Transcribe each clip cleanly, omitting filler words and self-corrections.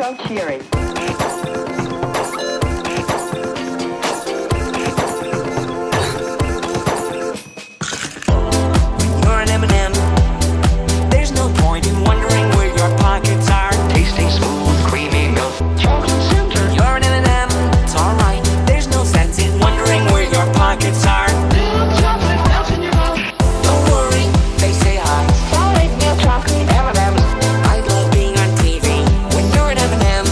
so cheery. You're an M&M. There's no point in wondering where your pockets are. Tasting smooth, creamy milk. Chocolate center. You're an M&M. It's alright. There's no sense in wondering where your pockets are. Little chocolate melts in your mouth. Don't worry, they say hi. Solid milk chocolate M&M's. I love being on TV when you're an M&M.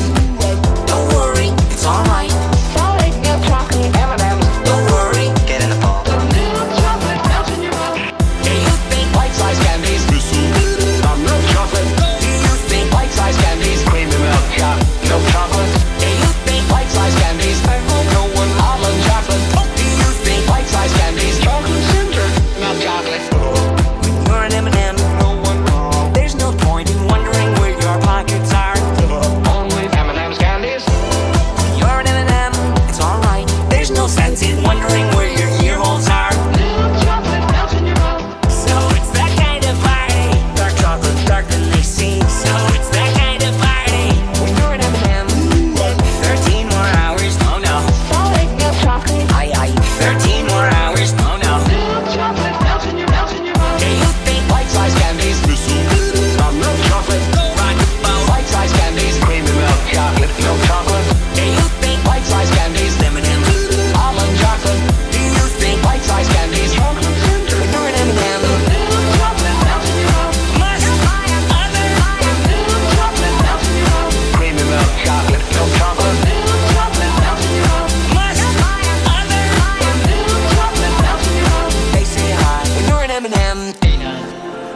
Don't worry, it's alright. Solid milk chocolate M&M's. Don't worry, get in the ball. Little chocolate melts in your mouth. Do you think bite-sized candies? Milk chocolate. Do you think bite-sized candies? Creamy milk chocolate. Do you think bite-sized candies? I hope no one almond chocolate. Do you think bite-sized candies? Chocolate center. Milk chocolate. You're an M&M. No one wrong. There's no point in wondering where your pockets are. Only M&M's candies. You're an M&M. It's alright. There's no sense in wondering where your ear holes are. Little chocolate melts in your mouth. So it's that kind of party. Dark chocolate, darker than they seem. So it's that kind of party. When you're an M&M. 13 more hours. Oh no. Solid milk chocolate. Aye. 13 more hours. Oh no. Little chocolate melts in your mouth. Do you think bite-sized candies? Milk chocolate. Rock the boat. Bite-sized candies. Creamy milk chocolate. Milk chocolate. Do you think bite-sized candies? M&M. Almond chocolate. Do you think bite-sized candies? Chocolate center. When you're an M&M. Little chocolate melts in your mouth. Must buy other. Little chocolate melts in your mouth. Creamy milk chocolate. Milk chocolate. Little chocolate melts in your mouth. Must buy other. Little chocolate melts in your mouth. They say hi. When you're an M&M.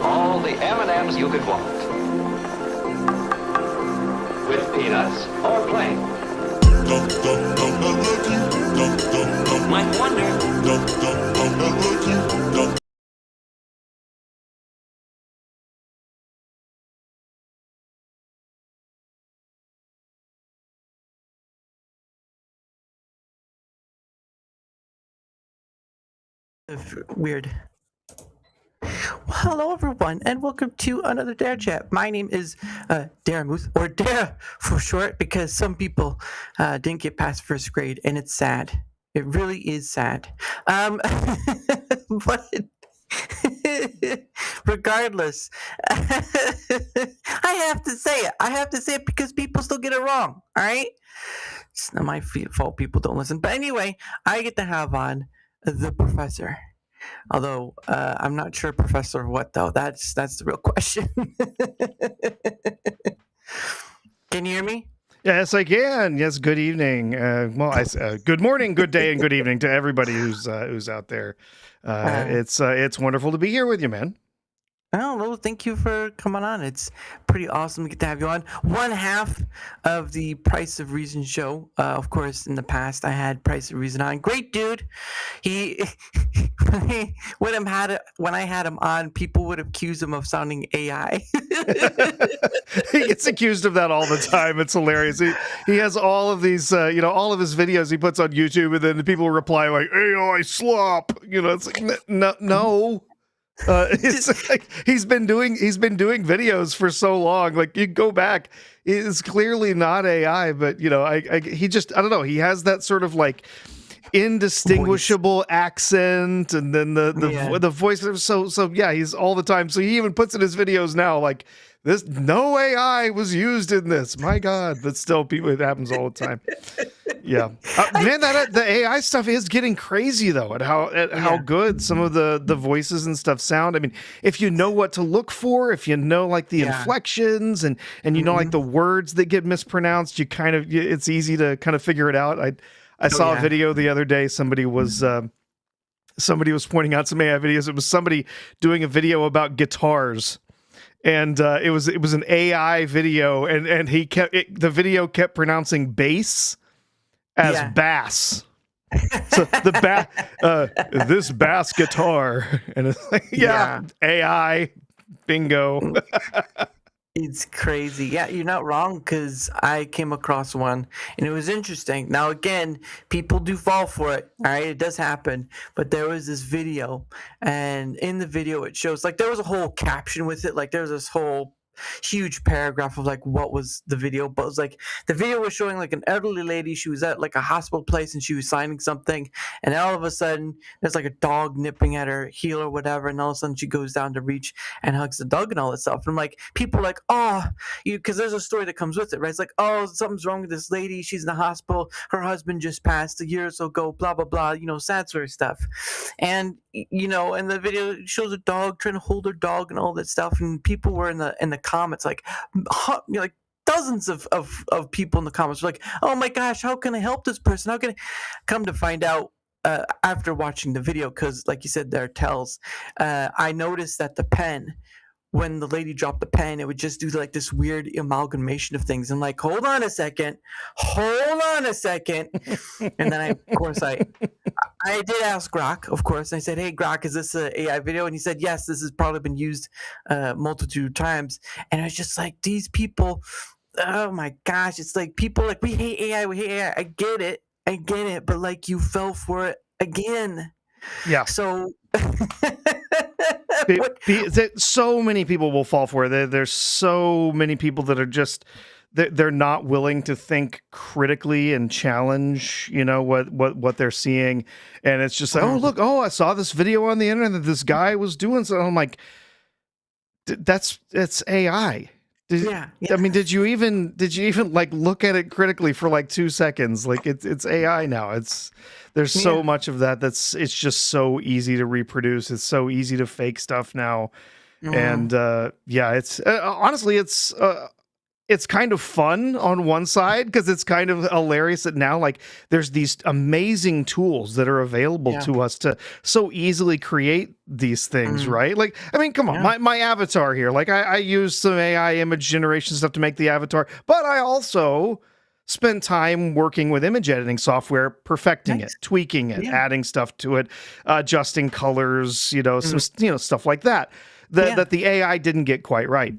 All the M&Ms you could want. With peanuts or plain. Might wonder. Weird. Well, hello everyone, and welcome to another DaraChat. My name is Daramuth, or Dara for short, because some people didn't get past first grade, and it's sad. It really is sad. But regardless, I have to say it. I have to say it because people still get it wrong. All right, it's not my fault. People don't listen. But anyway, I get to have on the professor. Although I'm not sure professor what though. That's the real question. Can you hear me? Yes, I can. Yes, good evening. Good morning, good day, and good evening to everybody who's out there. It's wonderful to be here with you, man. Oh, well, thank you for coming on. It's pretty awesome to get to have you on. One half of the Price of Reason show. Of course, in the past, I had Price of Reason on. Great dude. He when I had him on, people would accuse him of sounding AI. He gets accused of that all the time. It's hilarious. He has all of these, all of his videos he puts on YouTube, and then the people reply like, "AI slop." It's like, no. It's like he's been doing videos for so long. Like, you go back, it's clearly not AI, but he just, I don't know. He has that sort of like indistinguishable accent, and then the voice. So yeah, he's all the time. So he even puts in his videos now like, this, no AI was used in this. My God, but still, it happens all the time. Yeah, man, the AI stuff is getting crazy though. At how good some of the voices and stuff sound. I mean, if you know what to look for, if you know like the inflections and you know like the words that get mispronounced, it's easy to kind of figure it out. I saw a video the other day. Somebody was pointing out some AI videos. It was somebody doing a video about guitars. And it was an AI video, and the video kept pronouncing bass as bass. So this bass guitar, and it's like AI, bingo. It's crazy. Yeah, you're not wrong, because I came across one and it was interesting. Now, again, people do fall for it. All right, it does happen. But there was this video, and in the video it shows, like, there was a whole caption with it. Like, there's this whole huge paragraph of like what was the video, but it was like the video was showing like an elderly lady. She was at like a hospital place and she was signing something, and all of a sudden there's like a dog nipping at her heel or whatever, and all of a sudden she goes down to reach and hugs the dog and all that stuff. And I'm like, people are like, oh, you, because there's a story that comes with it, right? It's like, oh, something's wrong with this lady. She's in the hospital. Her husband just passed a year or so ago. Blah blah blah. Sad sort of stuff. And and the video shows a dog trying to hold her dog and all that stuff, and people were in the comments like, like dozens of people in the comments were like, oh my gosh, how can I help this person? How can I? Come to find out, after watching the video, because like you said there, tells, I noticed that the pen, when the lady dropped the pen, it would just do like this weird amalgamation of things. And like, hold on a second. And then I did ask Grok, of course. And I said, hey, Grok, is this an AI video? And he said, yes, this has probably been used multitude of times. And I was just like, these people, oh my gosh. It's like people like, we hate AI. I get it. But like, you fell for it again. Yeah. So so many people will fall for it. There's so many people that are just they're not willing to think critically and challenge what they're seeing, and it's just like, oh look, I saw this video on the internet that this guy was doing something. I'm like, it's AI. Yeah. I mean, did you even like look at it critically for like 2 seconds? Like it's AI now. There's so much of that. It's just so easy to reproduce. It's so easy to fake stuff now. And it's honestly, it's kind of fun on one side because it's kind of hilarious that now like there's these amazing tools that are available to us to so easily create these things, right? Like, I mean, come on, my avatar here, like I use some AI image generation stuff to make the avatar, but I also spend time working with image editing software, perfecting it, tweaking it, adding stuff to it, adjusting colors, some stuff like that that the AI didn't get quite right.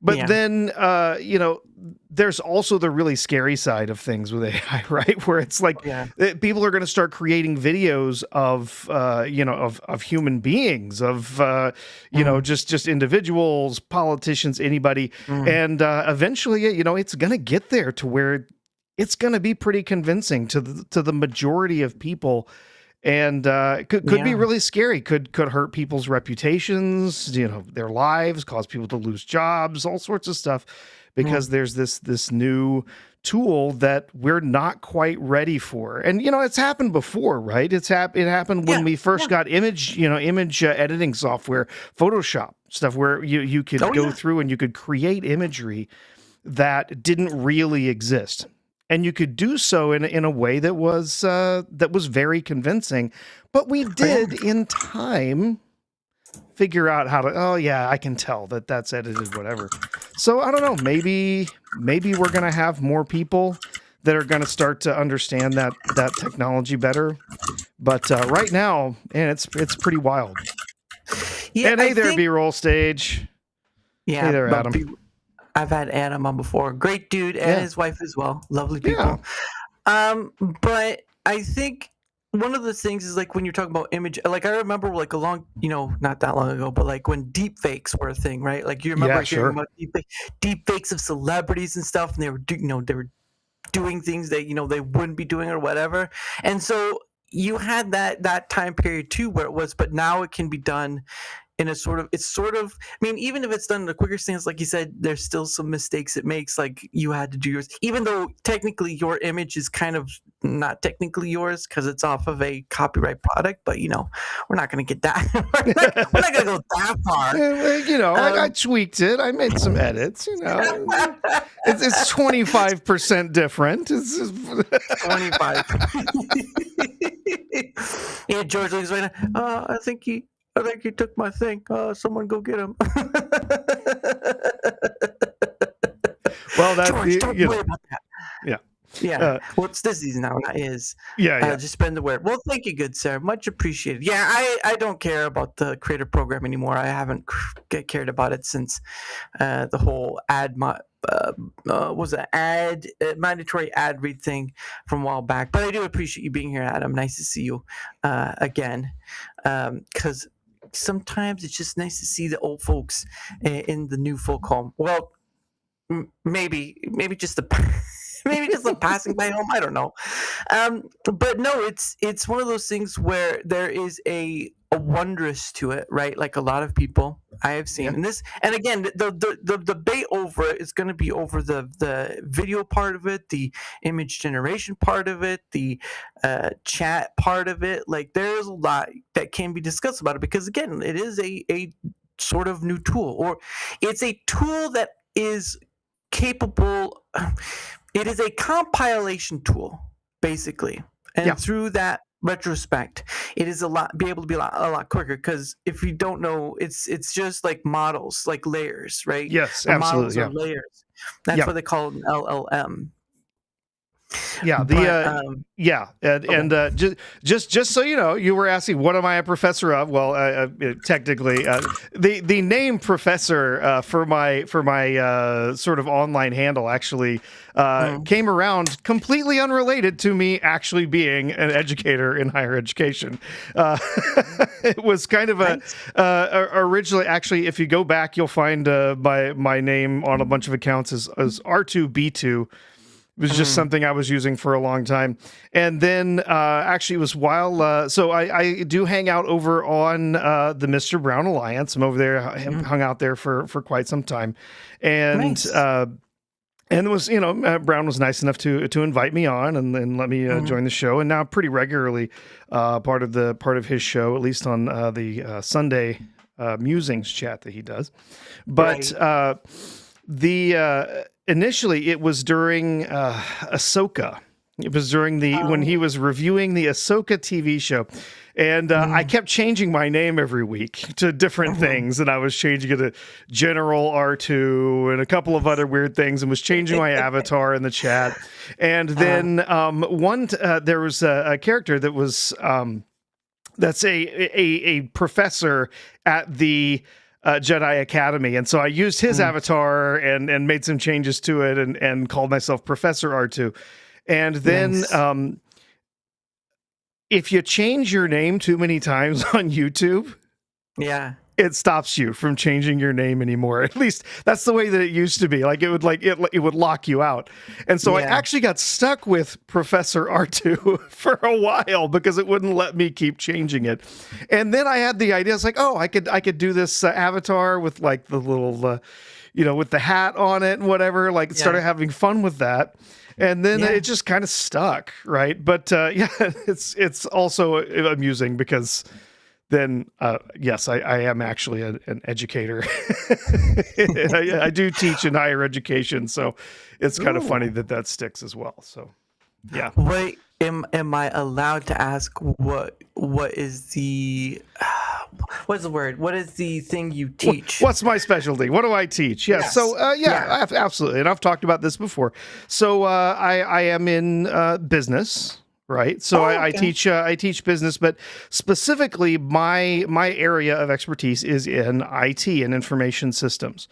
But then, there's also the really scary side of things with AI, right? Where it's like people are going to start creating videos of human beings, of just individuals, politicians, anybody, and eventually, it's going to get there to where it's going to be pretty convincing to the majority of people. And could be really scary. Could hurt people's reputations, their lives, cause people to lose jobs, all sorts of stuff, because there's this new tool that we're not quite ready for. And it's happened before, right? It happened when we first got image editing software, Photoshop stuff, where you could go through and you could create imagery that didn't really exist. And you could do so in a way that was very convincing, but we did in time figure out how to. I can tell that's edited, whatever. So I don't know. Maybe we're gonna have more people that are gonna start to understand that technology better. But right now, it's pretty wild. Yeah, and hey there, B-roll stage. Yeah, hey there, Adam. I've had Adam on before. Great dude, and his wife as well. Lovely people. But I think one of the things is like when you're talking about image, like I remember like not that long ago, but like when deep fakes were a thing, right? Like you remember hearing about deep fakes of celebrities and stuff, and they were doing things that they wouldn't be doing or whatever. And so you had that time period too where it was, but now it can be done in a I mean, even if it's done in a quicker stance, like you said, there's still some mistakes it makes. Like you had to do yours, even though technically your image is kind of not technically yours because it's off of a copyright product. But we're not going to get that. we're not going to go that far. I tweaked it. I made some edits. It's 25% different. It's 25. Yeah, George looks right now. I think he took my thing. Someone go get him. Well, that's George, don't worry about that. Yeah. Yeah. Well, it's this season now, not his. Yeah. Just spend the word. Well, thank you, good sir. Much appreciated. Yeah, I don't care about the creator program anymore. I haven't cared about it since the whole mandatory ad read thing from a while back. But I do appreciate you being here, Adam. Nice to see you again. Because sometimes it's just nice to see the old folks in the new folk home. Well, maybe just a maybe just a passing by home. I don't know. But no, it's one of those things where there is a wondrous to it, right? Like a lot of people I have seen, and again, the debate over it is going to be over the video part of it, the image generation part of it, the chat part of it. Like there's a lot that can be discussed about it because again, it is a sort of new tool, or it's a tool that is capable. It is a compilation tool, basically, and through that retrospect, it is be able to be a lot quicker. Because if you don't know, it's just like models, like layers, right? Yes, The models absolutely. are layers. That's what they call an LLM. Yeah, just so you know, you were asking, what am I a professor of? Well, technically, the name professor for my sort of online handle actually came around completely unrelated to me actually being an educator in higher education. It was kind of originally, actually, if you go back, you'll find my name on a bunch of accounts as Artoo B2. It was just something I was using for a long time. And then actually it was while, so I do hang out over on the Mr. Brown Alliance. I'm over there, hung out there for quite some time. And Nice. and it was, Brown was nice enough to invite me on and let me join the show. And now pretty regularly part of his show, at least on the Sunday musings chat that he does. But initially, it was during Ahsoka. It was during when he was reviewing the Ahsoka TV show. And I kept changing my name every week to different things. And I was changing it to General R2 and a couple of other weird things and was changing my avatar in the chat. And then there was a character that was that's a professor at the Jedi Academy, and so I used his avatar and made some changes to it and called myself Professor R2. And then if you change your name too many times on YouTube, it stops you from changing your name anymore. At least that's the way that it used to be. Like it would lock you out. And so I actually got stuck with Professor R2 for a while because it wouldn't let me keep changing it. And then I had the idea. It's like, oh, I could do this avatar with like the little, with the hat on it and whatever. Like started having fun with that. And then it just kind of stuck, right? But it's also amusing because then yes, I am actually an educator. I do teach in higher education, so it's kind of funny that sticks as well. So, yeah. Wait, am I allowed to ask what is the what's the word? What is the thing you teach? What's my specialty? What do I teach? Yeah. Yes. So absolutely, and I've talked about this before. So I am in business. Right. So I teach business, but specifically my area of expertise is in IT and information systems.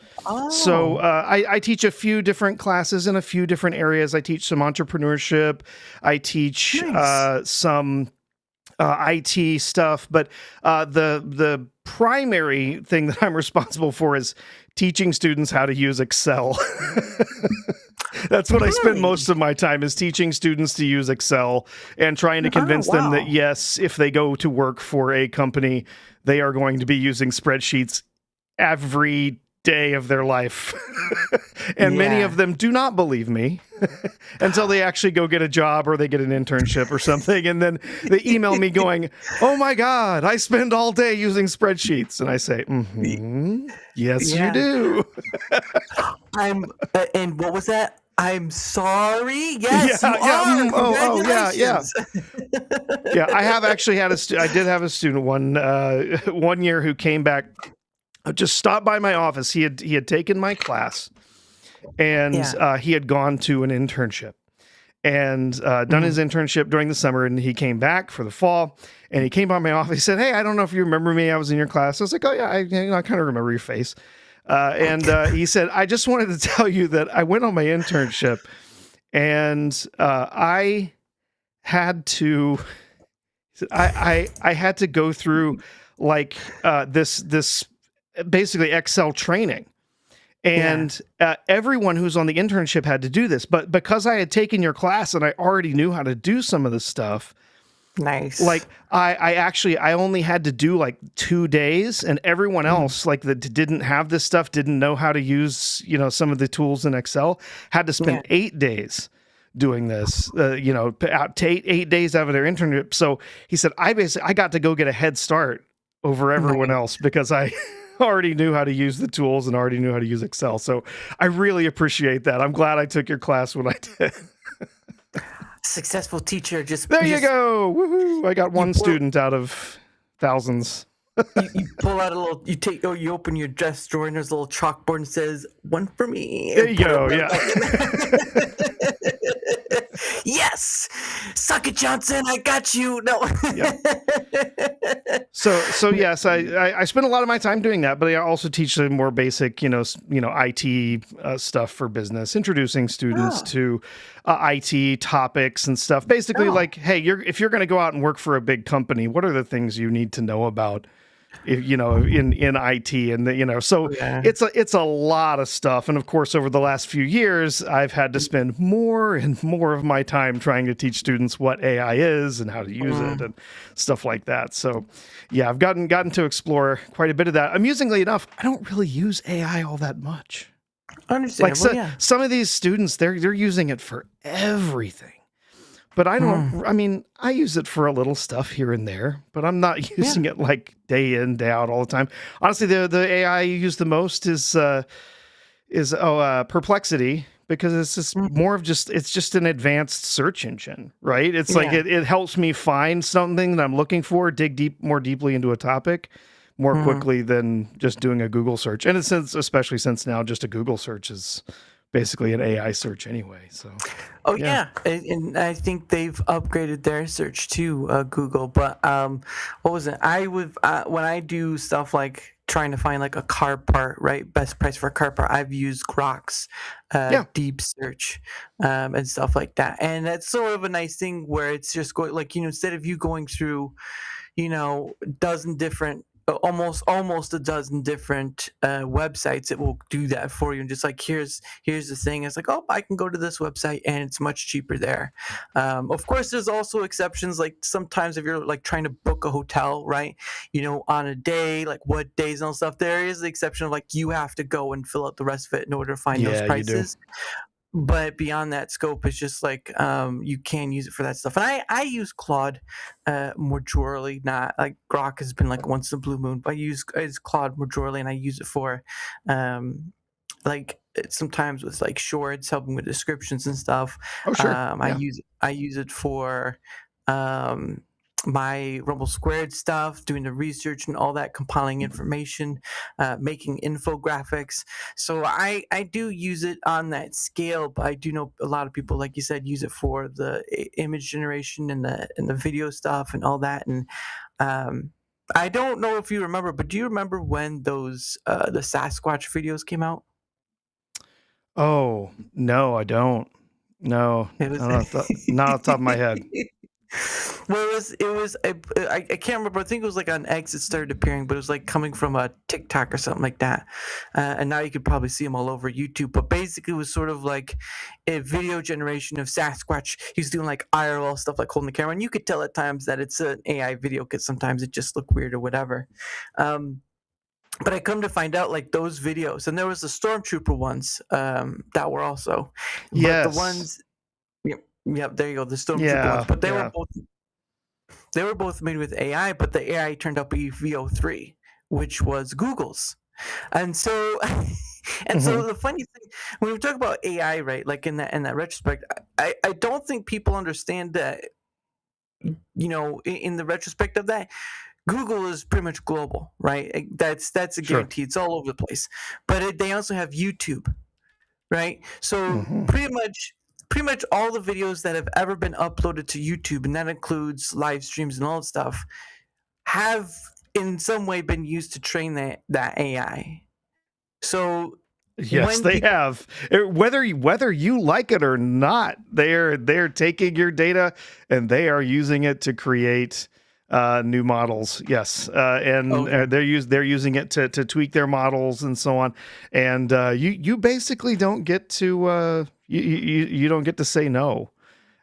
So I teach a few different classes in a few different areas. I teach some entrepreneurship. I teach some IT stuff, but the primary thing that I'm responsible for is teaching students how to use Excel. That's what I spend most of my time, is teaching students to use Excel and trying to convince them that, yes, if they go to work for a company, they are going to be using spreadsheets every day of their life. And many of them do not believe me until they actually go get a job or they get an internship or something. And then they email me going, oh my God, I spend all day using spreadsheets. And I say, yes, you do. And what was that? I'm sorry. Yes, you are. Yeah. I have actually had I did have a student one year who came back, just stopped by my office. He had taken my class, and he had gone to an internship and done his internship during the summer, and he came back for the fall. And he came by my office. He said, "Hey, I don't know if you remember me. I was in your class." I was like, "Oh yeah, I kind of remember your face." And he said, "I just wanted to tell you that I went on my internship, and I had to go through like this basically Excel training. And everyone who's on the internship had to do this. But because I had taken your class and I already knew how to do some of this stuff, Nice. like I only had to do like 2 days, and everyone else like that didn't have this stuff, didn't know how to use, you know, some of the tools in Excel, had to spend 8 days doing this, you know, out 8 days out of their internship. So he said, I got to go get a head start over everyone else because I already knew how to use the tools and already knew how to use Excel. So I really appreciate that. I'm glad I took your class when I did. Successful teacher. There you go. Woohoo. I got one student out of thousands. You pull out a little. You open your dress drawer and there's a little chalkboard and says "one for me." There you go. Yeah. Yes, suck it, Johnson. I got you. No. So yes, I spend a lot of my time doing that, but I also teach them more basic, IT stuff for business, introducing students to IT topics and stuff. Basically, like, hey, if you're going to go out and work for a big company, what are the things you need to know about? In IT and so it's a lot of stuff. And of course, over the last few years, I've had to spend more and more of my time trying to teach students what AI is and how to use it and stuff like that. So yeah, I've gotten to explore quite a bit of that. Amusingly enough, I don't really use AI all that much. Understandable. Like some of these students, they're using it for everything. But I don't, I mean, I use it for a little stuff here and there, but I'm not using it like day in, day out all the time. Honestly, the AI I use the most is Perplexity, because it's just more of it's just an advanced search engine, right? It's like it helps me find something that I'm looking for, dig more deeply into a topic more quickly than just doing a Google search. And especially since now just a Google search is basically an AI search anyway. So and I think they've upgraded their search to Google. But what was it? I would when I do stuff like trying to find like a car part, right? Best price for a car part. I've used Grok's deep search and stuff like that. And that's sort of a nice thing where it's just going like instead of you going through dozen different. Almost a dozen different websites, it will do that for you, and just like here's the thing. It's like, oh, I can go to this website and it's much cheaper there. Of course, there's also exceptions. Like sometimes if you're like trying to book a hotel, right? On a day, like what days and all stuff. There is the exception of like you have to go and fill out the rest of it in order to find those prices. But beyond that scope, it's just like you can use it for that stuff. And I use Claude majorly, not like Grok has been like once in a blue moon, but I use Claude majorly, and I use it for like sometimes with like shorts, helping with descriptions and stuff. Oh, sure. I use it for my Rumble Squared stuff, doing the research and all that, compiling information, making infographics. So I do use it on that scale, but I do know a lot of people, like you said, use it for the image generation and the video stuff and all that. And I don't know if you remember, but do you remember when those the Sasquatch videos came out? Oh, no, I don't. No, not off the top of my head. Well, I can't remember. I think it was like on X it started appearing, but it was like coming from a TikTok or something like that. And now you could probably see them all over YouTube. But basically, it was sort of like a video generation of Sasquatch. He's doing like IRL stuff, like holding the camera, and you could tell at times that it's an AI video because sometimes it just looked weird or whatever. But I come to find out, like those videos, and there was the Stormtrooper ones that were also, but the ones. Yep, there you go. The Stormtrooper ones, but they were both made with AI, but the AI turned out to be VO3, which was Google's. And so so the funny thing when we talk about AI, right, like in that retrospect, I don't think people understand that in the retrospect of that, Google is pretty much global, right? That's a guarantee. It's all over the place. But they also have YouTube, right? So pretty much all the videos that have ever been uploaded to YouTube, and that includes live streams and all that stuff, have in some way been used to train that AI. So yes, they have. Whether you like it or not, they're taking your data and they are using it to create new models. Yes, and Okay. they're using it to tweak their models and so on. And you basically don't get to you don't get to say no.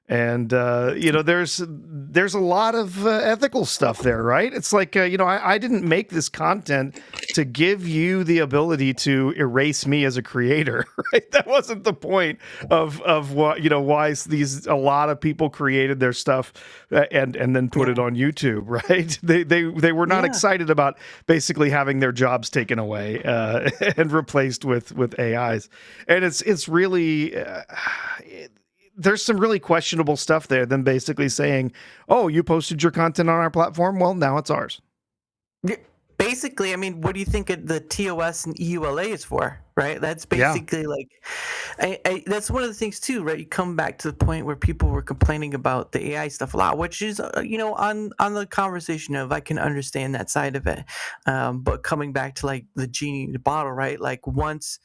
And there's a lot of ethical stuff there, right? It's like I didn't make this content to give you the ability to erase me as a creator, right? That wasn't the point of what why a lot of people created their stuff and then put it on YouTube, right? They were not Yeah. excited about basically having their jobs taken away and replaced with AIs, and it's really. There's some really questionable stuff there than basically saying, oh, you posted your content on our platform. Well, now it's ours. Yeah, basically, I mean, what do you think the TOS and EULA is for, right? That's Yeah. basically like, that's one of the things too, right? You come back to the point where people were complaining about the AI stuff a lot, which is, on the conversation of I can understand that side of it, but coming back to like the genie in the bottle, right? Like once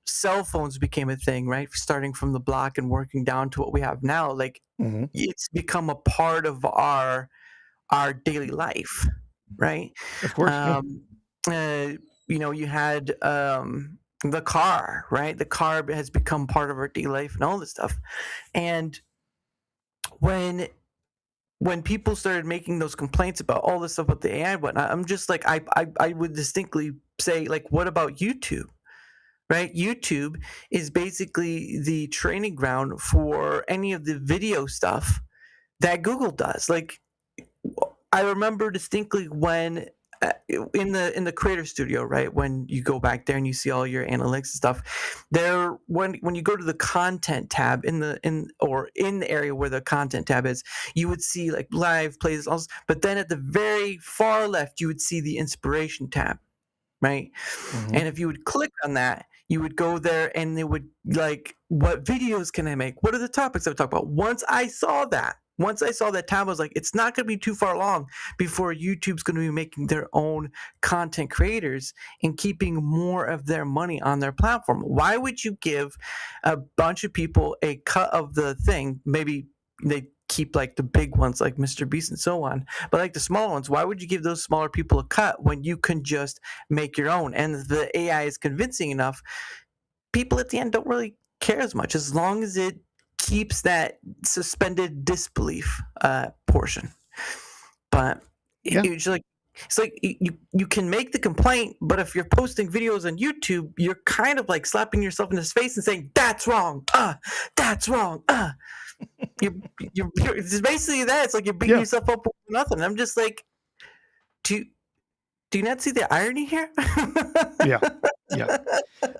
cell phones became a thing, right? Starting from the block and working down to what we have now, like Mhm. it's become a part of our daily life, right? Of course. Yeah. You had the car, right? The car has become part of our daily life and all this stuff. And when people started making those complaints about all this stuff with the AI and whatnot, I'm just like, I would distinctly say, like, what about YouTube? Right? YouTube is basically the training ground for any of the video stuff that Google does. Like, I remember distinctly when in the creator studio, right, when you go back there and you see all your analytics and stuff, there when you go to the content tab in the area where the content tab is, you would see like live plays, but then at the very far left you would see the inspiration tab, right? Mhm. And if you would click on that, you would go there and it would like, what videos can I make? What are the topics I would talk about? Once I saw that tab, I was like, it's not going to be too far long before YouTube's going to be making their own content creators and keeping more of their money on their platform. Why would you give a bunch of people a cut of the thing? Maybe they keep like the big ones like Mr. Beast and so on, but like the small ones, why would you give those smaller people a cut when you can just make your own? And the AI is convincing enough, people at the end don't really care as much as long as it keeps that suspended disbelief portion. But Yeah. it's like you can make the complaint, but if you're posting videos on YouTube, you're kind of like slapping yourself in the face and saying, that's wrong, that's wrong, it's basically that. It's like you're beating Yeah. yourself up for nothing. I'm just like, do you not see the irony here? Yeah. Yeah.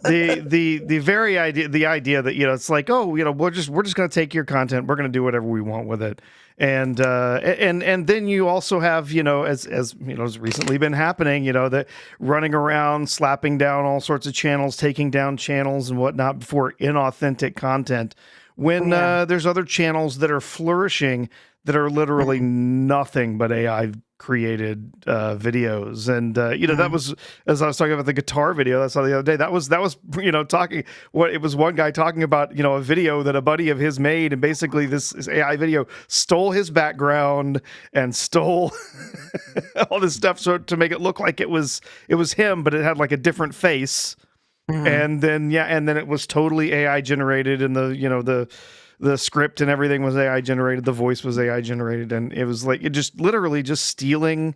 The very idea, that it's like, oh, we're just going to take your content, we're going to do whatever we want with it, and then you also have as has recently been happening, that running around slapping down all sorts of channels, taking down channels and whatnot for inauthentic content, when there's other channels that are flourishing that are literally nothing but AI created videos. And that was, as I was talking about the guitar video that I saw the other day, that was talking, it was one guy talking about a video that a buddy of his made, and basically this AI video stole his background and stole all this stuff to make it look like it was him, but it had like a different face. And then it was totally AI generated, and the script and everything was AI generated. The voice was AI generated. And it was like, it just literally just stealing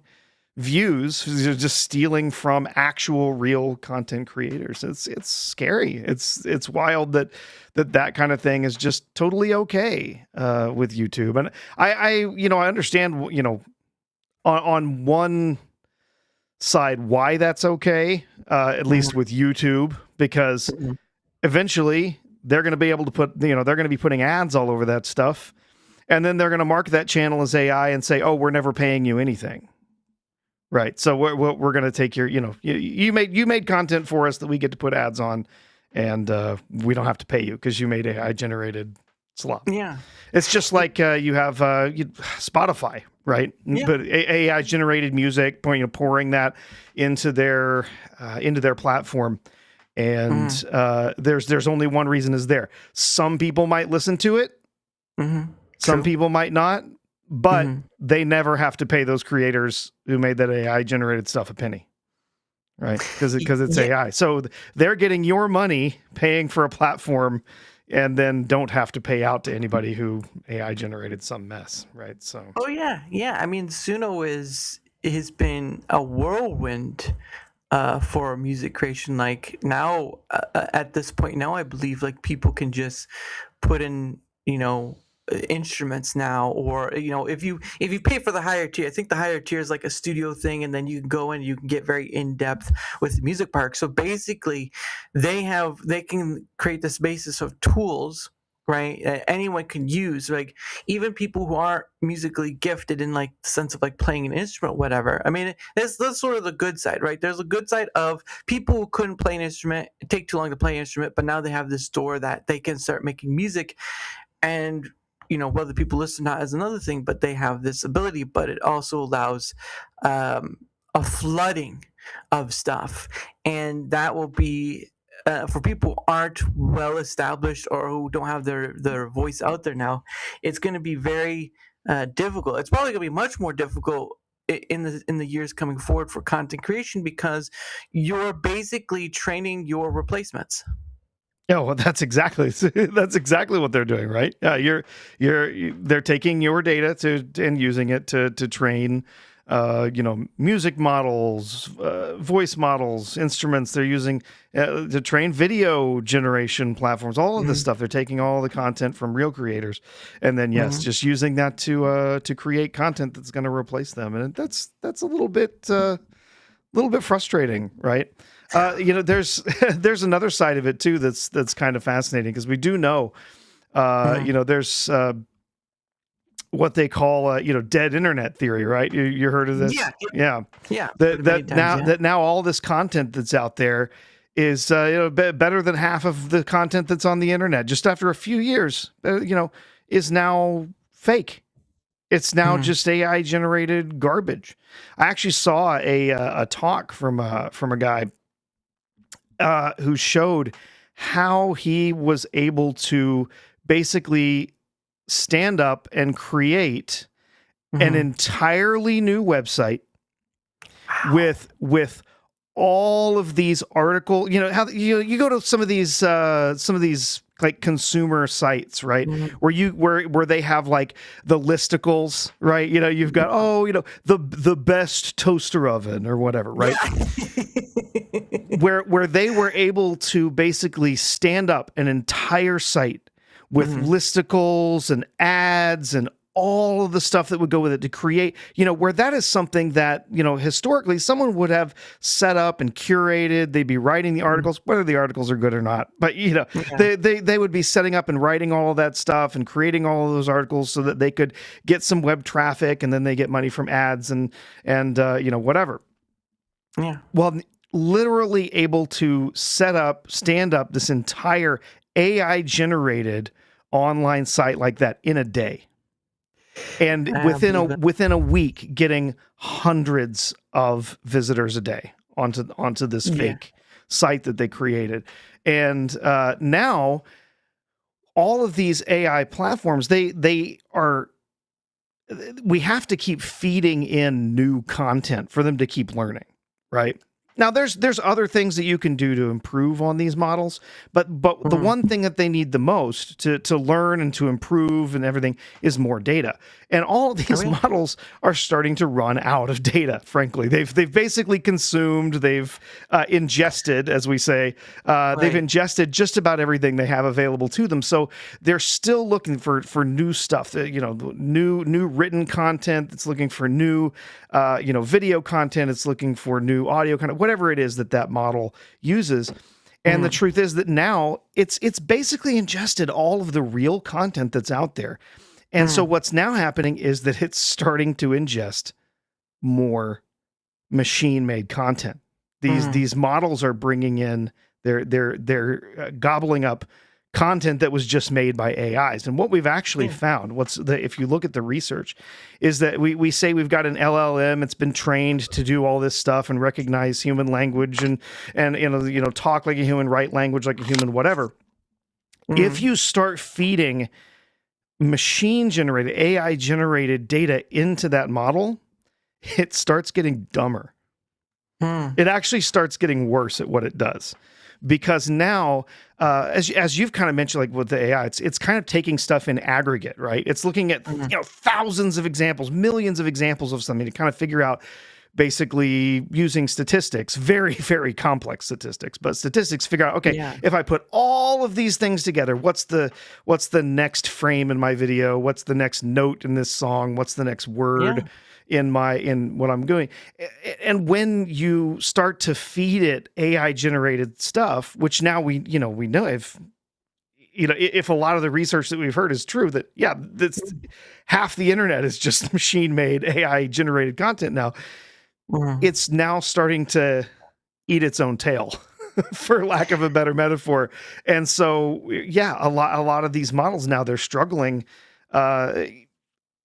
views, just stealing from actual real content creators. It's scary. It's wild that kind of thing is just totally okay with YouTube. And I understand, on one side why that's okay, at least with YouTube, because eventually they're going to be able to put, they're going to be putting ads all over that stuff. And then they're going to mark that channel as AI and say, oh, we're never paying you anything. Right. So we're going to take your, you made content for us that we get to put ads on, and we don't have to pay you because you made AI generated slop. Yeah. It's just like you have Spotify, right? Yeah. But AI generated music, pouring that into their platform. And there's only one reason is there. Some people might listen to it. Some people might not. but they never have to pay those creators who made that AI generated stuff a penny, right? Because it's AI. So they're getting your money paying for a platform, and then don't have to pay out to anybody who AI generated some mess, right? So Oh yeah. I mean, Suno has been a whirlwind for music creation. Like now, at this point now, I believe like people can just put in, instruments now, or if you pay for the higher tier. I think the higher tier is like a studio thing, and then you can go in, you can get very in depth with the music park. So basically they can create this basis of tools, right, that anyone can use, like even people who aren't musically gifted in like the sense of like playing an instrument, whatever. I mean, that's sort of the good side, right? There's a good side of people who couldn't play an instrument, it take too long to play an instrument, but now they have this door that they can start making music. And whether people listen or not is another thing, but they have this ability. But it also allows a flooding of stuff, and that will be for people who aren't well established or who don't have their voice out there now. It's going to be very difficult. It's probably going to be much more difficult in the years coming forward for content creation, because you're basically training your replacements. yeah, well, that's exactly what they're doing, right? Yeah, they're taking your data and using it to train, music models, voice models, instruments. They're using to train video generation platforms. All of this stuff. They're taking all the content from real creators, and then just using that to create content that's going to replace them. And that's a little bit frustrating, right? There's another side of it too that's kind of fascinating, because we do know, there's what they call dead internet theory, right? You heard of this? Yeah. That now all this content that's out there is better than half of the content that's on the internet just after a few years, is now fake. It's now just AI generated garbage. I actually saw a talk from a guy who showed how he was able to basically stand up and create an entirely new website with all of these articles. How you go to some of these like consumer sites, right? Where they have like the listicles, right? You've got the best toaster oven or whatever, right? where they were able to basically stand up an entire site with listicles and ads and all of the stuff that would go with it to create, where that is something that, historically someone would have set up and curated. They'd be writing the articles, whether the articles are good or not, but they would be setting up and writing all of that stuff and creating all of those articles so that they could get some web traffic, and then they get money from ads and whatever. Yeah. Well, literally able to stand up this entire AI generated online site like that in a day. And within a week, getting hundreds of visitors a day onto this fake site that they created. And now all of these AI platforms, we have to keep feeding in new content for them to keep learning, right? Now, there's other things that you can do to improve on these models, but the one thing that they need the most to learn and to improve and everything is more data. And all of these models are starting to run out of data. Frankly, they've basically consumed, they've ingested, as we say, they've ingested just about everything they have available to them. So they're still looking for new stuff, new written content. It's looking for new video content. It's looking for new audio content, whatever it is that model uses. And the truth is that now it's basically ingested all of the real content that's out there. And so what's now happening is that it's starting to ingest more machine-made content. These models are bringing in, they're gobbling up content that was just made by AIs. And what we've actually found, if you look at the research, is that we say we've got an LLM. It's been trained to do all this stuff and recognize human language and talk like a human, write language like a human, whatever. If you start feeding machine generated, AI generated data into that model, it starts getting dumber. It actually starts getting worse at what it does, because now, as you've kind of mentioned, like with the AI, it's kind of taking stuff in aggregate, right? It's looking at thousands of examples, millions of examples of something to kind of figure out, basically using statistics, very, very complex statistics, but statistics figure out, okay, if I put all of these things together, what's the next frame in my video? What's the next note in this song? What's the next word in what I'm doing? And when you start to feed it AI generated stuff, which now we know if a lot of the research that we've heard is true, that that's half the internet is just machine made AI generated content now. It's now starting to eat its own tail, for lack of a better metaphor. And so, a lot of these models now, they're struggling.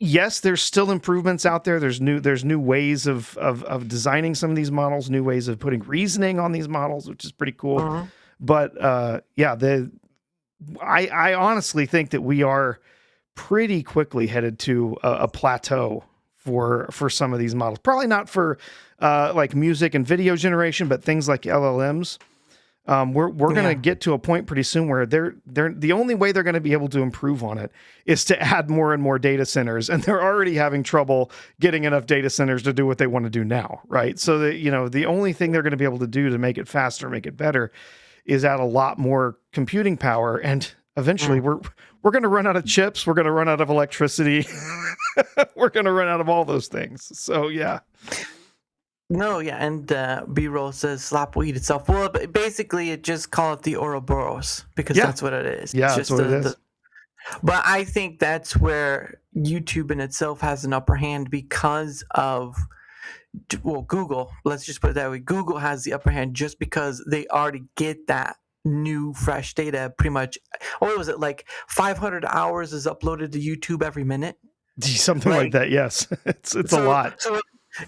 Yes, there's still improvements out there. There's new ways of designing some of these models, new ways of putting reasoning on these models, which is pretty cool. But I honestly think that we are pretty quickly headed to a plateau for some of these models. Probably not for like music and video generation, but things like LLMs. We're going to get to a point pretty soon where they're the only way they're going to be able to improve on it is to add more and more data centers, and they're already having trouble getting enough data centers to do what they want to do now, right? So that the only thing they're going to be able to do to make it faster, make it better, is add a lot more computing power, and eventually we're going to run out of chips, we're going to run out of electricity, we're going to run out of all those things. So No, and B-roll says slap will eat itself. Well, basically, it just call it the Ouroboros, because that's what it is. Yeah, it's that's what it is. But I think that's where YouTube in itself has an upper hand because of, Google. Let's just put it that way. Google has the upper hand just because they already get that new, fresh data pretty much. What was it, like 500 hours is uploaded to YouTube every minute? Something like that, yes. It's a lot.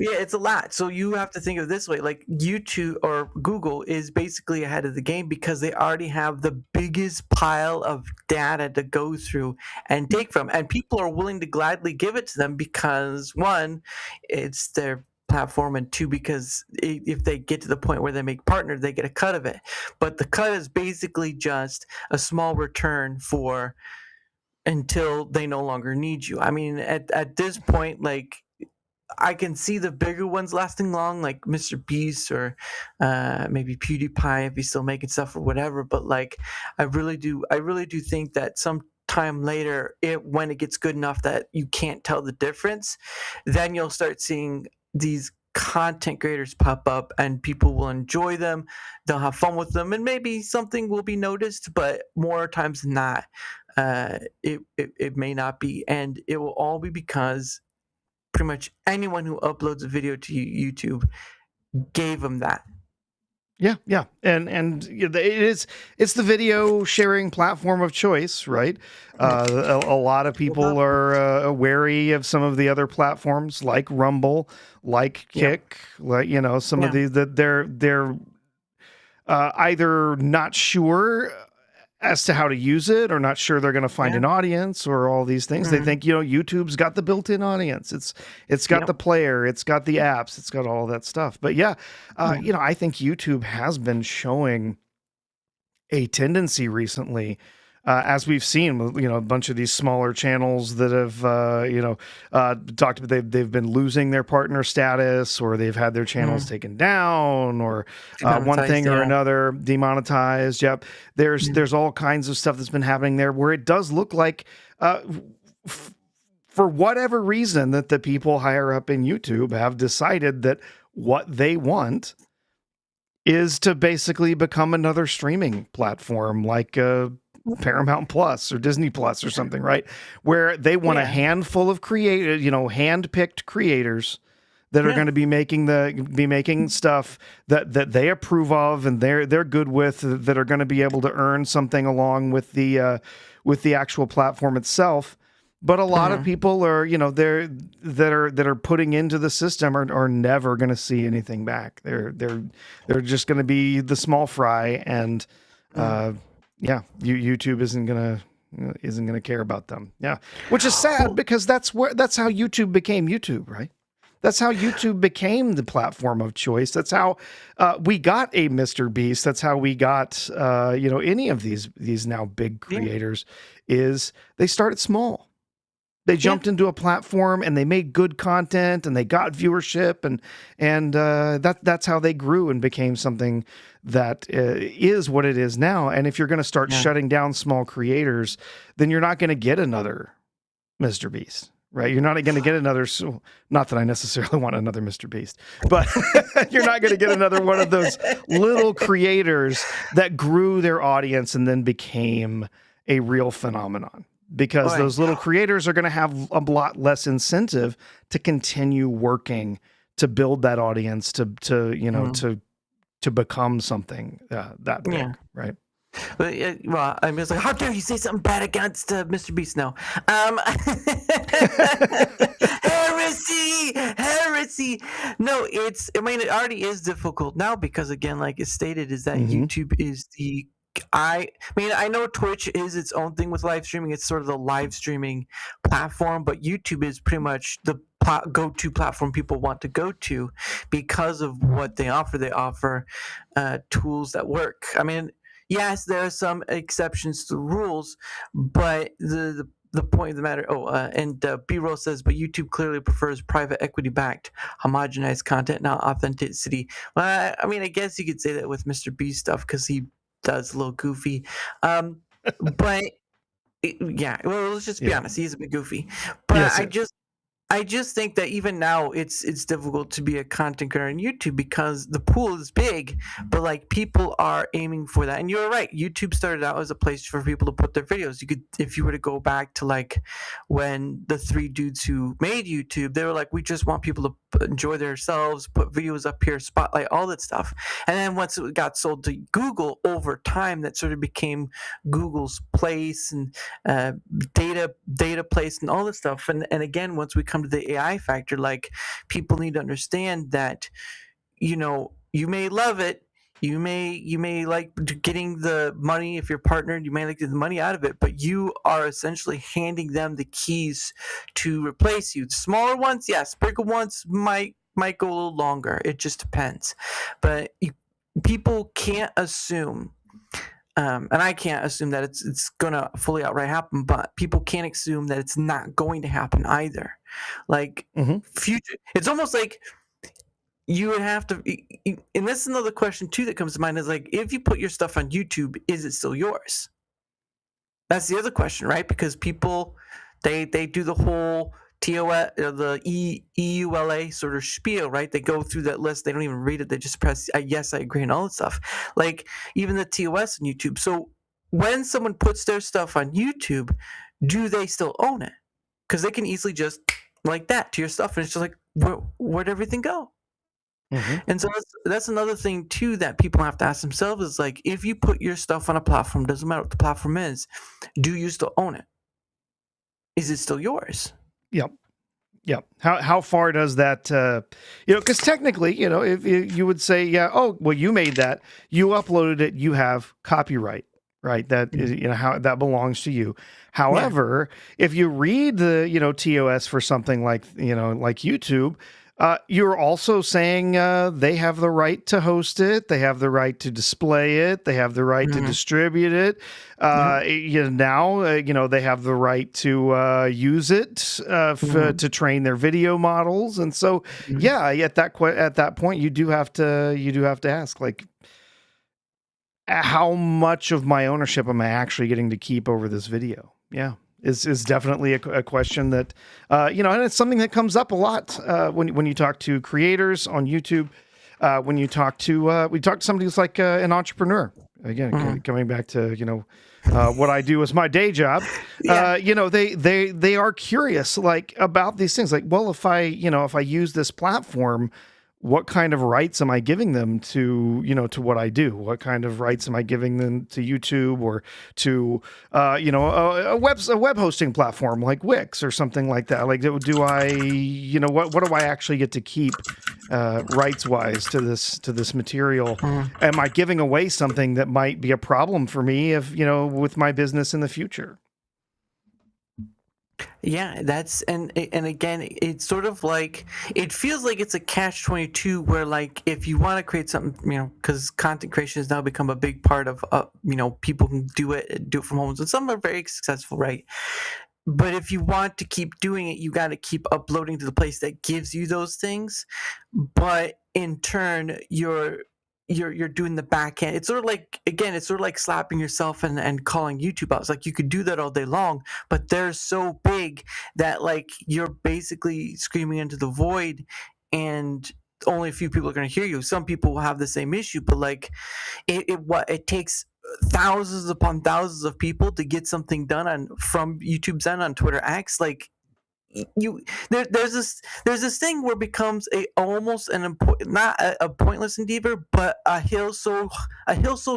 It's a lot. So you have to think of it this way, like YouTube or Google is basically ahead of the game because they already have the biggest pile of data to go through and take from. And people are willing to gladly give it to them because, one, it's their platform, and two, because if they get to the point where they make partner, they get a cut of it. But the cut is basically just a small return for until they no longer need you. I mean, at this point, like, I can see the bigger ones lasting long, like Mr. Beast or maybe PewDiePie if he's still making stuff or whatever. But like, I really do think that sometime later, when it gets good enough that you can't tell the difference, then you'll start seeing these content creators pop up and people will enjoy them. They'll have fun with them, and maybe something will be noticed. But more times than not, it may not be, and it will all be because pretty much anyone who uploads a video to YouTube gave them that. Yeah. And it's the video sharing platform of choice, right? A lot of people are wary of some of the other platforms like Rumble, like Kick, like, some of these that they're either not sure as to how to use it, or not sure they're going to find an audience, or all these things. They think, YouTube's got the built-in audience. It's got the player, it's got the apps, it's got all that stuff. But I think YouTube has been showing a tendency recently, as we've seen, a bunch of these smaller channels that have, talked about they've been losing their partner status, or they've had their channels taken down, or one thing or another demonetized. Yep, there's all kinds of stuff that's been happening there, where it does look like, for whatever reason, that the people higher up in YouTube have decided that what they want is to basically become another streaming platform, like Paramount Plus or Disney Plus or something, right? Where they want a handful of hand-picked creators that are going to be making stuff that they approve of and they're good with, that are going to be able to earn something along with the actual platform itself. But a lot of people are, that are putting into the system are never going to see anything back. They're just going to be the small fry, and YouTube isn't going to isn't going to care about them. Yeah, which is sad because that's how YouTube became YouTube, right? That's how YouTube became the platform of choice. That's how we got a Mr. Beast. That's how we got any of these now big creators. Is they started small. They jumped into a platform and they made good content and they got viewership and that's how they grew and became something that is what it is now. And if you're going to start shutting down small creators, then you're not going to get another Mr. Beast, right? You're not going to get another. Not that I necessarily want another Mr. Beast, but you're not going to get another one of those little creators that grew their audience and then became a real phenomenon. Because those little creators are going to have a lot less incentive to continue working to build that audience to become something that big, right? But, well, I was like, how dare you say something bad against Mr. Beast now? Heresy. No, it already is difficult now because, again, like it's stated, is that YouTube is the I know Twitch is its own thing with live streaming. It's sort of the live streaming platform, but YouTube is pretty much the go-to platform people want to go to because of what they offer. They offer tools that work. I mean, yes, there are some exceptions to the rules, but the point of the matter. And B-Roll says, but YouTube clearly prefers private equity-backed, homogenized content, not authenticity. Well, I mean, I guess you could say that with Mr. B stuff because he does a little goofy, but well, let's just be honest, he's a bit goofy. But yes, I just think that even now it's difficult to be a content creator on YouTube because the pool is big, but like people are aiming for that. And you're right, YouTube started out as a place for people to put their videos. You could, if you were to go back to like when the three dudes who made YouTube, they were like, we just want people to enjoy themselves, put videos up here, spotlight, all that stuff. And then once it got sold to Google over time, that sort of became Google's place and data place and all this stuff. And again, once we come to the AI factor, like people need to understand that, you may love it, you may like getting the money if you're partnered, you may like the money out of it, but you are essentially handing them the keys to replace you. The smaller ones, yes, bigger ones might go a little longer. It just depends. But people can't assume, and I can't assume that it's gonna fully outright happen, but people can't assume that it's not going to happen either. Like future, it's almost like you would have to, and this is another question too that comes to mind, is like, if you put your stuff on YouTube, is it still yours? That's the other question, right? Because people, they do the whole TOS, the EULA sort of spiel, right? They go through that list, they don't even read it, they just press yes, I agree, and all that stuff. Like even the TOS on YouTube. So when someone puts their stuff on YouTube, do they still own it? Because they can easily just like that to your stuff, and it's just like, where'd everything go? And so that's another thing too that people have to ask themselves is like, if you put your stuff on a platform, doesn't matter what the platform is, do you still own it? Is it still yours? Yep. How far does that, because technically, if you would say, oh, well, you made that, you uploaded it, you have copyright, right? That is, how that belongs to you. However, if you read the, TOS for something like, like YouTube, you're also saying they have the right to host it, they have the right to display it, they have the right to distribute it. Now, they have the right to use it to train their video models, and so at that point, you do have to ask, like, how much of my ownership am I actually getting to keep over this video? Yeah. Is definitely a question that, and it's something that comes up a lot when you talk to creators on YouTube, when you talk to somebody who's like an entrepreneur. Again, coming back to what I do as my day job. They are curious like about these things. Like, well, if I use this platform, what kind of rights am I giving them to what I do? What kind of rights am I giving them to YouTube or to, a web hosting platform like Wix or something like that? Like, do I, what do I actually get to keep rights wise to this material? Am I giving away something that might be a problem for me with my business in the future? Yeah, that's and again, it's sort of like it feels like it's a catch-22 where like if you want to create something, because content creation has now become a big part of people can do it from home, and some are very successful, right? But if you want to keep doing it, you got to keep uploading to the place that gives you those things. But in turn, you're doing the back end. It's sort of like, again, it's sort of like slapping yourself and calling YouTube out. It's like you could do that all day long, but they're so big that like you're basically screaming into the void, and only a few people are going to hear you. Some people will have the same issue, but like it takes thousands upon thousands of people to get something done on from YouTube's end on Twitter X. Like you there's this thing where it becomes a almost not a pointless endeavor, but a hill so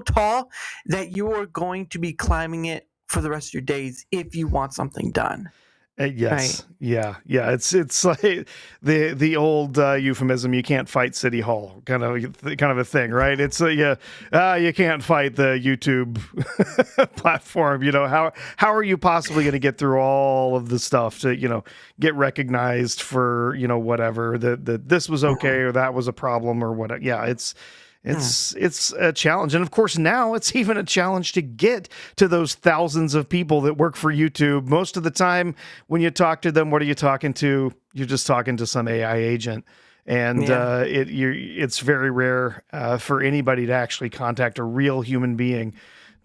tall that you are going to be climbing it for the rest of your days if you want something done, right? Yes, yeah. It's like the old euphemism. You can't fight City Hall, kind of a thing, right? It's you can't fight the YouTube platform. How are you possibly going to get through all of the stuff to get recognized for whatever that this was okay or that was a problem or whatever? Yeah, it's a challenge. And of course, now it's even a challenge to get to those thousands of people that work for YouTube. Most of the time when you talk to them, what are you talking to? You're just talking to some AI agent. And it's very rare for anybody to actually contact a real human being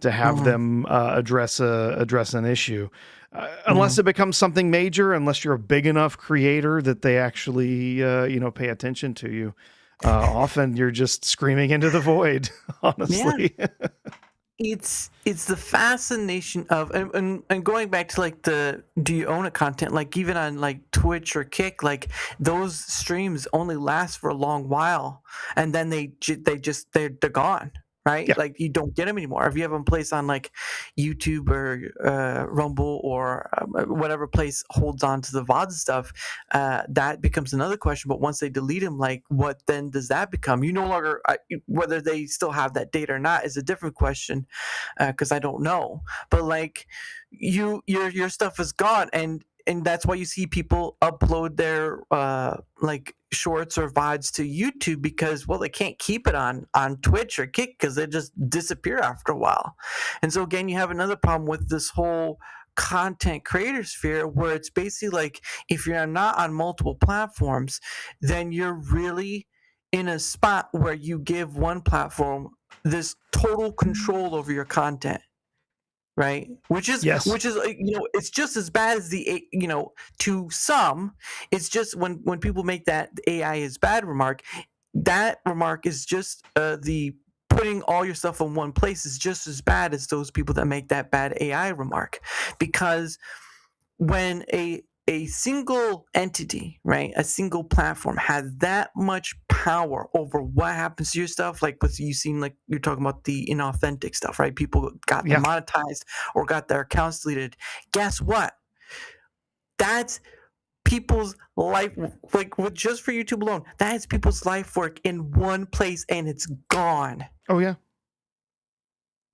to have them address an issue. Unless it becomes something major, unless you're a big enough creator that they actually pay attention to you. Often you're just screaming into the void, honestly. Yeah. It's the fascination of and going back to like the do you own a content, like even on like Twitch or Kick, like those streams only last for a long while and then they're gone, right? Yeah. Like you don't get them anymore. If you have them placed on like YouTube or Rumble or whatever place holds on to the VOD stuff, that becomes another question. But once they delete them, like what then does that become? You no longer whether they still have that data or not is a different question, because I don't know. But like your stuff is gone, and that's why you see people upload their like shorts or VODs to YouTube, because they can't keep it on Twitch or Kick because they just disappear after a while. And so again, you have another problem with this whole content creator sphere where it's basically like if you're not on multiple platforms, then you're really in a spot where you give one platform this total control over your content, right? Which is Yes. it's just as bad as to some. It's just when people make that AI is bad remark, that remark is just the putting all your stuff in one place is just as bad as those people that make that bad AI remark, because when a single entity, right, a single platform has that much power over what happens to your stuff, like with you seem like you're talking about the inauthentic stuff, right? People got Yeah. demonetized or got their accounts deleted. Guess what? That's people's life, like with just for YouTube alone, that is people's life work in one place and it's gone. Oh yeah.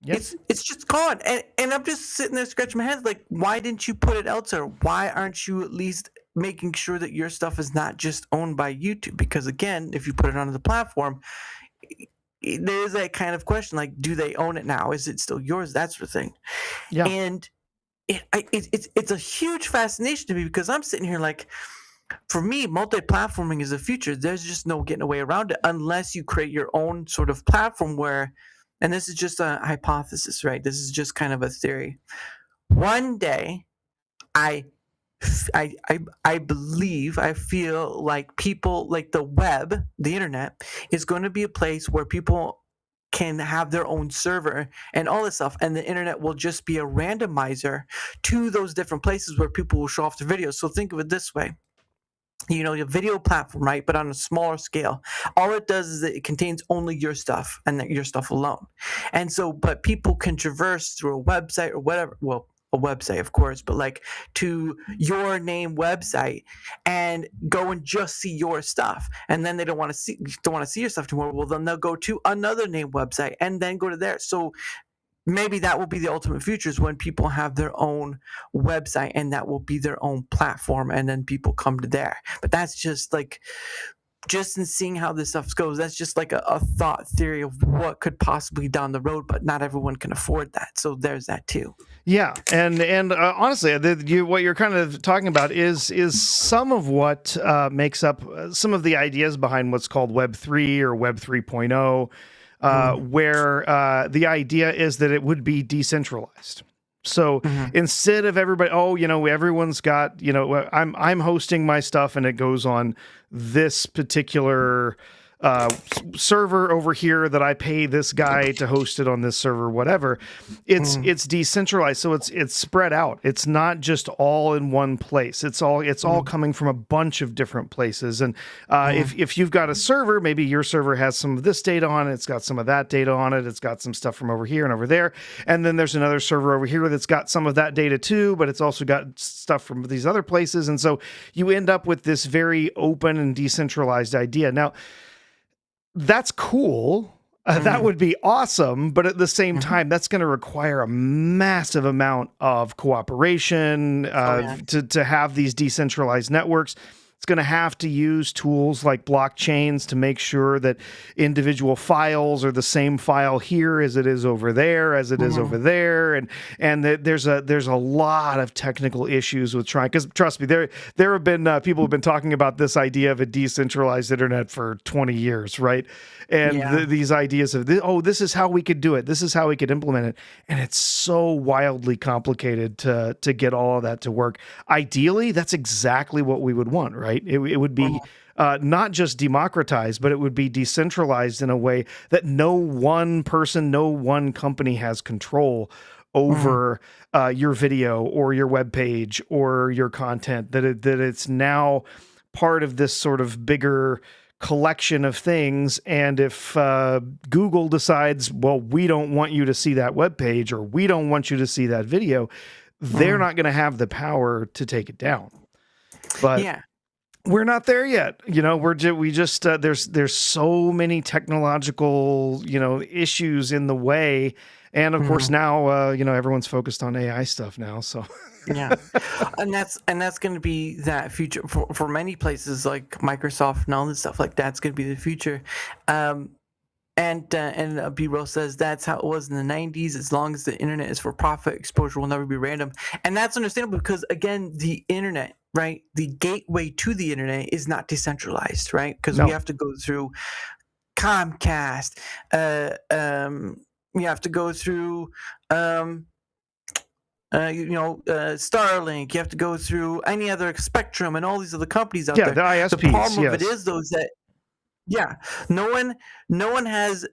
Yes. It's just gone, and I'm just sitting there scratching my head like, why didn't you put it elsewhere? Why aren't you at least making sure that your stuff is not just owned by YouTube? Because again, if you put it onto the platform, there is that kind of question, like, do they own it now? Is it still yours? That sort of thing. Yeah. And it's a huge fascination to me, because I'm sitting here like, for me, multi-platforming is the future. There's just no getting away around it unless you create your own sort of platform where, and this is just a hypothesis, right? This is just kind of a theory. One day, I believe, I feel like people, like the web, the internet, is going to be a place where people can have their own server and all this stuff, and the internet will just be a randomizer to those different places where people will show off their videos. So think of it this way. Your video platform, right? But on a smaller scale. All it does is it contains only your stuff and your stuff alone. And so, but people can traverse through a website or whatever. Well, a website, of course, but like to your name website and go and just see your stuff. And then they don't want to see your stuff anymore. Well, then they'll go to another name website and then go to there. So maybe that will be the ultimate future, is when people have their own website and that will be their own platform, and then people come to there. But that's just like, just in seeing how this stuff goes, that's just like a thought theory of what could possibly down the road, but not everyone can afford that. So there's that too. Yeah, and honestly, what you're kind of talking about is some of what makes up some of the ideas behind what's called Web 3 or Web 3.0, where the idea is that it would be decentralized. So instead of everybody, everyone's got, I'm hosting my stuff and it goes on this particular server over here that I pay this guy to host it on this server, whatever. It's decentralized, so it's spread out. It's not just all in one place. It's all coming from a bunch of different places. And if you've got a server, maybe your server has some of this data on it. It's got some of that data on it. It's got some stuff from over here and over there. And then there's another server over here that's got some of that data too, but it's also got stuff from these other places. And so you end up with this very open and decentralized idea. Now, that's cool. That would be awesome. But at the same time, that's going to require a massive amount of cooperation to have these decentralized networks. It's going to have to use tools like blockchains to make sure that individual files are the same file here as it is over there, as it is over there, and that there's a lot of technical issues with trying. Because trust me, there have been people who've been talking about this idea of a decentralized internet for 20 years, right? And these ideas of this is how we could do it. This is how we could implement it, and it's so wildly complicated to get all of that to work. Ideally, that's exactly what we would want, right? It would be not just democratized, but it would be decentralized in a way that no one person, no one company has control over your video or your web page or your content. That it's now part of this sort of bigger collection of things. And if Google decides, well, we don't want you to see that web page, or we don't want you to see that video, they're not going to have the power to take it down. But we're not there yet. There's so many technological, issues in the way. And of course now, everyone's focused on AI stuff now. So and that's going to be that future for many places like Microsoft and all this stuff like that's going to be the future. And B-Roll says that's how it was in the 90s. As long as the internet is for profit, exposure will never be random. And that's understandable because, again, the internet, right? The gateway to the internet is not decentralized, right? Because we have to go through Comcast. You have to go through, Starlink. You have to go through any other Spectrum and all these other companies out there. The ISPs. The problem of it is, though, is that no one has,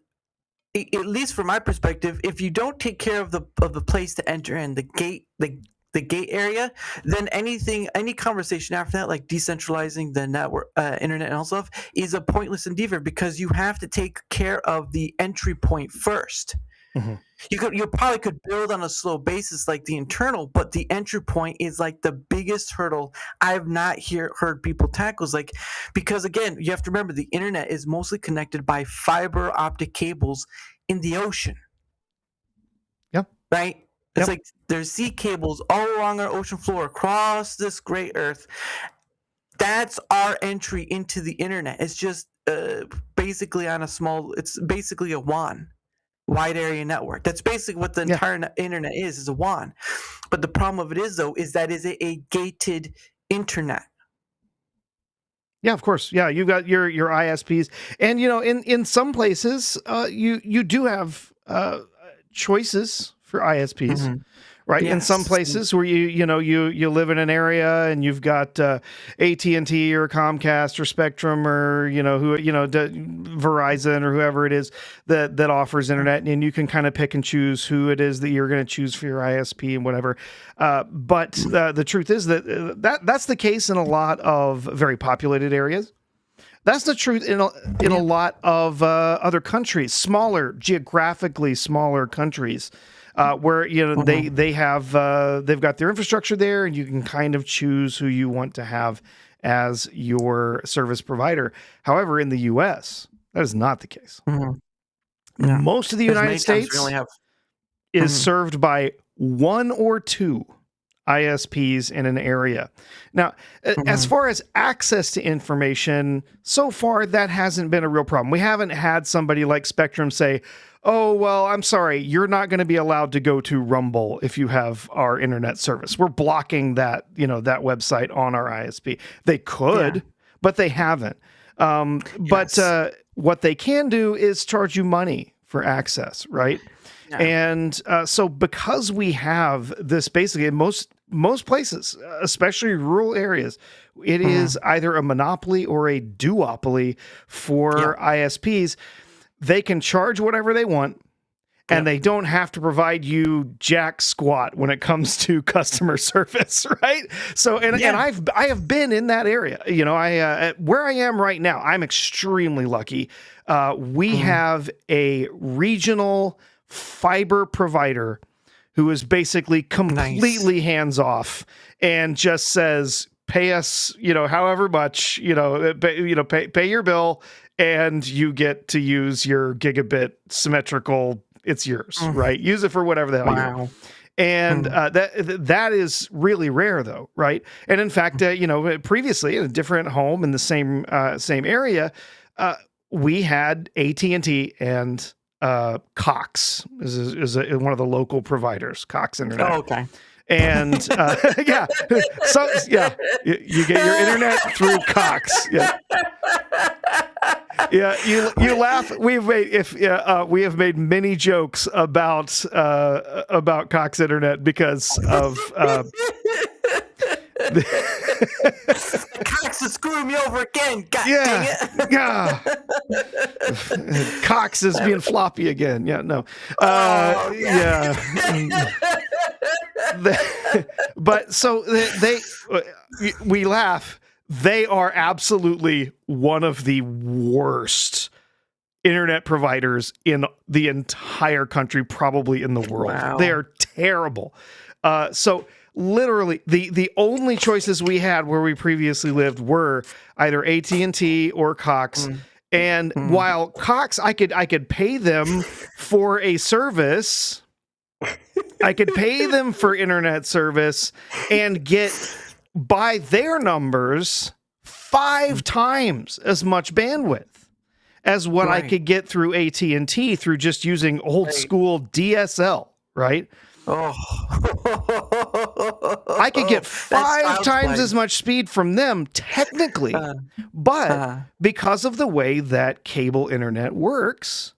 at least from my perspective, if you don't take care of the place to enter in, the gate area, then any conversation after that, like decentralizing the network, internet and all stuff, is a pointless endeavor because you have to take care of the entry point first. You probably could build on a slow basis like the internal, but the entry point is like the biggest hurdle I've not heard people tackle. Is like, because again, you have to remember the internet is mostly connected by fiber optic cables in the ocean. Right? It's like there's sea cables all along our ocean floor across this great earth. That's our entry into the internet. It's just basically it's basically a WAN. Wide area network. That's basically what the entire internet is a WAN. But the problem of it is, though, is that is a gated internet. Yeah, of course. Yeah, you've got your ISPs, and in some places, you do have choices for ISPs. Right. Yes. In some places where you live in an area and you've got AT&T or Comcast or Spectrum or Verizon or whoever it is that offers internet, and you can kind of pick and choose who it is that you're going to choose for your ISP and whatever. But the truth is that's the case in a lot of very populated areas. That's the truth in a lot of other countries, geographically smaller countries. Where they've got their infrastructure there, and you can kind of choose who you want to have as your service provider. However, in the U.S., that is not the case. Most of the United States, is served by one or two ISPs in an area. Now, as far as access to information, so far that hasn't been a real problem. We haven't had somebody like Spectrum say, oh, well, I'm sorry, you're not going to be allowed to go to Rumble if you have our internet service. We're blocking that, that website on our ISP. They could, but they haven't. But what they can do is charge you money for access, right? Yeah. And so because we have this basically in most places, especially rural areas, it is either a monopoly or a duopoly for ISPs. They can charge whatever they want, and they don't have to provide you jack squat when it comes to customer service, right? So, and I have been in that area. Where I am right now, I'm extremely lucky. We have a regional fiber provider who is basically completely hands off and just says, pay us, however much, pay your bill and you get to use your gigabit symmetrical. It's yours, right? Use it for whatever the hell you want. And that is really rare though, right? And in fact, previously in a different home in the same area, we had AT&T and Cox is one of the local providers, Cox Internet. Oh, okay. And you get your internet through Cox. You laugh. We have made many jokes about Cox Internet because of Cox is screwing me over again. God dang it. Cox is being floppy again. But so we laugh. They are absolutely one of the worst internet providers in the entire country, probably in the world. Wow. They are terrible. So literally the only choices we had where we previously lived were either AT&T or Cox. And while Cox, I could pay them for a service, I could pay them for internet service and get, by their numbers, 5 times as much bandwidth as what I could get through AT&T through just using old school DSL, right? Oh, I could get 5 times as much speed from them technically, but because of the way that cable internet works,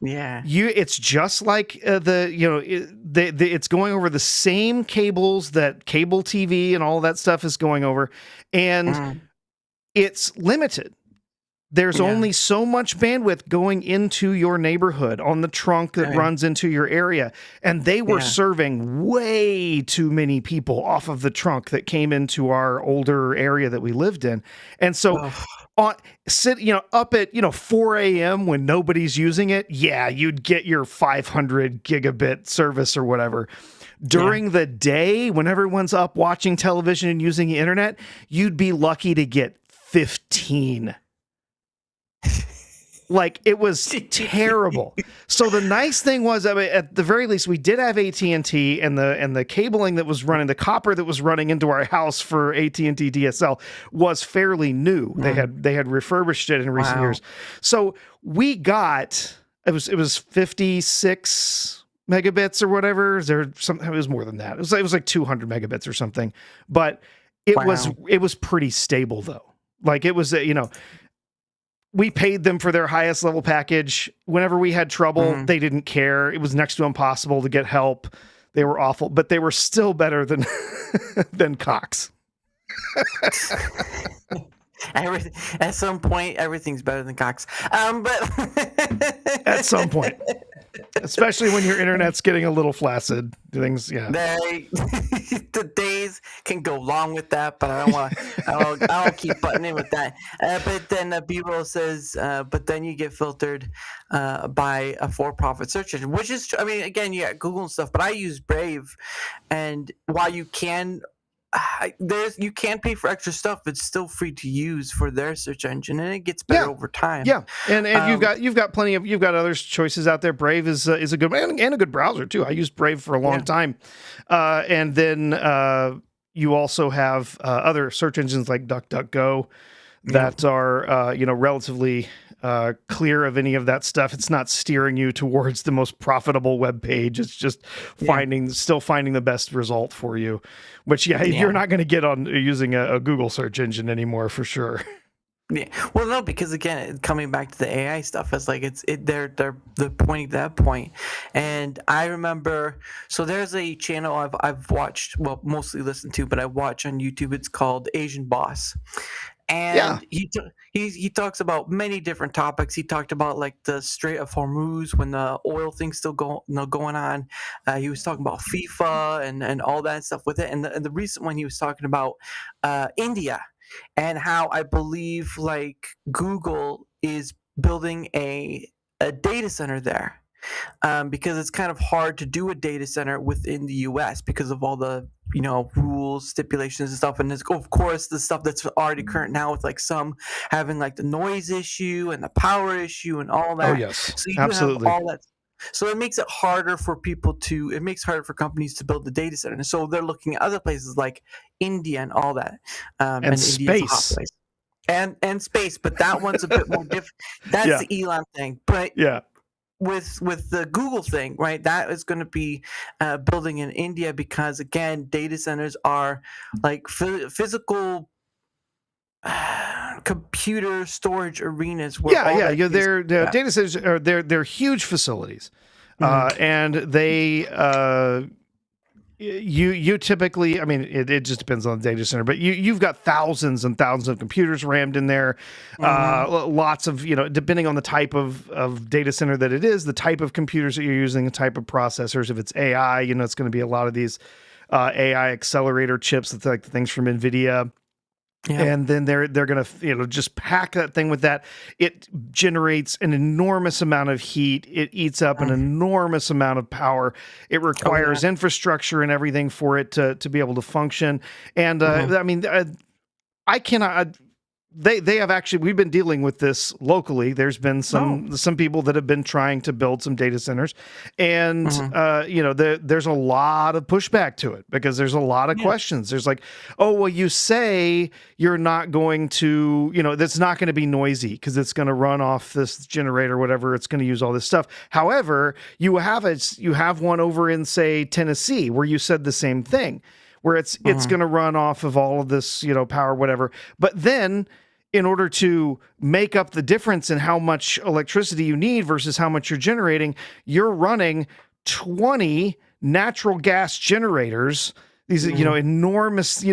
it's just like it's going over the same cables that cable TV and all that stuff is going over, and it's limited. There's only so much bandwidth going into your neighborhood on the trunk that runs into your area. And they were serving way too many people off of the trunk that came into our older area that we lived in. And so up at 4 a.m. when nobody's using it, you'd get your 500 gigabit service or whatever. During the day, when everyone's up watching television and using the internet, you'd be lucky to get 15. Like, it was terrible. So the nice thing was, at the very least, we did have AT&T, and the cabling that was running, the copper that was running into our house for AT&T DSL was fairly new. They had refurbished it in recent years. So we got it was 56 megabits or whatever. It was more than that. It was like 200 megabits or something. But it was pretty stable though. Like, it was we paid them for their highest level package. Whenever we had trouble, they didn't care. It was next to impossible to get help. They were awful, but they were still better than than Cox. At some point, everything's better than Cox. But at some point, especially when your internet's getting a little flaccid, things. The days can go long with that, but I don't want. I don't keep butting in with that. But then B-roll says, but then you get filtered by a for-profit search engine, which is, again, Google and stuff, but I use Brave, and while you can there's you can pay for extra stuff. It's still free to use for their search engine, and it gets better over time. Yeah, and you've got plenty of other choices out there. Brave is a good and a good browser too. I used Brave for a long time, and then you also have other search engines like DuckDuckGo that are relatively clear of any of that stuff. It's not steering you towards the most profitable web page. It's just still finding the best result for you. Which you're not going to get on using a Google search engine anymore for sure. Yeah, well, no, because again, coming back to the AI stuff, it's like they're pointing to that point, and I remember. So there's a channel I've watched, well, mostly listened to, but I watch on YouTube. It's called Asian Boss, and he talks about many different topics. He talked about like the Strait of Hormuz when the oil thing's still going on. He was talking about FIFA and all that stuff with it, and the recent one he was talking about India. And how I believe like Google is building a data center there, because it's kind of hard to do a data center within the U.S. because of all the rules, stipulations, and stuff. And there's, of course, the stuff that's already current now with like some having like the noise issue and the power issue and all that. Oh yes, so you absolutely. have all that. So it makes it harder for companies to build the data center. And so they're looking at other places like India and all that. And space. And space, but that one's a bit more different. That's the Elon thing. But with the Google thing, right, that is going to be building in India because, again, data centers are like physical computer storage arenas. They're data centers are they're huge facilities, and they you typically, I mean, it just depends on the data center, but you've got thousands and thousands of computers rammed in there, lots of depending on the type of data center that it is, the type of computers that you're using, the type of processors. If it's AI, it's going to be a lot of these AI accelerator chips, that's like the things from NVIDIA. Yeah. And then they're going to just pack that thing with that. It generates an enormous amount of heat. It eats up an enormous amount of power. It requires infrastructure and everything for it to be able to function. And I mean, I cannot. They have actually, we've been dealing with this locally. There's been some people that have been trying to build some data centers, and there's a lot of pushback to it because there's a lot of questions. There's like, oh, well, you say you're not going to, that's not going to be noisy because it's going to run off this generator, whatever. It's going to use all this stuff. However, you have one over in, say, Tennessee where you said the same thing, where it's going to run off of all of this, power, whatever. But then, in order to make up the difference in how much electricity you need versus how much you're generating, you're running 20 natural gas generators, these enormous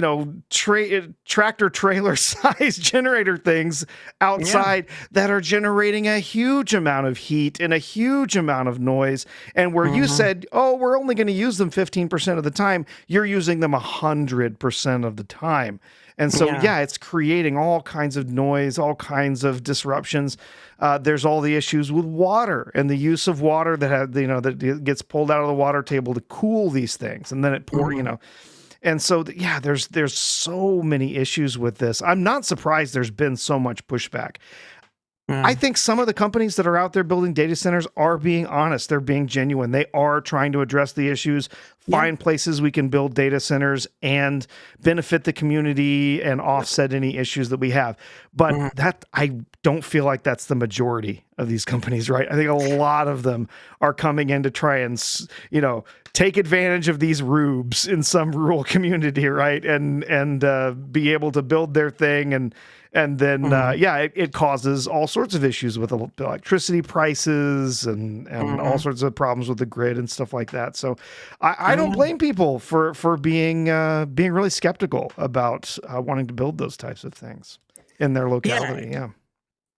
tractor trailer size generator things outside that are generating a huge amount of heat and a huge amount of noise. And where you said, oh, we're only going to use them 15% of the time, you're using them 100% of the time. And so, it's creating all kinds of noise, all kinds of disruptions. There's all the issues with water and the use of water that gets pulled out of the water table to cool these things, and then it pours, And so, there's so many issues with this. I'm not surprised there's been so much pushback. I think some of the companies that are out there building data centers are being honest. They're being genuine. They are trying to address the issues, find places we can build data centers and benefit the community and offset any issues that we have. But that, I don't feel like that's the majority of these companies, right? I think a lot of them are coming in to try and, take advantage of these rubes in some rural community, right? And be able to build their thing and then, it causes all sorts of issues with electricity prices and all sorts of problems with the grid and stuff like that. So I don't blame people for being really skeptical about wanting to build those types of things in their locality.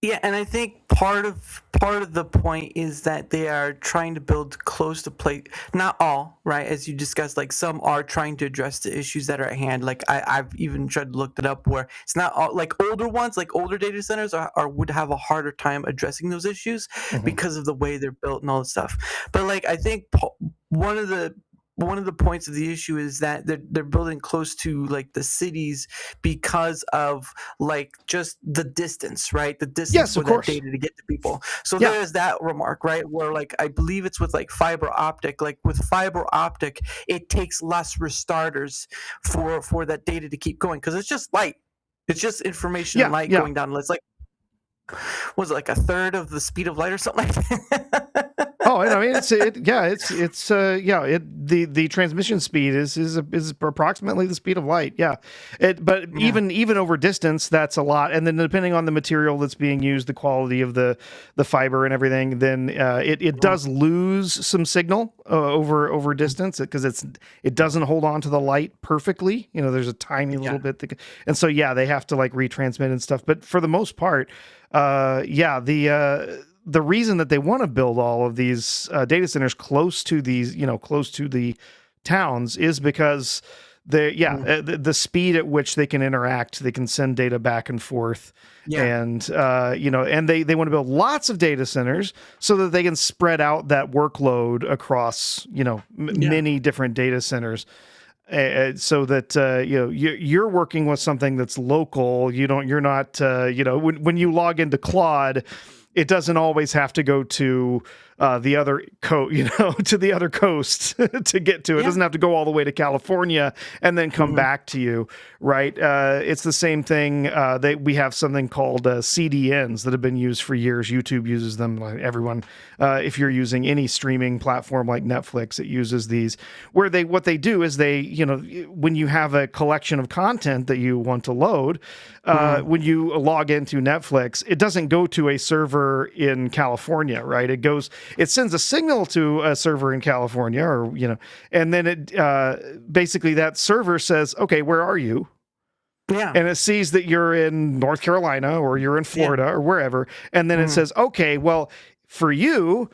Yeah, and I think part of the point is that they are trying to build close to place. Not all, right? As you discussed, like some are trying to address the issues that are at hand. Like I've even tried to look it up where it's not all, like older ones, like older data centers would have a harder time addressing those issues because of the way they're built and all that stuff. But like I think one of the one of the points of the issue is that they're building close to like the cities because of like just the distance, right? The distance Yes, for of that course. data to get to people. So Yeah. there's that remark, right? Where like I believe it's with like fiber optic. Like with fiber optic, it takes less restarters for that data to keep going because it's just light. It's just information and light going down. It's like, was it like a third of the speed of light or something like that? Oh, and I mean, the transmission speed is approximately the speed of light. Yeah, but even over distance, that's a lot. And then depending on the material that's being used, the quality of the fiber and everything, then it does lose some signal over distance because it doesn't hold on to the light perfectly. You know, there's a tiny little bit, and so they have to like retransmit and stuff. But for the most part, the reason that they want to build all of these data centers close to the towns is because the speed at which they can interact, they can send data back and forth, and and they want to build lots of data centers so that they can spread out that workload across many different data centers. So that you're working with something that's local. You're not when you log into Claude, it doesn't always have to go to the other to the other coast to get to it. It doesn't have to go all the way to California and then come back to you, right? It's the same thing. We have something called CDNs that have been used for years. YouTube uses them. Like everyone, if you're using any streaming platform like Netflix, it uses these. Where what they do is when you have a collection of content that you want to load, when you log into Netflix, it doesn't go to a server in California, right? It sends a signal to a server in California, and then it basically that server says, "Okay, where are you?" Yeah, and it sees that you're in North Carolina or you're in Florida or wherever, and then it says, "Okay, well, for you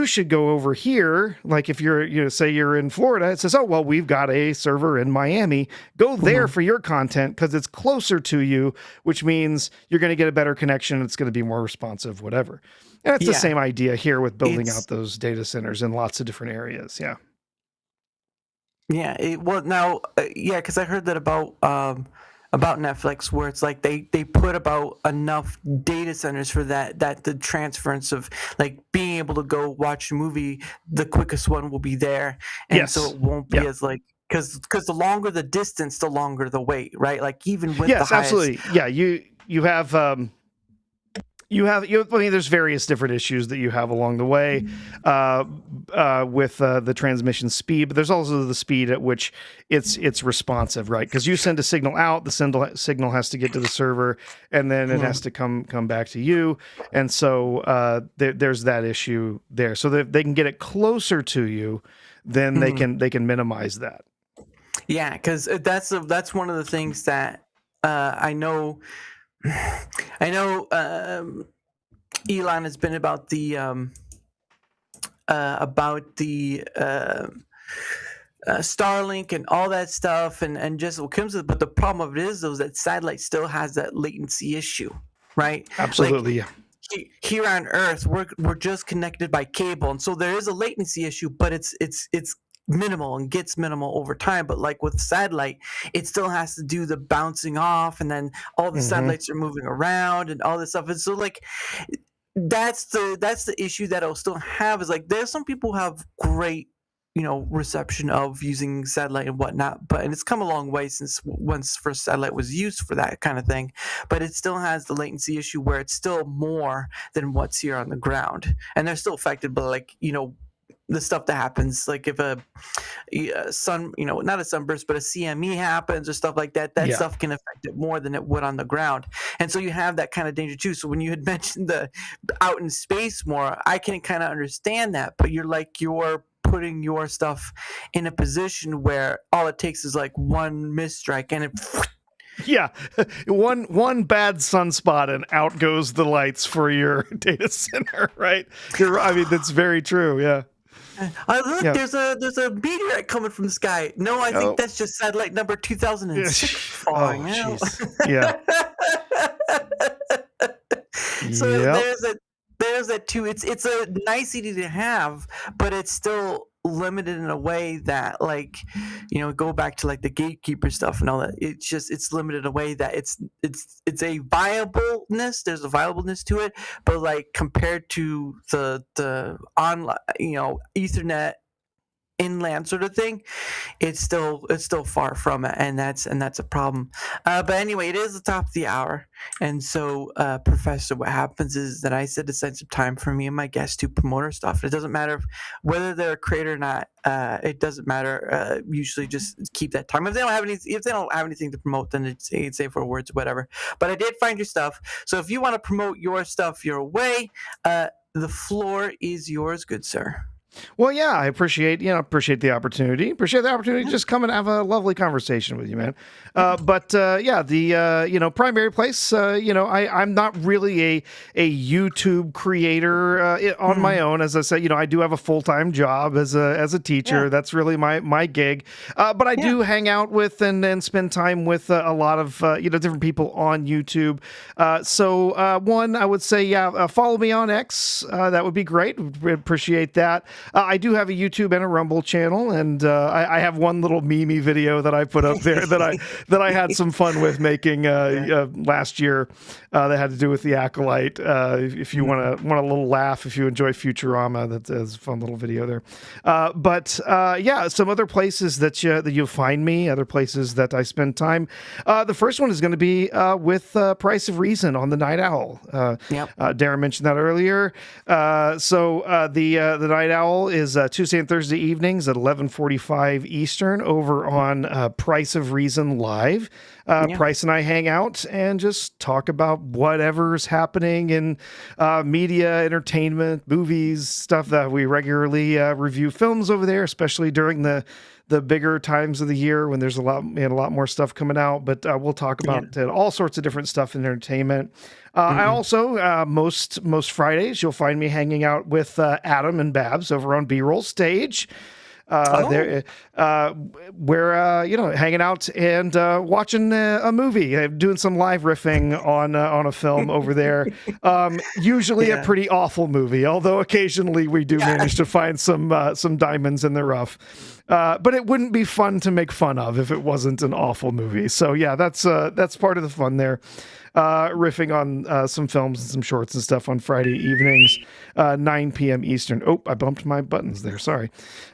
should go over here." Like if you're, say you're in Florida, it says, "Oh, well, we've got a server in Miami. Go there for your content because it's closer to you, which means you're going to get a better connection. It's going to be more responsive, whatever." And it's the same idea here with building out those data centers in lots of different areas. Yeah. Yeah. Because I heard that about Netflix, where it's like they put about enough data centers for that the transference of like being able to go watch a movie, the quickest one will be there, and so it won't be as like because the longer the distance, the longer the wait, right? Like even with the highest, absolutely, you have. I mean, there's various different issues that you have along the way with the transmission speed, but there's also the speed at which it's responsive, right? Because you send a signal out, the signal has to get to the server, and then it has to come back to you, and so there's that issue there. So that they can get it closer to you, then they can minimize that. Yeah, because that's one of the things that I know. Elon has been about the Starlink and all that stuff, and just what comes with it. But the problem of it is, though, is that satellite still has that latency issue, right? Absolutely, like, here on Earth, we're just connected by cable, and so there is a latency issue, but it's minimal and gets minimal over time. But like with satellite, it still has to do the bouncing off, and then all the satellites are moving around and all this stuff. And so like that's the issue that I'll still have, is like there's some people who have great reception of using satellite and whatnot, and it's come a long way since once first satellite was used for that kind of thing, but it still has the latency issue where it's still more than what's here on the ground, and they're still affected by like the stuff that happens, like if a sun, not a sunburst, but a CME happens or stuff like that, stuff can affect it more than it would on the ground. And so you have that kind of danger too. So when you had mentioned the out in space more, I can kind of understand that, but you're putting your stuff in a position where all it takes is like one misstrike and it one bad sunspot and out goes the lights for your data center, right? I mean, that's very true. Yeah. Look, there's a meteorite coming from the sky. No, I think that's just satellite number 2006 falling out. Yeah. So there's that too. It's a nicety to have, but it's still limited in a way that, like, go back to like the gatekeeper stuff and all that. It's limited in a way that it's a viableness. There's a viableness to it, but like compared to the online, Ethernet inland sort of thing, it's still far from it, and that's a problem. But anyway, it is the top of the hour, and so Professor, what happens is that I set aside some time for me and my guests to promote our stuff. It doesn't matter whether they're a creator or not. It doesn't matter. Usually, just keep that time. If they don't have anything to promote, then it's say for words, whatever. But I did find your stuff, so if you want to promote your stuff your way, the floor is yours, good sir. Well, yeah, I appreciate the opportunity. Appreciate the opportunity to just come and have a lovely conversation with you, man. But the primary place, I'm not really a YouTube creator on my own. As I said, I do have a full-time job as a teacher. Yeah. That's really my gig. But I do hang out with and spend time with a lot of different people on YouTube. So one, I would say, follow me on X. That would be great. We'd appreciate that. I do have a YouTube and a Rumble channel, and I have one little meme video that I put up there that I had some fun with making last year. That had to do with the Acolyte. If you want a little laugh, if you enjoy Futurama, that's a fun little video there. But some other places that you'll find me, other places that I spend time. The first one is going to be with Price of Reason on the Night Owl. Darren mentioned that earlier. So the Night Owl is Tuesday and Thursday evenings at 11:45 Eastern over on Price of Reason Live. Price and I hang out and just talk about whatever's happening in media, entertainment, movies, stuff that we regularly review films over there, especially during the bigger times of the year when there's a lot more stuff coming out. But we'll talk about all sorts of different stuff in entertainment. I also, most Fridays, you'll find me hanging out with Adam and Babs over on B-Roll Stage. We're hanging out and watching a movie, doing some live riffing on a film over there. Usually a pretty awful movie, although occasionally we do manage to find some diamonds in the rough. But it wouldn't be fun to make fun of if it wasn't an awful movie. So yeah, that's part of the fun there. Riffing on some films and some shorts and stuff on Friday evenings, 9 p.m. Eastern. Oh, I bumped my buttons there. Sorry.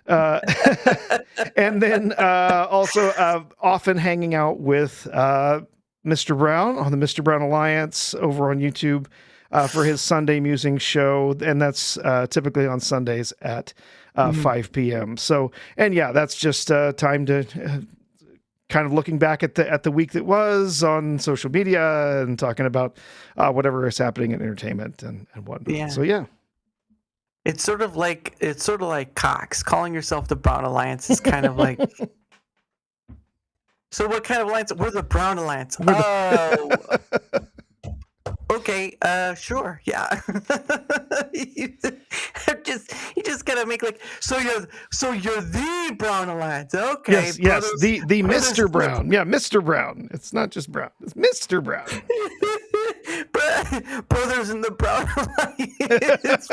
And then also often hanging out with Mr. Brown on the Mr. Brown Alliance over on YouTube for his Sunday Musing show. And that's typically on Sundays at 5 p.m. So, and yeah, that's just time to... kind of looking back at the week that was on social media and talking about whatever is happening in entertainment and whatnot. Yeah. So yeah, it's sort of like Cox. Calling yourself the Brown Alliance is kind of like. So what kind of alliance? We're the Brown Alliance. Okay, sure, yeah. you just gotta make like so you're the Brown Alliance. Okay. Yes, the Mr. Brown. Yeah, Mr. Brown. It's not just Brown. It's Mr. Brown. Brothers in the Brown Alliance.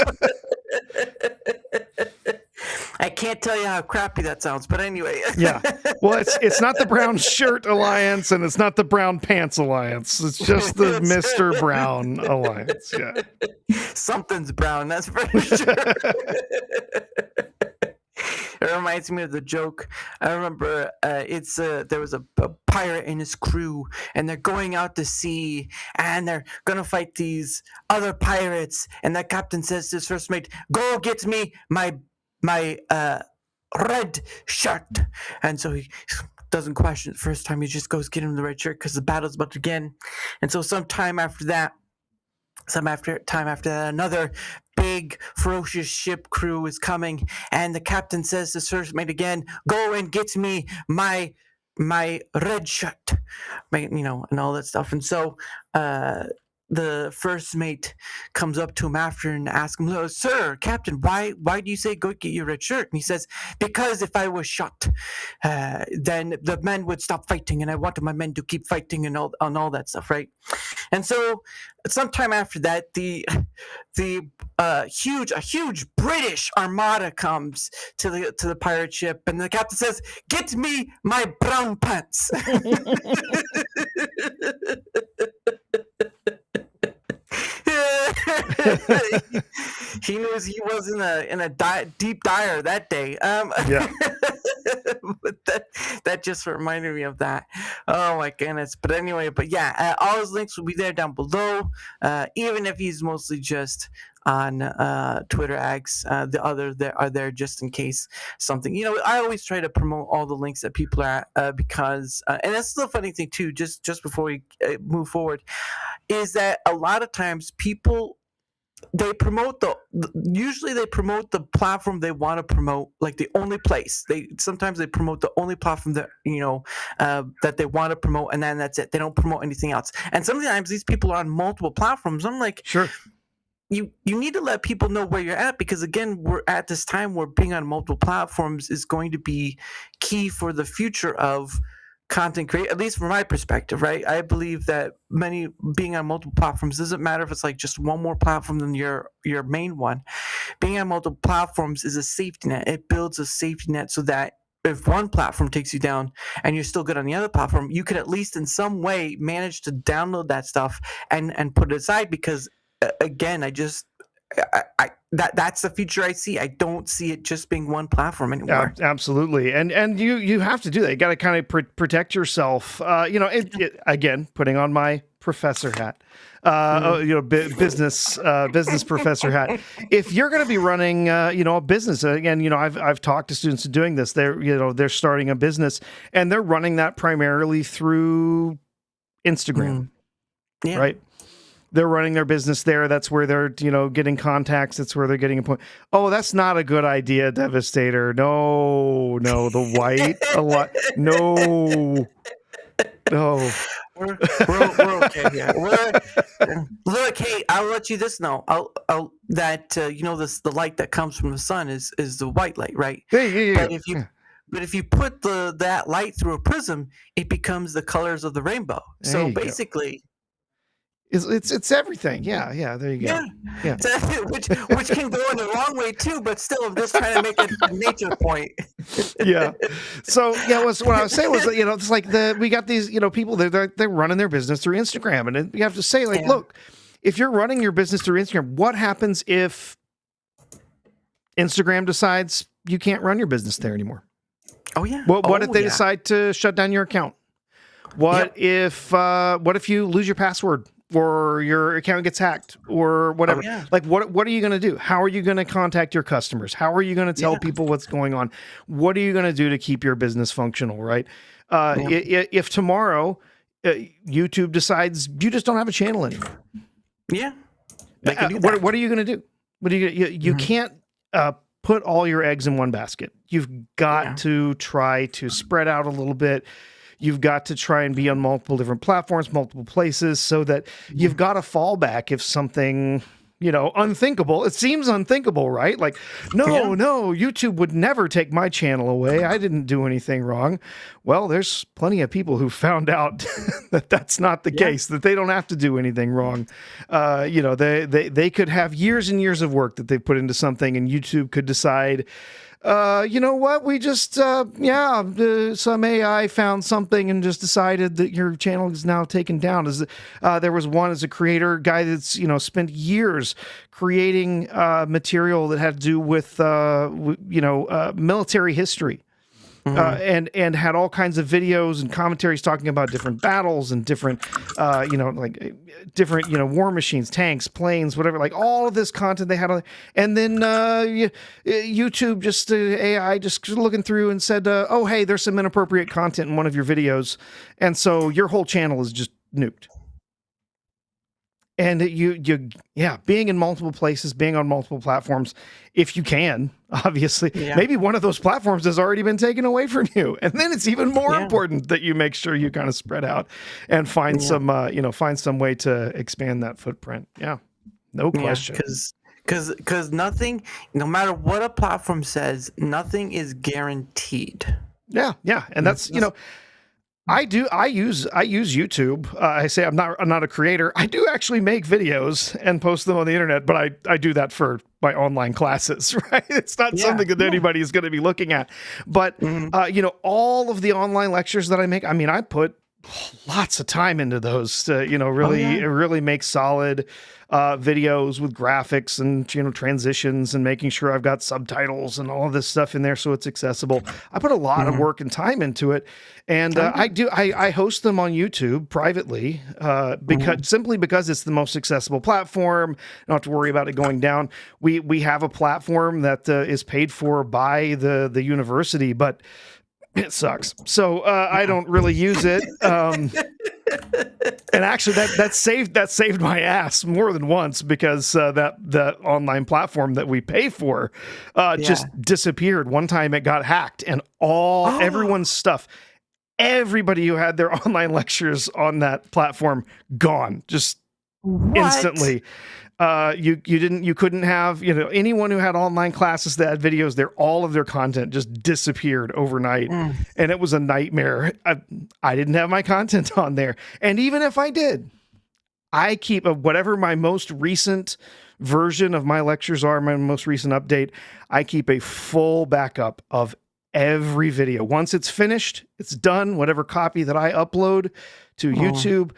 I can't tell you how crappy that sounds, but anyway. Yeah. Well, it's not the Brown Shirt Alliance and it's not the Brown Pants Alliance. It's just the Mr. Brown Alliance. Yeah. Something's brown, that's for sure. It reminds me of the joke. I remember there was a pirate and his crew, and they're going out to sea, and they're gonna fight these other pirates. And the captain says to his first mate, "Go get me my red shirt." And so he doesn't question it first time. He just goes get him the red shirt because the battle's about to begin. And so sometime after that, another big ferocious ship crew is coming, and the captain says to first mate again, "Go and get me my red shirt," and all that stuff. And so the first mate comes up to him after and asks him, "Sir, Captain, why do you say go get your red shirt?" And he says, "Because if I was shot, then the men would stop fighting, and I wanted my men to keep fighting and all that stuff, right?" And so sometime after that, the huge British armada comes to the pirate ship, and the captain says, "Get me my brown pants." He knew he was in a deep dire that day. Yeah. But that just reminded me of that. Oh my goodness! But anyway, yeah, all his links will be there down below. Even if he's mostly just on Twitter X, the other there are there just in case something. I always try to promote all the links that people are at, because and that's the funny thing too. Just before we move forward, is that a lot of times people, they promote usually they promote the platform they want to promote, like the only place. Sometimes they promote the only platform that that they want to promote, and then that's it. They don't promote anything else. And sometimes these people are on multiple platforms. I'm like, Sure. You need to let people know where you're at, because again, we're at this time where being on multiple platforms is going to be key for the future of content create, at least from my perspective, right? I believe that being on multiple platforms doesn't matter if it's like just one more platform than your main one. Being on multiple platforms is a safety net. It builds a safety net so that if one platform takes you down and you're still good on the other platform, you could at least in some way manage to download that stuff and put it aside, because again, that's the future I see. I don't see it just being one platform anymore. Absolutely. And you have to do that. You got to kind of protect yourself. Again, putting on my professor hat, business professor hat. If you're going to be running, a business, again, I've talked to students doing this. They're starting a business and they're running that primarily through Instagram, right? They're running their business there. That's where they're, getting contacts. That's where they're getting a point. Oh, that's not a good idea, Devastator. No, the white, a lot. No. We're okay here. Look, hey, I'll let you this know. The light that comes from the sun is the white light, right? Yeah. But if you put that light through a prism, it becomes the colors of the rainbow. So basically. It's everything. Yeah. There you go. Yeah. which can go in the wrong way too, but still, I'm just trying to make a nature point. Yeah. So what I was saying was that it's like we got these people they're running their business through Instagram, and you have to say look, if you're running your business through Instagram, what happens if Instagram decides you can't run your business there anymore? Oh yeah. What if they decide to shut down your account? What if you lose your password? Or your account gets hacked, or whatever. Oh, yeah. Like, what are you going to do? How are you going to contact your customers? How are you going to tell people what's going on? What are you going to do to keep your business functional, right? If tomorrow YouTube decides you just don't have a channel anymore, what are you going to do? What do you can't put all your eggs in one basket. You've got to try to spread out a little bit. You've got to try and be on multiple different platforms, multiple places, so that you've got a fallback if something, unthinkable. It seems unthinkable, right? Like, no, YouTube would never take my channel away. I didn't do anything wrong. Well, there's plenty of people who found out that that's not the case, that they don't have to do anything wrong. They could have years and years of work that they put into something, and YouTube could decide, you know what? We just, some AI found something and just decided that your channel is now taken down. There was one as a creator guy that's, spent years creating material that had to do with, military history. And had all kinds of videos and commentaries talking about different battles and different, different, war machines, tanks, planes, whatever, like all of this content they had on. And then YouTube, just AI, just looking through and said, oh, hey, there's some inappropriate content in one of your videos. And so your whole channel is just nuked. And being in multiple places, being on multiple platforms, if you can, obviously, maybe one of those platforms has already been taken away from you. And then it's even more important that you make sure you kind of spread out and find some way to expand that footprint. Yeah, no question. Because nothing, no matter what a platform says, nothing is guaranteed. Yeah. And that's, I do. I use YouTube. I say I'm not a creator. I do actually make videos and post them on the internet, but I do that for my online classes, right? It's not something that anybody is going to be looking at. But all of the online lectures that I make, I mean, I put lots of time into those to really make solid videos with graphics and transitions and making sure I've got subtitles and all of this stuff in there so it's accessible. I put a lot of work and time into it, and I host them on YouTube privately because it's the most accessible platform. I don't have to worry about it going down. We have a platform that is paid for by the university, but it sucks. So I don't really use it. And actually that saved my ass more than once, because that online platform that we pay for just disappeared. One time it got hacked, and everyone's stuff, everybody who had their online lectures on that platform, gone just instantly. You couldn't have, anyone who had online classes that had videos there, all of their content just disappeared overnight. And it was a nightmare. I didn't have my content on there. And even if I did, I keep whatever my most recent version of my lectures are, my most recent update, I keep a full backup of every video. Once it's finished, it's done, whatever copy that I upload to YouTube,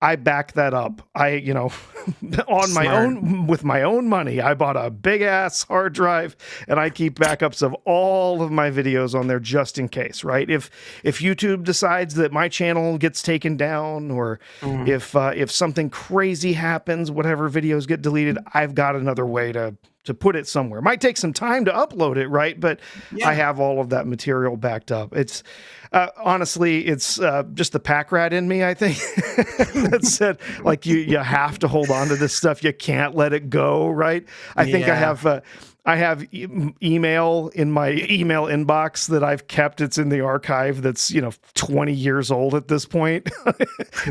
I back that up. On my own, with my own money, I bought a big ass hard drive, and I keep backups of all of my videos on there just in case, right? If YouTube decides that my channel gets taken down, or if something crazy happens, whatever videos get deleted, I've got another way to put it somewhere. Might take some time to upload it, right? But I have all of that material backed up. It's honestly, it's just the pack rat in me, I think, that said, like, you have to hold on to this stuff. You can't let it go, right? I think I have email in my email inbox that I've kept. It's in the archive that's 20 years old at this point.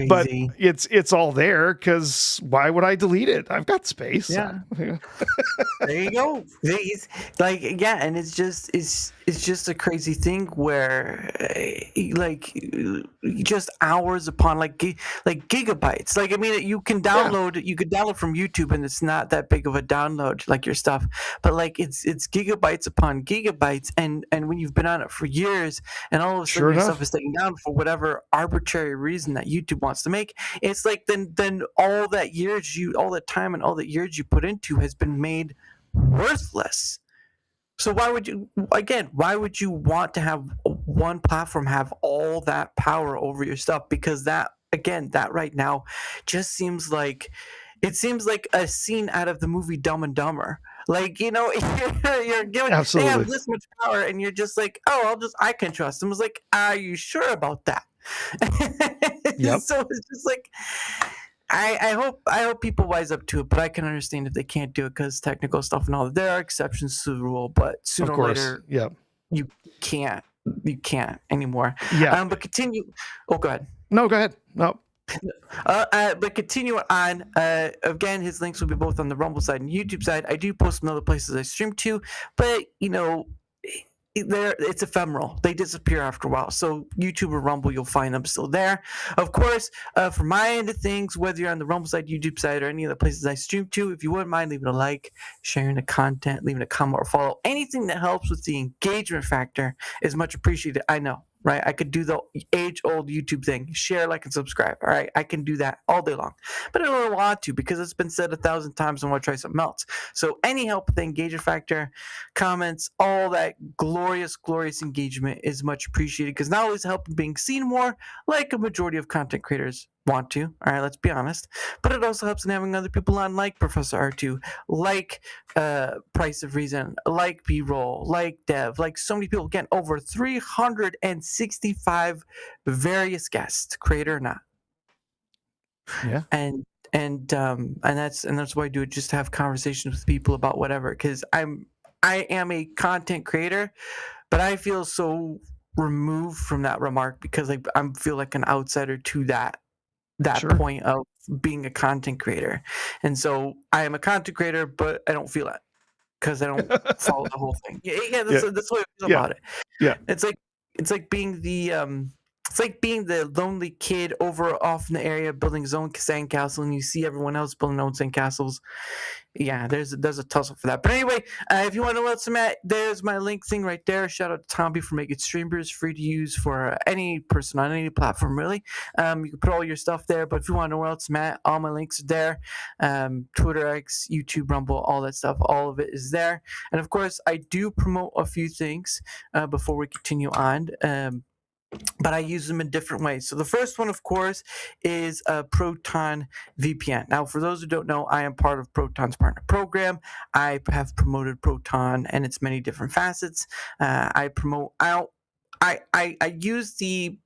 But it's all there, because why would I delete it? I've got space. There you go. And it's just a crazy thing where just hours upon gigabytes. Like, I mean, you could download from YouTube, and it's not that big of a download, like your stuff, but it's gigabytes upon gigabytes, and when you've been on it for years, and all of a sudden your stuff is taken down for whatever arbitrary reason that YouTube wants to make, it's like then all that time and all that years you put into has been made worthless. So why would you want to have one platform have all that power over your stuff? Because that right now just seems like a scene out of the movie Dumb and Dumber. Like, you're given, Absolutely. They have this much power, and you're just like, I can trust them. It's like, are you sure about that? Yep. So it's just like, I hope people wise up to it, but I can understand if they can't do it because technical stuff and all that. There are exceptions to the rule, but sooner or later, you can't anymore. But continue. Oh, go ahead. No, go ahead. No. But continue on. Again, his links will be both on the Rumble side and YouTube side. I do post some other places I stream to, but it's ephemeral. They disappear after a while. So YouTube or Rumble, you'll find them still there. Of course, from my end of things, whether you're on the Rumble side, YouTube side, or any of the places I stream to, if you wouldn't mind leaving a like, sharing the content, leaving a comment or follow, anything that helps with the engagement factor is much appreciated. I know. Right, I could do the age-old YouTube thing, share, like, and subscribe. All right, I can do that all day long, but I don't want to because it's been said 1,000 times. I want to try something else. So any help with the engagement factor, comments, all that glorious engagement is much appreciated, because not only is it helping being seen more, like a majority of content creators want to. All right, let's be honest. But it also helps in having other people on, like Professor Artoo, like Price of Reason, like B-Roll, like Dev, like so many people. Again, over 365 various guests, creator or not. Yeah. And that's why I do it, just to have conversations with people about whatever. Because I am a content creator, but I feel so removed from that remark because I feel like an outsider to that point of being a content creator. And so I am a content creator, but I don't feel it because I don't follow the whole thing. That's the way I feel about it. Yeah. It's like being the It's like being the lonely kid over off in the area building his own sandcastle, and you see everyone else building their own sandcastles. Yeah, there's a tussle for that. But anyway, if you want to know what's at, there's my link thing right there. Shout out to Tomby for making Streamers free to use for any person on any platform, really. You can put all your stuff there. But if you want to know where else I'm at, all my links are there. Twitter, X, YouTube, Rumble, all that stuff. All of it is there. And of course, I do promote a few things before we continue on. But I use them in different ways. So the first one, of course, is Proton VPN. Now, for those who don't know, I am part of Proton's partner program. I have promoted Proton and its many different facets. I use the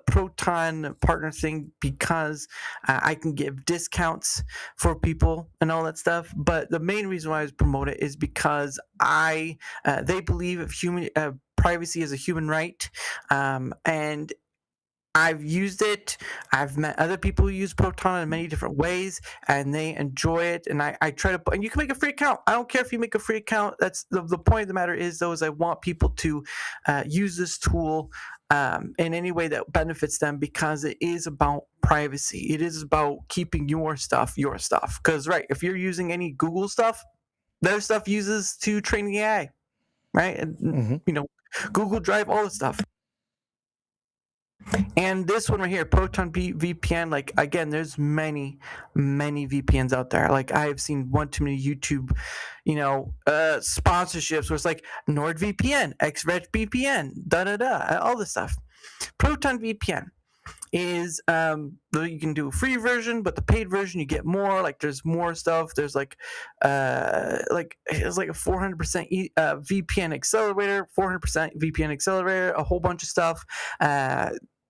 Proton partner thing because I can give discounts for people and all that stuff. But the main reason why I promote it is because they believe if privacy is a human right, and I've used it. I've met other people who use Proton in many different ways, and they enjoy it. And I try to, and you can make a free account. I don't care if you make a free account. That's the point of the matter is, though, is I want people to use this tool in any way that benefits them, because it is about privacy. It is about keeping your stuff. Because, right, if you're using any Google stuff, their stuff uses to train the AI, right? And, Google Drive, all this stuff. And this one right here, Proton VPN, like, again, there's many VPNs out there. Like, I have seen one too many YouTube, sponsorships where it's like NordVPN, XRedVPN, all this stuff. Proton VPN is you can do a free version, but the paid version you get more. Like, there's more stuff. There's it's like a 400% VPN accelerator, 400% VPN accelerator, a whole bunch of stuff.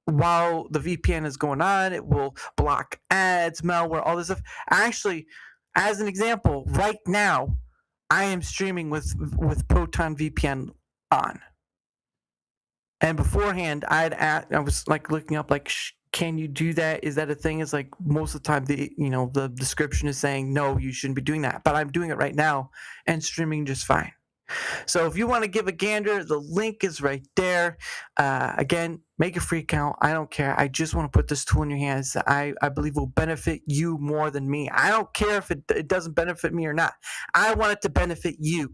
While the VPN is going on, it will block ads, malware, all this stuff. Actually, as an example, right now, I am streaming with Proton VPN on. And beforehand, I was like looking up, like, can you do that? Is that a thing? It's like most of the time the description is saying no, you shouldn't be doing that. But I'm doing it right now and streaming just fine. So if you want to give a gander, the link is right there. Again, make a free account. I don't care. I just want to put this tool in your hands that I believe will benefit you more than me. I don't care if it doesn't benefit me or not. I want it to benefit you.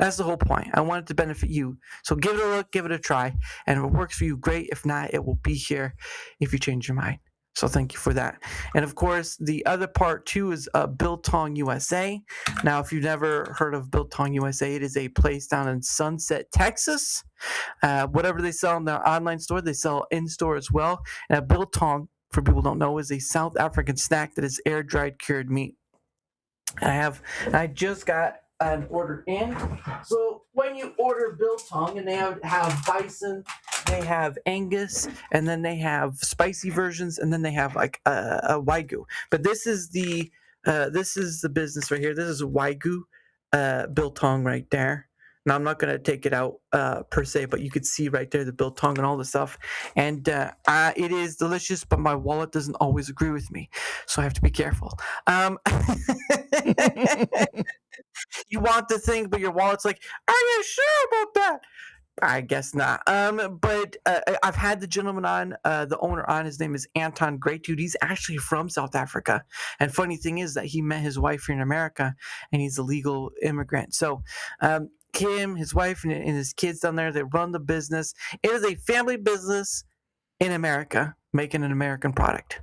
That's the whole point. I want it to benefit you. So give it a look, give it a try. And if it works for you, great. If not, it will be here if you change your mind. So thank you for that. And of course, the other part too is Biltong USA. Now, if you've never heard of Biltong USA, it is a place down in Sunset, Texas. Whatever they sell in their online store, they sell in-store as well. And Biltong, for people who don't know, is a South African snack that is air-dried cured meat. I just got an order in. So when you order Biltong, and they have bison, they have Angus, and then they have spicy versions, and then they have like a Wagyu. But this is the business right here. This is a Wagyu Biltong right there. Now, I'm not going to take it out per se, but you could see right there the Biltong and all the stuff. And it is delicious, but my wallet doesn't always agree with me. So I have to be careful. You want the thing, but your wallet's like, are you sure about that? I guess not. But I've had the gentleman on, the owner on. His name is Anton Greatdude. He's actually from South Africa. And funny thing is that he met his wife here in America, and he's a legal immigrant. So him, his wife, and his kids down there, they run the business. It is a family business in America, making an American product.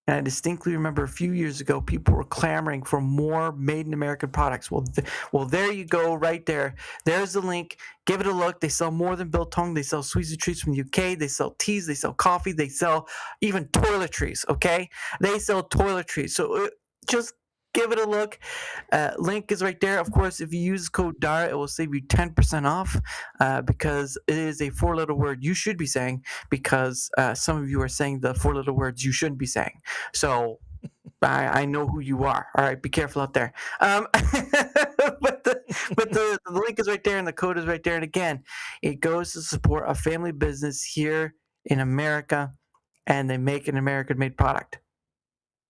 And I distinctly remember a few years ago, people were clamoring for more made in American products. Well, there you go, right there. There's the link. Give it a look. They sell more than Biltong. They sell sweets and treats from the UK. They sell teas. They sell coffee. They sell even toiletries, okay? They sell toiletries. So just give it a look. Link is right there. Of course, if you use code DARA, it will save you 10% off because it is a 4-letter word you should be saying, because some of you are saying the 4-letter words you shouldn't be saying. So I know who you are. All right, be careful out there. But the link is right there, and the code is right there. And again, it goes to support a family business here in America, and they make an American-made product.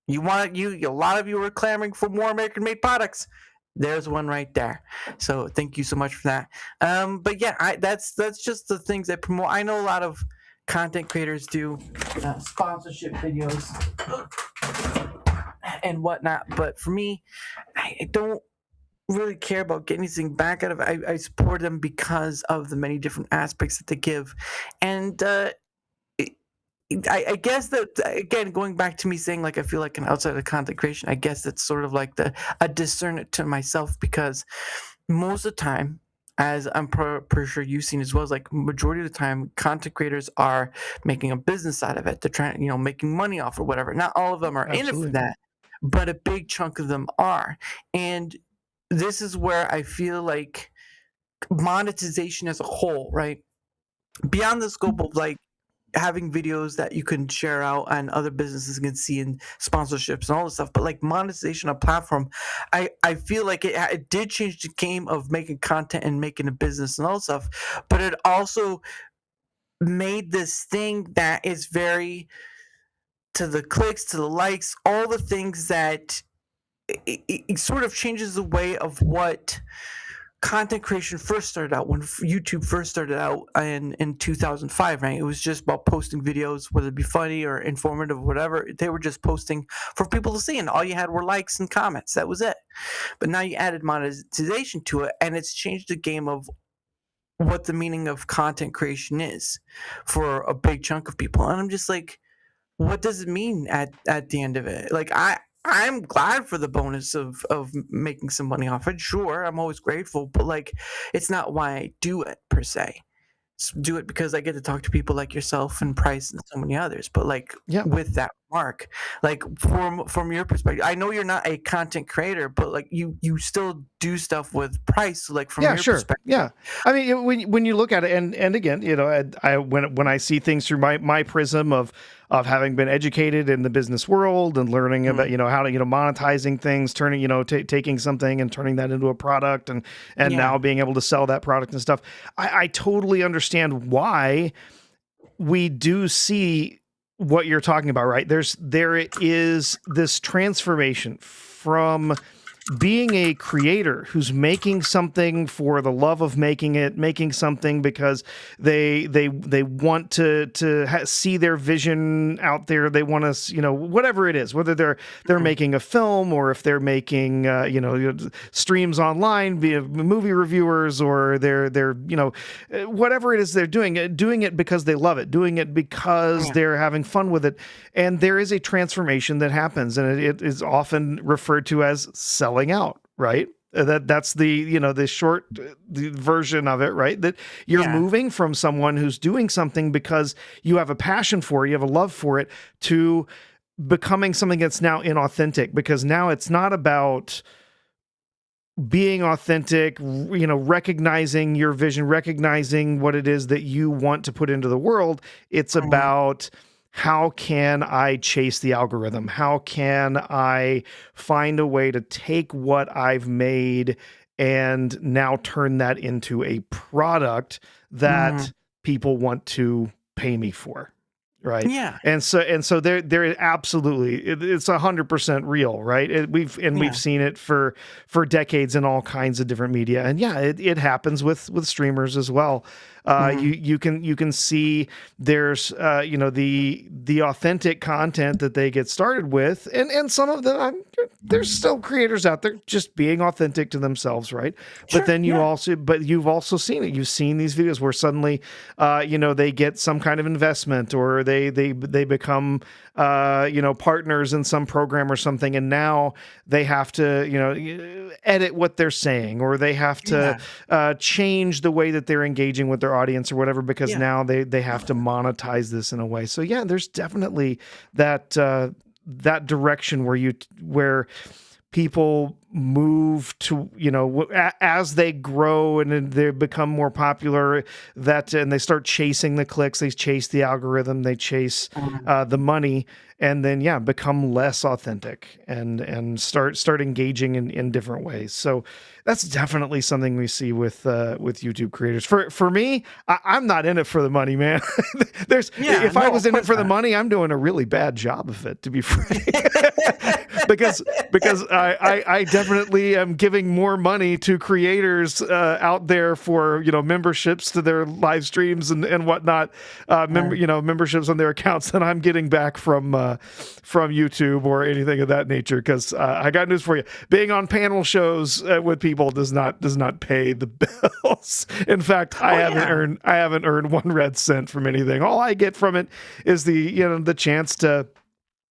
A lot of you are clamoring for more American-made products. There's one right there. So thank you so much for that. But yeah, that's just the things I promote. I know a lot of content creators do sponsorship videos and whatnot. But for me, I don't really care about getting anything back out of it. I support them because of the many different aspects that they give. And I guess that, again, going back to me saying like I feel like an outside of content creation, I guess that's sort of like a discernment to myself, because most of the time, as I'm pretty sure you've seen as well, is like majority of the time content creators are making a business out of it. They're trying, making money off or whatever. Not all of them are in it Absolutely. for that, but a big chunk of them are. And this is where I feel like monetization as a whole, right? Beyond the scope of like having videos that you can share out and other businesses can see, and sponsorships and all this stuff, but like monetization of platform, I feel like it did change the game of making content and making a business and all this stuff, but it also made this thing that is very to the clicks, to the likes, all the things that it sort of changes the way of what content creation first started out, when YouTube first started out in 2005, right? It was just about posting videos, whether it be funny or informative or whatever. They were just posting for people to see, and all you had were likes and comments. That was it. But now you added monetization to it, and it's changed the game of what the meaning of content creation is for a big chunk of people. And I'm just like, what does it mean at the end of it? Like I'm glad for the bonus of making some money off it. Sure, I'm always grateful, but like it's not why I do it per se. Do it because I get to talk to people like yourself and Price and so many others. But like with that remark, like from your perspective, I know you're not a content creator, but like you still do stuff with Price. So like from your perspective, yeah. I mean, when you look at it, and again, I when I see things through my prism of having been educated in the business world and learning about how to monetizing things, turning taking something and turning that into a product, and now being able to sell that product and stuff, I totally understand why we do see what you're talking about, right? There is this transformation from being a creator who's making something for the love of making something because they want to see their vision out there. They want to, whatever it is, whether they're making a film, or if they're making, streams online via movie reviewers, or they're whatever it is they're doing it because they love it, doing it because they're having fun with it. And there is a transformation that happens, and it is often referred to as selling out, right? That's the short the version of it, right? That you're moving from someone who's doing something because you have a passion for it, you have a love for it, to becoming something that's now inauthentic, because now it's not about being authentic, recognizing your vision, recognizing what it is that you want to put into the world. It's about, how can I chase the algorithm? How can I find a way to take what I've made and now turn that into a product that people want to pay me for? Right. Yeah. And so there absolutely, it's 100% real. Right. We've seen it for decades in all kinds of different media. And it happens with streamers as well. You can see there's the authentic content that they get started with, and some of them, there's still creators out there just being authentic to themselves, right? Sure, but then you've also seen it. You've seen these videos where suddenly they get some kind of investment, or they become partners in some program or something, and now they have to edit what they're saying, or they have to change the way that they're engaging with their audience or whatever, because now they have to monetize this in a way. So there's definitely that direction where people move to, as they grow and they become more popular, and they start chasing the clicks, they chase the algorithm, they chase the money, and then become less authentic and start engaging in different ways. So that's definitely something we see with YouTube creators. For me, I'm not in it for the money, man. If I was in it for the money, I'm doing a really bad job of it, to be frank. because I definitely am giving more money to creators out there for memberships to their live streams and whatnot, memberships on their accounts than I'm getting back from YouTube or anything of that nature. Because I got news for you: being on panel shows with people does not pay the bills. In fact, I haven't earned 1 red cent from anything. All I get from it is the chance to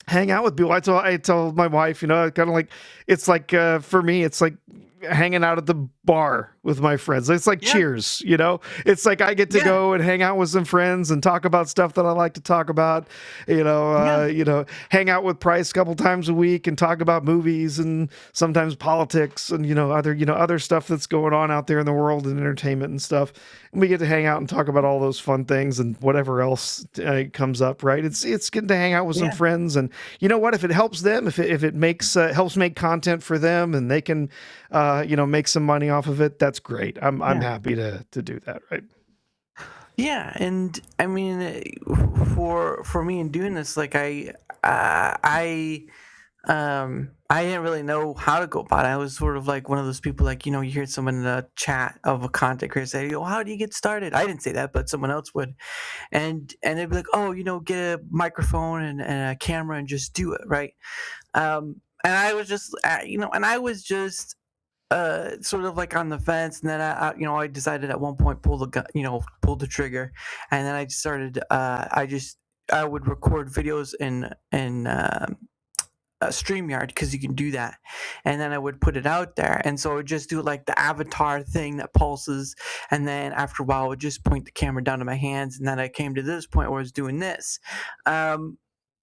hang out with people. I tell my wife, kind of like, it's like, for me, it's like hanging out at the bar with my friends. It's like Cheers, it's like I get to go and hang out with some friends and talk about stuff that I like to talk about, hang out with Price a couple times a week and talk about movies and sometimes politics and, other stuff that's going on out there in the world and entertainment and stuff. And we get to hang out and talk about all those fun things and whatever else comes up, right? It's getting to hang out with some friends, and you know what? If it helps them, if it makes helps make content for them, and they can make some money off of it, that's great. I'm happy to do that, right? Yeah, and I mean, for me in doing this, like I didn't really know how to go about it. I was sort of like one of those people, like, you hear someone in a chat of a content creator say, how do you get started? I didn't say that, but someone else would. And they'd be like, get a microphone and a camera and just do it, right? And I was just, sort of like on the fence, and then I decided at one point pull the trigger, and then I started. I would record videos in StreamYard, because you can do that, and then I would put it out there, and so I would just do like the avatar thing that pulses, and then after a while I would just point the camera down to my hands, and then I came to this point where I was doing this.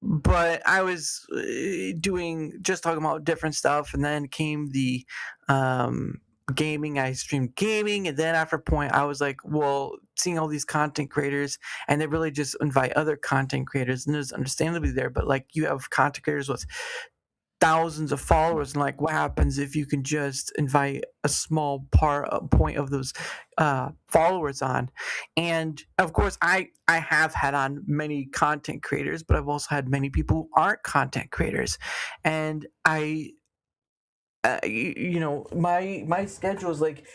But I was talking about different stuff, and then came the gaming. I streamed gaming, and then after a point I was like, well, seeing all these content creators, and they really just invite other content creators, and there's understandably there, but like you have content creators with thousands of followers, and like what happens if you can just invite a small point of those followers on. And of course I have had on many content creators, but I've also had many people who aren't content creators, and my schedule is like,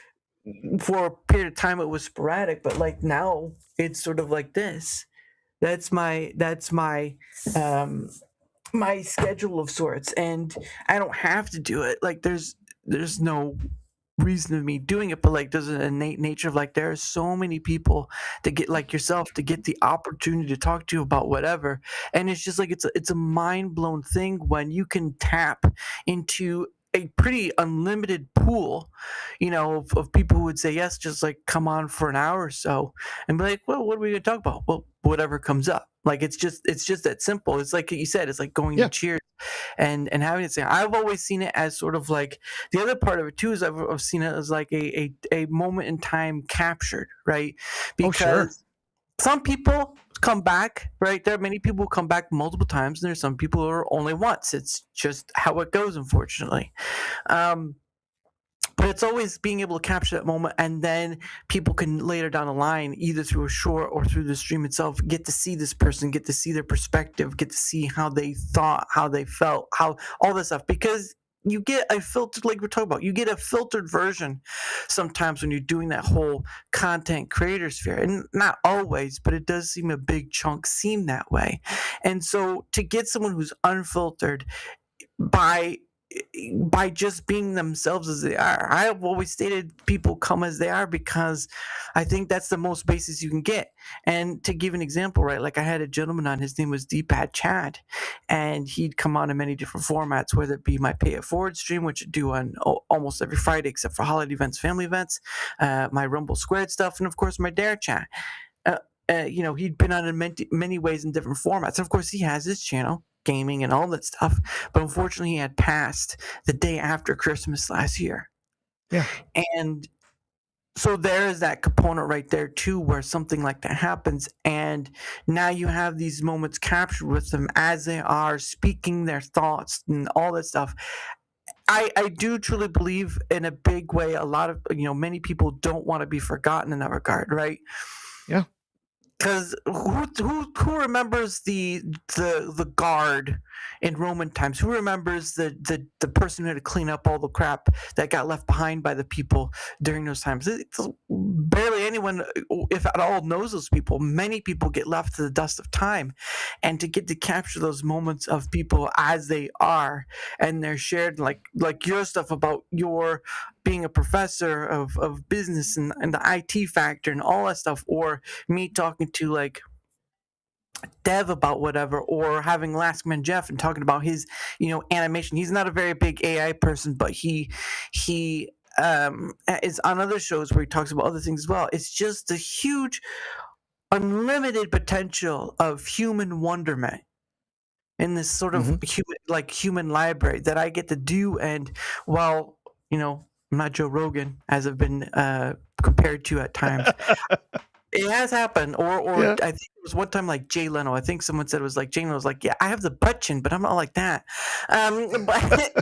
for a period of time it was sporadic, but like now it's sort of like this. That's my my schedule of sorts, and I don't have to do it. Like there's no reason of me doing it, but like there's an innate nature of like, there are so many people to get, like yourself, to get the opportunity to talk to you about whatever, and it's just like it's a mind-blown thing when you can tap into a pretty unlimited pool, of people who would say yes, just like come on for an hour or so, and be like, well, what are we gonna talk about? Well, whatever comes up. Like it's just that simple. It's like you said, it's like going to Cheers and having it say. I've always seen it as sort of like, the other part of it too is I've seen it as like a moment in time captured, right? Because some people come back, right? There are many people who come back multiple times, and there's some people who are only once. It's just how it goes, unfortunately. But it's always being able to capture that moment, and then people can later down the line, either through a short or through the stream itself, get to see this person, get to see their perspective, get to see how they thought, how they felt, how all this stuff. Because you get a filtered, like we're talking about, you get a filtered version sometimes when you're doing that whole content creator sphere. And not always, but it does seem a big chunk seem that way. And so to get someone who's unfiltered by just being themselves as they are. I have always stated people come as they are, because I think that's the most basis you can get. And to give an example, right, like I had a gentleman on, his name was DaraChat, and he'd come on in many different formats, whether it be my Pay It Forward stream, which I do on almost every Friday except for holiday events, family events, my Rumble Squared stuff, and of course my DaraChat. He'd been on in many ways in different formats. And of course he has his channel, gaming and all that stuff, but unfortunately he had passed the day after Christmas last year. And so there is that component right there too, where something like that happens, and now you have these moments captured with them as they are speaking their thoughts and all that stuff. I do truly believe in a big way, a lot of many people don't want to be forgotten in that regard, right? Because who remembers the guard in Roman times? Who remembers the person who had to clean up all the crap that got left behind by the people during those times? Barely anyone, if at all, knows those people. Many people get left to the dust of time, and to get to capture those moments of people as they are, and they're shared, like your stuff about your being a professor of business and the IT factor and all that stuff, or me talking to like Dev about whatever, or having Lastman Jeff and talking about his, animation. He's not a very big AI person, but he is on other shows where he talks about other things as well. It's just a huge, unlimited potential of human wonderment in this sort of human library that I get to do. And while I'm not Joe Rogan, as I've been compared to at times. It has happened, or Yeah. I think it was one time like Jay Leno. I think someone said it was like Jay Leno was like, "Yeah, I have the butt chin, but I'm not like that." But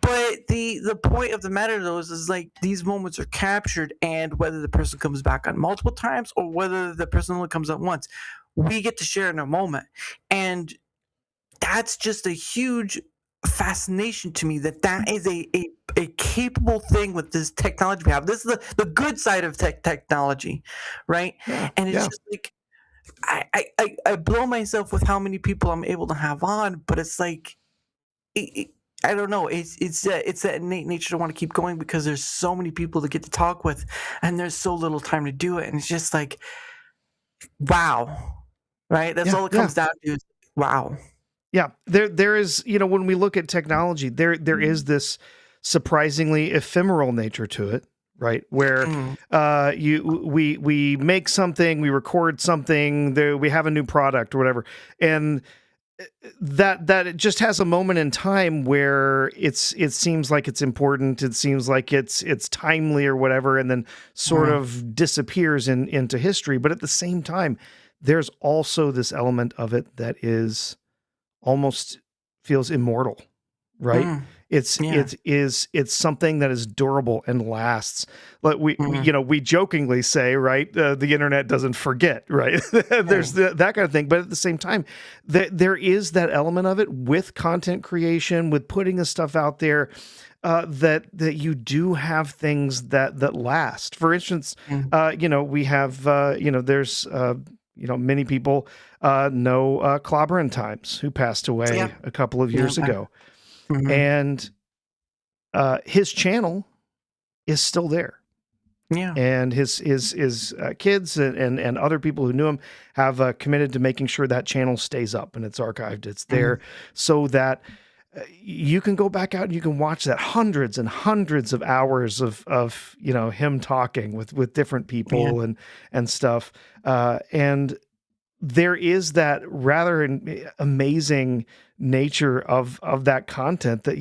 but the point of the matter though is like these moments are captured, and whether the person comes back on multiple times or whether the person only comes out once, we get to share in a moment, and that's just a huge fascination to me that is a capable thing with this technology we have. This is the good side of technology, right? Yeah. And it's Yeah. just like I blow myself with how many people I'm able to have on, but it's like I don't know. It's that innate nature to want to keep going because there's so many people to get to talk with, and there's so little time to do it, and it's just like, wow, right? That's Yeah. all it Yeah. comes down to is wow. Yeah, there is, when we look at technology, there is this surprisingly ephemeral nature to it, right? Where we make something, we record something, we have a new product or whatever, and that it just has a moment in time where it seems like it's important, it seems like it's timely or whatever, and then sort of disappears into history. But at the same time, there's also this element of it that is almost feels immortal, right? It's something that is durable and lasts. Like we jokingly say, right? The internet doesn't forget, right? There's that kind of thing. But at the same time, there is that element of it with content creation, with putting this stuff out there, that you do have things that last. For instance, we have there's many people know Clobberin' Times, who passed away a couple of years ago. And his channel is still there. Yeah. And his kids and other people who knew him have committed to making sure that channel stays up and it's archived. It's there so that you can go back out and you can watch that hundreds and hundreds of hours of him talking with different people and stuff. And there is that rather amazing nature of that content that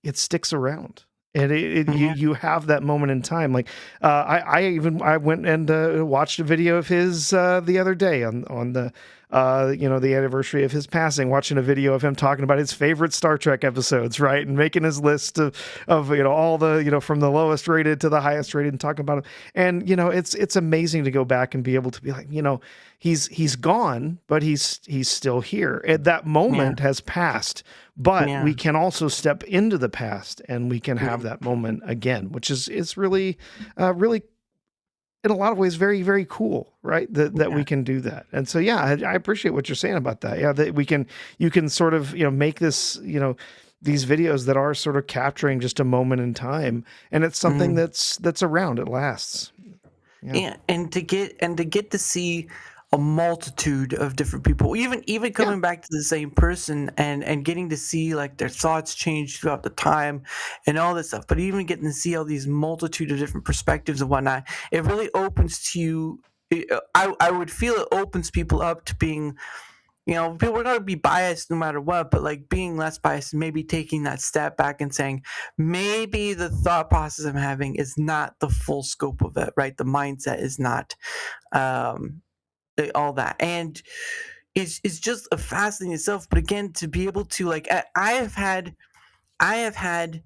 it sticks around. And you have that moment in time. Like I went and watched a video of his the other day on the the anniversary of his passing, watching a video of him talking about his favorite Star Trek episodes, right? And making his list of all the, from the lowest rated to the highest rated and talking about them. And, it's amazing to go back and be able to be like, he's gone, but he's still here. And that moment has passed, but we can also step into the past and we can have that moment again, which is really, really, in a lot of ways, very, very cool, right? That we can do that. And so, I appreciate what you're saying about that. Yeah, that you can sort of, make this, these videos that are sort of capturing just a moment in time, and it's something that's around, it lasts. Yeah, and to get to see a multitude of different people, even coming back to the same person and getting to see like their thoughts change throughout the time and all this stuff, but even getting to see all these multitude of different perspectives and whatnot, it really opens to you. I would feel it opens people up to being, people are going to be biased no matter what, but like being less biased and maybe taking that step back and saying, maybe the thought process I'm having is not the full scope of it, right? The mindset is not, all that. And it's just a fascinating itself. But again, to be able to like, I have had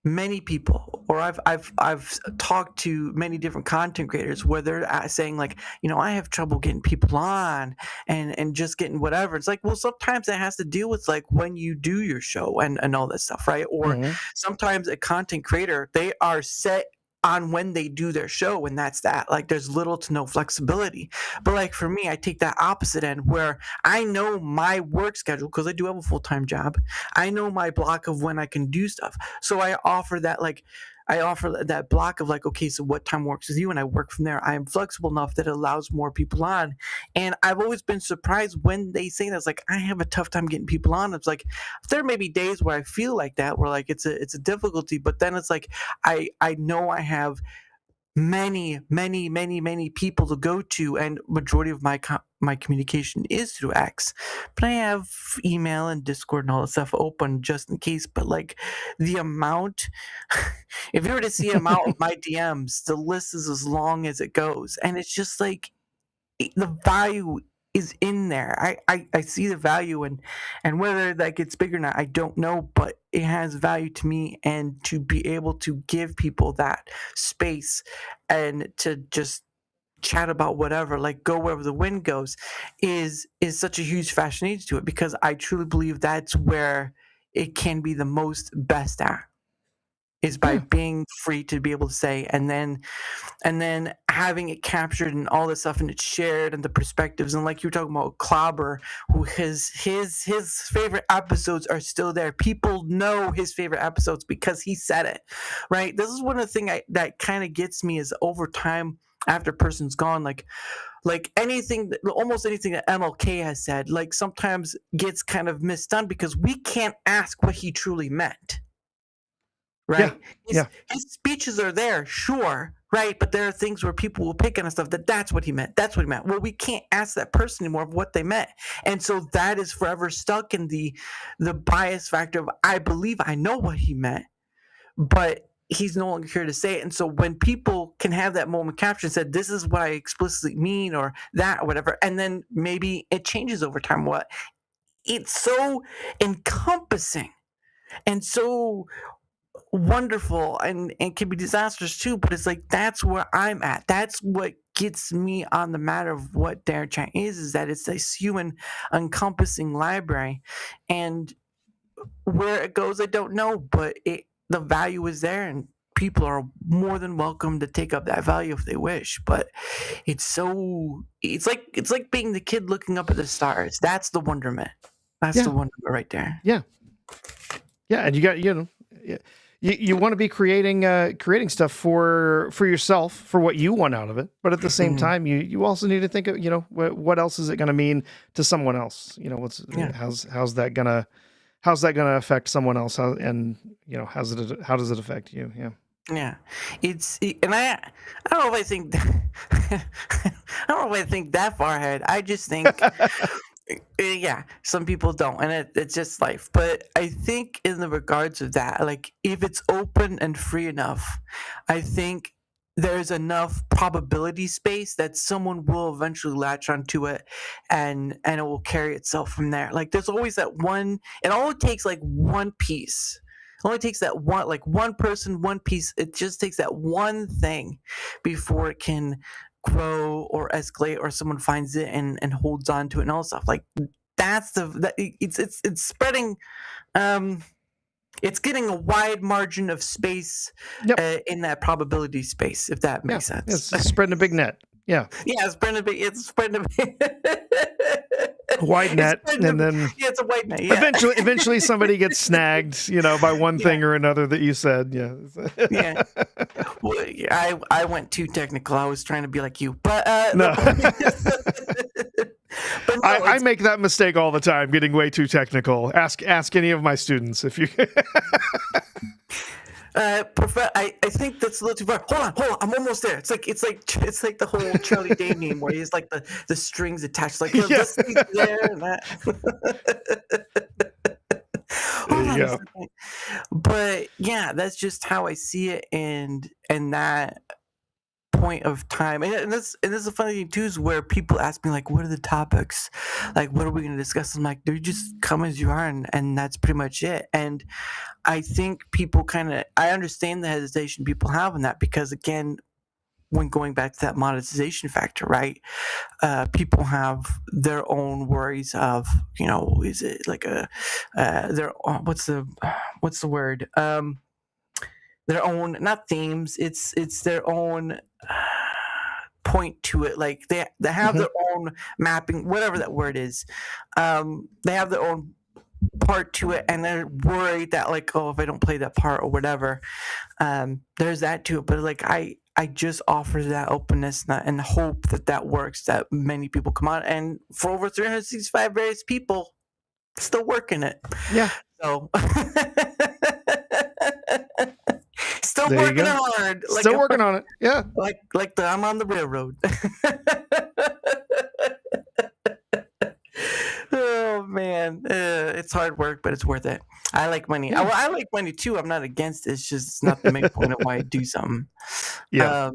many people, or I've talked to many different content creators where they're saying like, I have trouble getting people on and just getting whatever. It's like, well, sometimes that has to deal with like when you do your show and all that stuff, right? Or Hmm. sometimes a content creator, they are set on when they do their show, and that's that. Like there's little to no flexibility. But like for me, I take that opposite end where I know my work schedule because I do have a full-time job. I know my block of when I can do stuff. So I offer that block of like, okay, so what time works with you? And I work from there. I am flexible enough that it allows more people on. And I've always been surprised when they say that. It's like, I have a tough time getting people on. It's like, there may be days where I feel like that, where like it's a difficulty, but then it's like, I know I have many people to go to, and majority of my communication is through X, but I have email and Discord and all that stuff open just in case. But like the amount, if you were to see the amount of my DMs, the list is as long as it goes, and it's just like the value is in there. I see the value, and whether that gets big or not, I don't know, but it has value to me, and to be able to give people that space and to just chat about whatever, like go wherever the wind goes, is such a huge fascination to it, because I truly believe that's where it can be the most best at, is by Yeah. being free to be able to say, and then having it captured and all this stuff, and it's shared, and the perspectives, and like you were talking about Clobber, who his favorite episodes are still there. People know his favorite episodes because he said it, right? This is one of the things that kind of gets me, is over time, after a person's gone, like anything, almost anything that MLK has said, like sometimes gets kind of misdone because we can't ask what he truly meant. Yeah. Right? Yeah. His speeches are there, sure, right? But there are things where people will pick on stuff that's what he meant. That's what he meant. Well, we can't ask that person anymore of what they meant. And so that is forever stuck in the bias factor of, I believe I know what he meant, but he's no longer here to say it. And so when people can have that moment captured and said, this is what I explicitly mean, or that, or whatever, and then maybe it changes over time. It's so encompassing and so wonderful, and can be disastrous too, but it's like, that's where I'm at. That's what gets me on the matter of what DaraChat is that it's this human encompassing library, and where it goes I don't know, but the value is there, and people are more than welcome to take up that value if they wish. But it's like being the kid looking up at the stars. That's the wonderment. That's Yeah. the wonderment right there. Yeah. Yeah. And you got, yeah, you want to be creating stuff for yourself, for what you want out of it, but at the same time you also need to think of, what else is it going to mean to someone else? How's that gonna affect someone else? How does it affect you? Yeah. Yeah, and I don't know if I think I don't know if I think that far ahead. I just think yeah, some people don't, and it's just life. But I think in the regards of that, like if it's open and free enough, I think there's enough probability space that someone will eventually latch onto it, and it will carry itself from there. Like there's always that one. It only takes like one piece. It only takes that one, like one person, one piece. It just takes that one thing before it can grow or escalate, or someone finds it and holds on to it and all stuff. Like it's spreading. It's getting a wide margin of space Yep. in that probability space, if that makes Yeah. sense. It's spreading a big net. Yeah. Yeah, it's spreading a big Wide net, and then yeah, it's a wide net. Yeah. eventually somebody gets snagged, by one thing or another that you said. Yeah. Yeah. Well, I went too technical. I was trying to be like you, but No. but no, I make that mistake all the time, getting way too technical. Ask any of my students if you. I think that's a little too far. Hold on, I'm almost there. It's like the whole Charlie Day meme where he's like the strings attached, like this thing's there and that. Hold on a second. But yeah, that's just how I see it, and that point of time, and this is a funny thing too, is where people ask me like, what are the topics, like what are we going to discuss? I'm like, dude, just come as you are, and that's pretty much it. And I think people I understand the hesitation people have in that, because again, when going back to that monetization factor, right? People have their own worries of, is it like their what's the word? Their own, not themes. It's their own point to it. Like they have Mhm. their own mapping, whatever that word is. They have their own part to it, and they're worried that like, oh, if I don't play that part or whatever, there's that to it. But like I just offer that openness and hope that works, that many people come on, and for over 365 various people still working it. Yeah. So still There you working go. hard. Still working on it. Yeah. Like I'm on the railroad. Oh man, it's hard work, but it's worth it. I like money. Yeah. I like money too. I'm not against it. It's not the main point of why I do something. Yeah.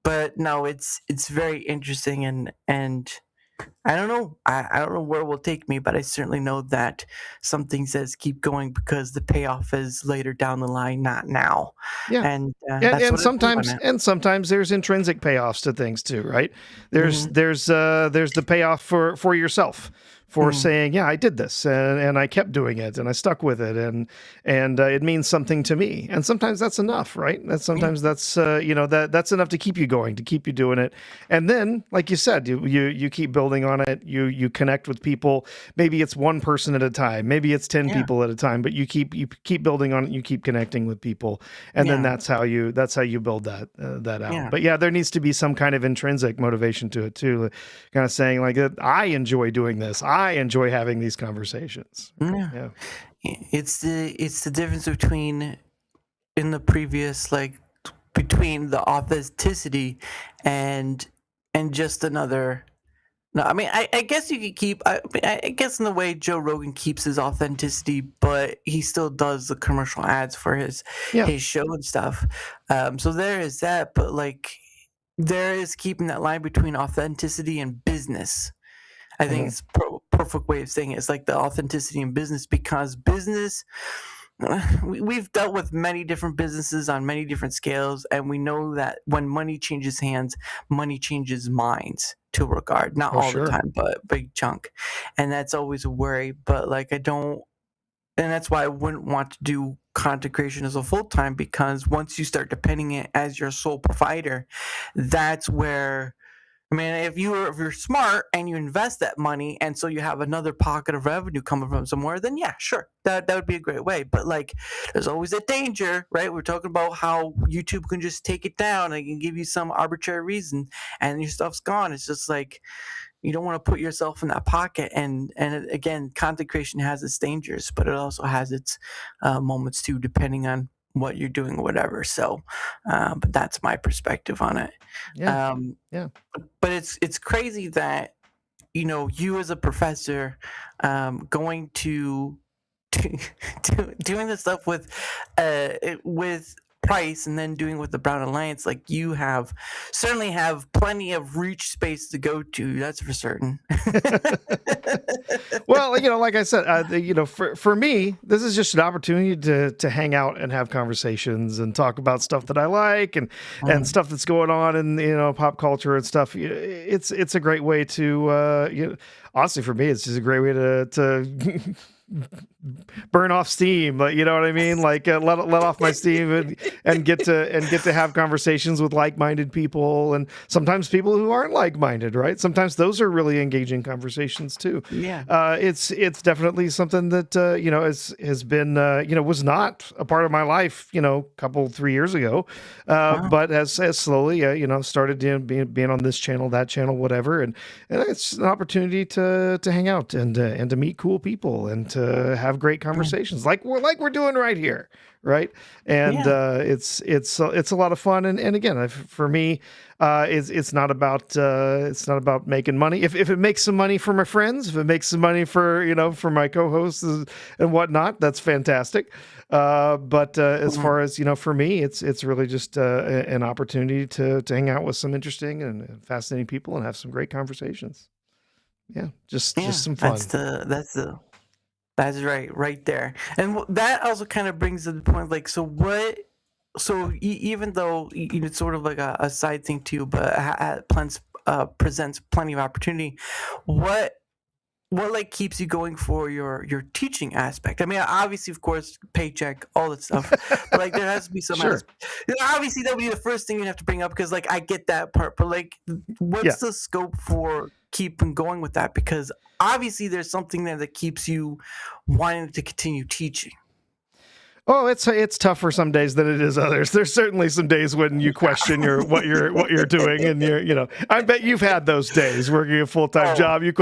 But no, it's very interesting, and I don't know. I don't know where it will take me, but I certainly know that something says keep going, because the payoff is later down the line, not now. Yeah. And And, that's and what sometimes there's intrinsic payoffs to things too, right? There's the payoff for yourself, for saying, yeah, I did this, and I kept doing it, and I stuck with it, and it means something to me. And sometimes that's enough, right? That's that's enough to keep you going, to keep you doing it. And then, like you said, you keep building on it. You connect with people. Maybe it's one person at a time. Maybe it's 10 people at a time. But you keep building on it. You keep connecting with people, and then that's how you build that out. Yeah. But yeah, there needs to be some kind of intrinsic motivation to it too. Kind of saying like, I enjoy doing this. I enjoy having these conversations. Yeah. It's the difference between, in the previous, like, between the authenticity and just another. No, I mean, I guess you could keep. I guess in the way Joe Rogan keeps his authenticity, but he still does the commercial ads for his show and stuff. So there is that, but like, there is keeping that line between authenticity and business. I think it's perfect way of saying it. It's like the authenticity in business, because business, we've dealt with many different businesses on many different scales, and we know that when money changes hands, money changes minds to a regard. Not all the time, but a big chunk. And that's always a worry. But like, and that's why I wouldn't want to do content creation as a full-time, because once you start depending it as your sole provider, that's where, I mean, if you're smart and you invest that money, and so you have another pocket of revenue coming from somewhere, then yeah, sure, that would be a great way. But like, there's always a danger, right? We're talking about how YouTube can just take it down and can give you some arbitrary reason, and your stuff's gone. It's just like, you don't want to put yourself in that pocket. And again, content creation has its dangers, but it also has its moments too, depending on what you're doing or whatever. So, but that's my perspective on it. Yeah. But it's crazy that, you as a professor, going to doing this stuff with Price, and then doing with the Brown Alliance, like, you certainly have plenty of reach space to go to. That's for certain. Well, like I said, for me, this is just an opportunity to hang out and have conversations and talk about stuff that I like, and stuff that's going on in pop culture and stuff. It's a great way to honestly, for me, it's just a great way to burn off steam, but you know what I mean? Like, let off my steam and get to have conversations with like-minded people, and sometimes people who aren't like-minded, right? Sometimes those are really engaging conversations too. Yeah. It's definitely something that has been was not a part of my life, couple 3 years ago, but has slowly started being on this channel, that channel, whatever, and it's an opportunity to hang out and to meet cool people, and to to have great conversations like we're doing right here, right? And it's a lot of fun. And again, for me, it's not about making money. If it makes some money for my friends, if it makes some money for my co-hosts and whatnot, that's fantastic. But as far as for me, it's really just an opportunity to hang out with some interesting and fascinating people and have some great conversations. Yeah, just some fun. That's right there. And that also kind of brings to the point, like, even though it's sort of like a side thing to you, but presents plenty of opportunity, what like keeps you going for your teaching aspect? I mean, obviously, of course, paycheck, all that stuff, but like there has to be some Sure. obviously that would be the first thing you have to bring up, because like I get that part, but like what's the scope for keeping going with that? Because obviously there's something there that keeps you wanting to continue teaching. Oh, it's tougher some days than it is others. There's certainly some days when you question what you're doing, and I bet you've had those days working a full-time job. You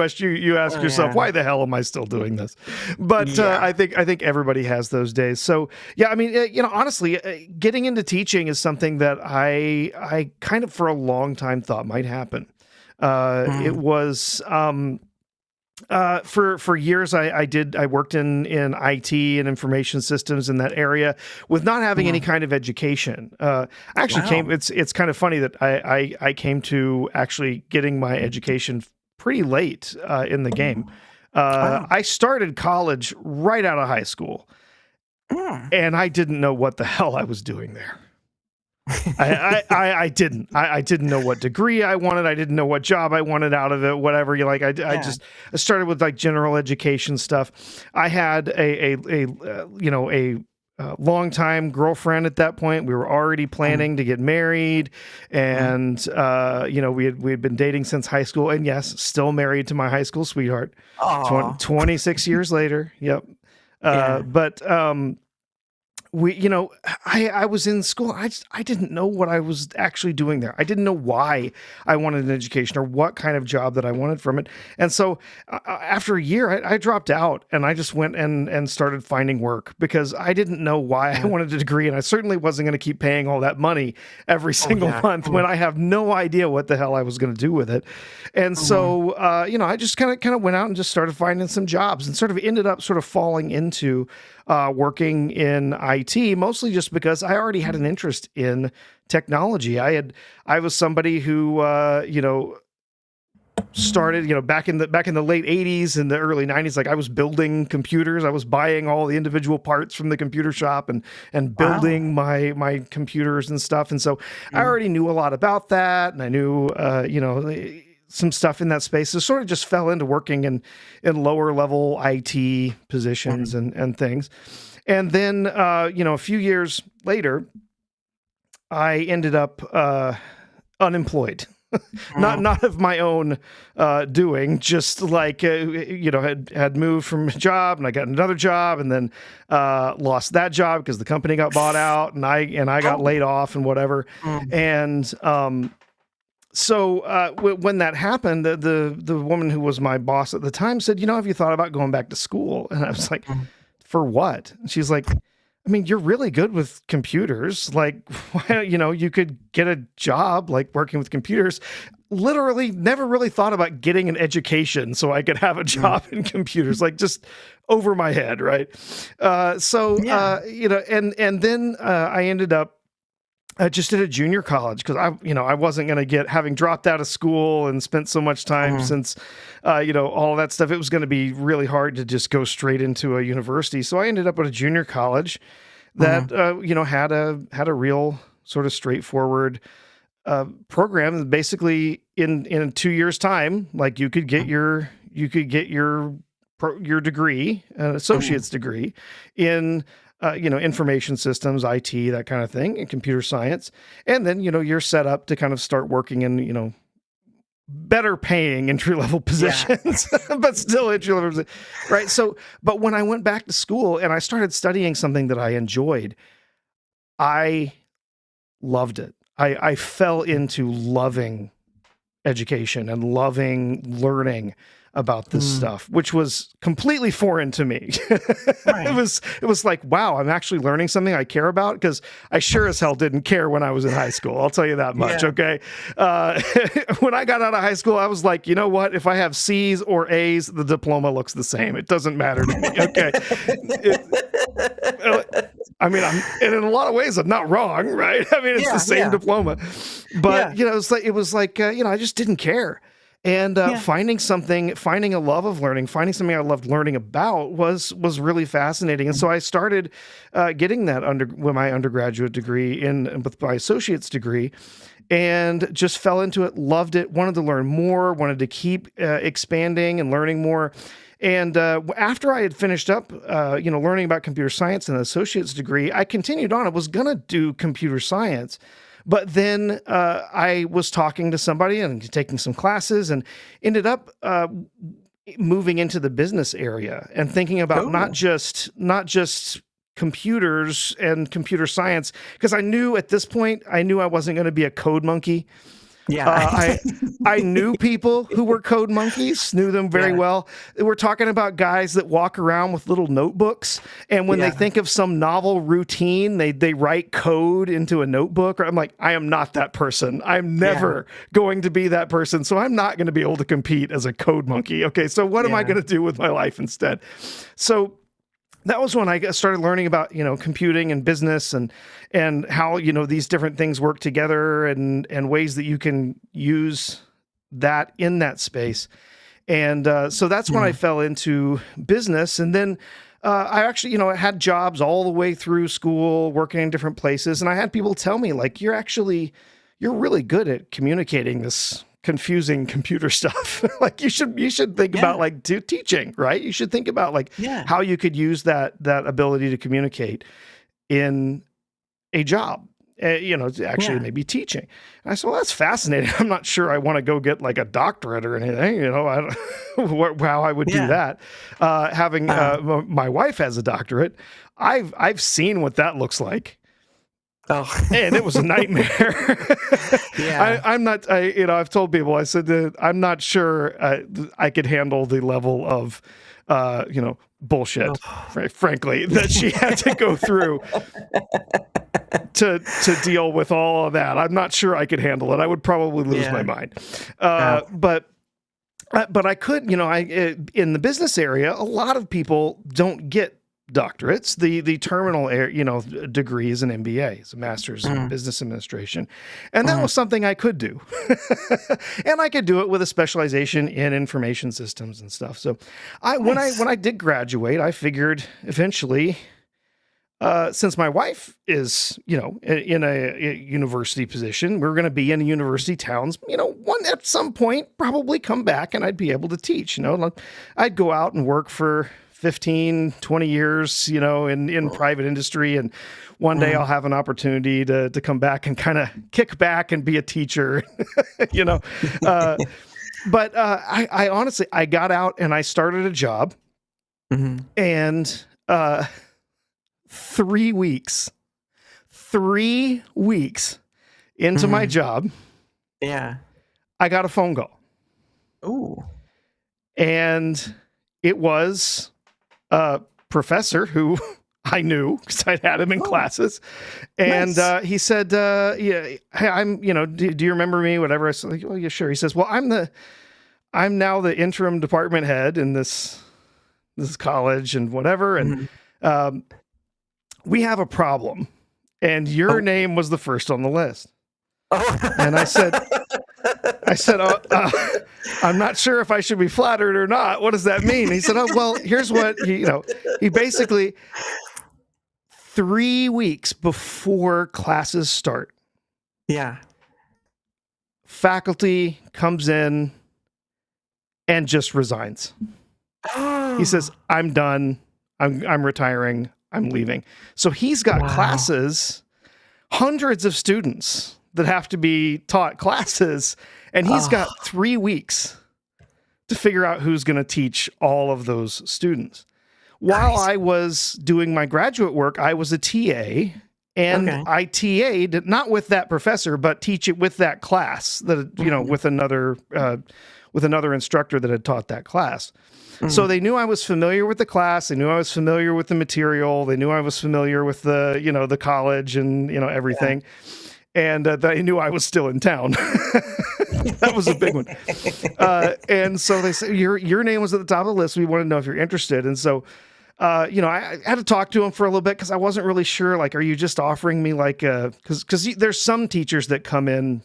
ask yourself, why the hell am I still doing this? But I think everybody has those days. So yeah, I mean, honestly, getting into teaching is something that I kind of for a long time thought might happen. It was. For years, I worked in IT and information systems in that area with not having any kind of education. It's kind of funny that I came to actually getting my education pretty late in the game. I started college right out of high school, and I didn't know what the hell I was doing there. I didn't know what degree I wanted. I didn't know what job I wanted out of it, whatever I started with like general education stuff. I had a long-time girlfriend at that point. We were already planning to get married, and we had been dating since high school, and yes, still married to my high school sweetheart. 26 years later. Yep. But I was in school. I didn't know what I was actually doing there. I didn't know why I wanted an education or what kind of job that I wanted from it. And so after a year, I dropped out, and I just went and started finding work because I didn't know why I wanted a degree. And I certainly wasn't going to keep paying all that money every single month when I have no idea what the hell I was going to do with it. And so, I just kind of went out and just started finding some jobs and sort of ended up sort of falling into working in IT, mostly just because I already had an interest in technology. I was somebody who started back in the late 80s and the early 90s. Like I was building computers. I was buying all the individual parts from the computer shop and building my computers and stuff. And so I already knew a lot about that, and I knew some stuff in that space. So sort of just fell into working in lower level IT positions and things. And then, a few years later, I ended up unemployed. Not of my own doing, just like had moved from a job, and I got another job, and then lost that job because the company got bought out, and I got laid off and whatever. And so when that happened, the woman who was my boss at the time said, have you thought about going back to school? And I was like, for what? And she's like, I mean, you're really good with computers. Like, why, you could get a job like working with computers. Literally never really thought about getting an education so I could have a job in computers, like just over my head. Right. And then I ended up just at a junior college because I wasn't going to having dropped out of school and spent so much time since, all of that stuff. It was going to be really hard to just go straight into a university. So I ended up at a junior college that, had a real sort of straightforward program. Basically in 2 years time, like you could get your degree, an associate's degree in information systems, IT, that kind of thing, and computer science. And then, you're set up to kind of start working in, better paying entry-level positions, but still entry-level, right? So, but when I went back to school and I started studying something that I enjoyed, I loved it. I fell into loving education and loving learning. about this stuff, which was completely foreign to me. Right. It was like, wow, I'm actually learning something I care about, because I sure as hell didn't care when I was in high school. I'll tell you that much. Yeah. Okay. When I got out of high school, I was like, you know what? If I have C's or A's, the diploma looks the same. It doesn't matter to me. Okay. I mean, and in a lot of ways, I'm not wrong, right? I mean, it's the same diploma, but you know, it was like, you know, I just didn't care. And finding a love of learning, finding something I loved learning about was really fascinating. And so I started getting that with my undergraduate degree with my associate's degree, and just fell into it, loved it, wanted to learn more, wanted to keep expanding and learning more. And after I had finished up, you know, learning about computer science and an associate's degree, I continued on. I was going to do computer science. But then I was talking to somebody and taking some classes, and ended up moving into the business area and thinking about not just computers and computer science, because I knew at this point I wasn't going to be a code monkey. Yeah. I knew people who were code monkeys, knew them very well. We're talking about guys that walk around with little notebooks, and when they think of some novel routine, they write code into a notebook. I'm like, I am not that person. I'm never going to be that person. So I'm not going to be able to compete as a code monkey. Okay, so what am I going to do with my life instead? So that was when I started learning about, you know, computing and business, and how, you know, these different things work together, and ways that you can use that in that space. And so that's when I fell into business. And then I actually, you know, I had jobs all the way through school, working in different places. And I had people tell me, like, you're really good at communicating this confusing computer stuff. Like, you should think about like teaching, right? You should think about like how you could use that ability to communicate in a job, you know, actually maybe teaching. And I said, well, that's fascinating. I'm not sure I want to go get like a doctorate or anything, you know, I don't how I would do that. Having my wife has a doctorate, I've seen what that looks like. Oh, and it was a nightmare. You know, I've told people, I said that I'm not sure I could handle the level of, you know, bullshit, frankly, that she had to go through to deal with all of that. I'm not sure I could handle it. I would probably lose my mind. But I could, you know, in the business area, a lot of people don't get doctorates. The terminal, you know, degree is an MBA, it's a master's in business administration, and that was something I could do, and I could do it with a specialization in information systems and stuff. So, when I did graduate, I figured eventually, since my wife is, you know, in a university position, we're going to be in university towns, you know, at some point probably come back and I'd be able to teach. You know, I'd go out and work for 15, 20 years, you know, in private industry. And one day I'll have an opportunity to come back and kind of kick back and be a teacher, you know. But I honestly, I got out and I started a job, and 3 weeks into my job, I got a phone call. Ooh. And it was a professor who I knew because I'd had him in classes. And he said, hey, I'm, you know, do you remember me? Whatever. I said, like, oh, yeah, sure. He says, well, I'm now the interim department head in this college and whatever. And we have a problem. And your name was the first on the list. And I said, I'm not sure if I should be flattered or not. What does that mean? He said, oh, well, here's what he basically 3 weeks before classes start. Yeah. Faculty comes in and just resigns. He says, I'm done. I'm retiring. I'm leaving. So he's got classes, hundreds of students that have to be taught classes, and he's got 3 weeks to figure out who's going to teach all of those students. While I was doing my graduate work, I was a TA, and I TA'd, not with that professor, but teach it with that class, that, you know, with another with another instructor that had taught that class. So they knew I was familiar with the class. They knew I was familiar with the material. They knew I was familiar with the, the college and, everything. And they knew I was still in town. That was a big one. And so they said, your name was at the top of the list. We want to know if you're interested. And so, I had to talk to him for a little bit because I wasn't really sure, like, are you just offering me like, because there's some teachers that come in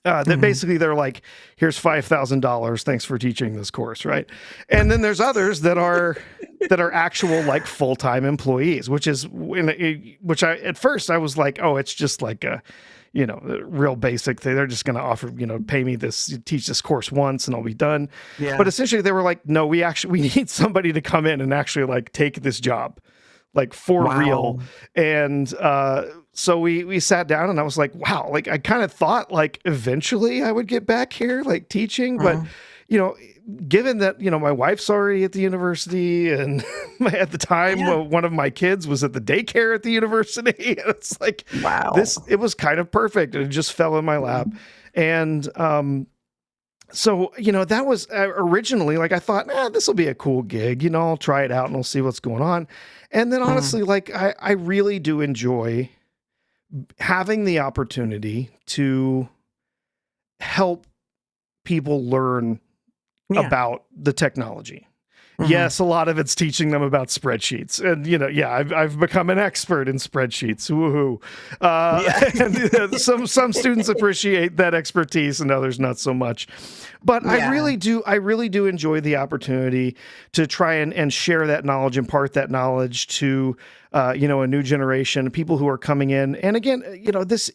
that basically they're like, here's $5,000. Thanks for teaching this course. Right. And then there's others that are actual like full-time employees, which at first I was like, oh, it's just like a real basic thing. They're just going to offer, pay me this, teach this course once and I'll be done. Yeah. But essentially they were like, no, we need somebody to come in and actually like take this job, like for real. And, so we sat down and I was like, wow, like I kind of thought like eventually I would get back here, like teaching, but given that, my wife's already at the university and at the time one of my kids was at the daycare at the university, it's like, wow, it was kind of perfect. It just fell in my lap. And, so, that was originally like, I thought, this will be a cool gig, I'll try it out and we'll see what's going on. And then honestly, like I really do enjoy having the opportunity to help people learn about the technology. Yes, a lot of it's teaching them about spreadsheets, and I've become an expert in spreadsheets. Woohoo! And some students appreciate that expertise, and others not so much. But I really do enjoy the opportunity to try and share that knowledge, impart that knowledge to a new generation, people who are coming in. And again, this.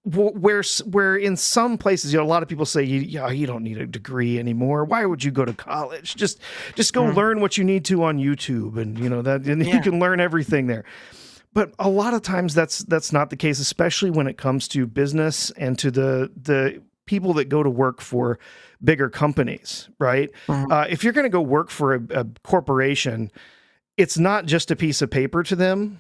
Where in some places, a lot of people say, you don't need a degree anymore. Why would you go to college? Just go learn what you need to on YouTube, and you can learn everything there. But a lot of times that's not the case, especially when it comes to business and to the people that go to work for bigger companies, right? If you're going to go work for a corporation, it's not just a piece of paper to them.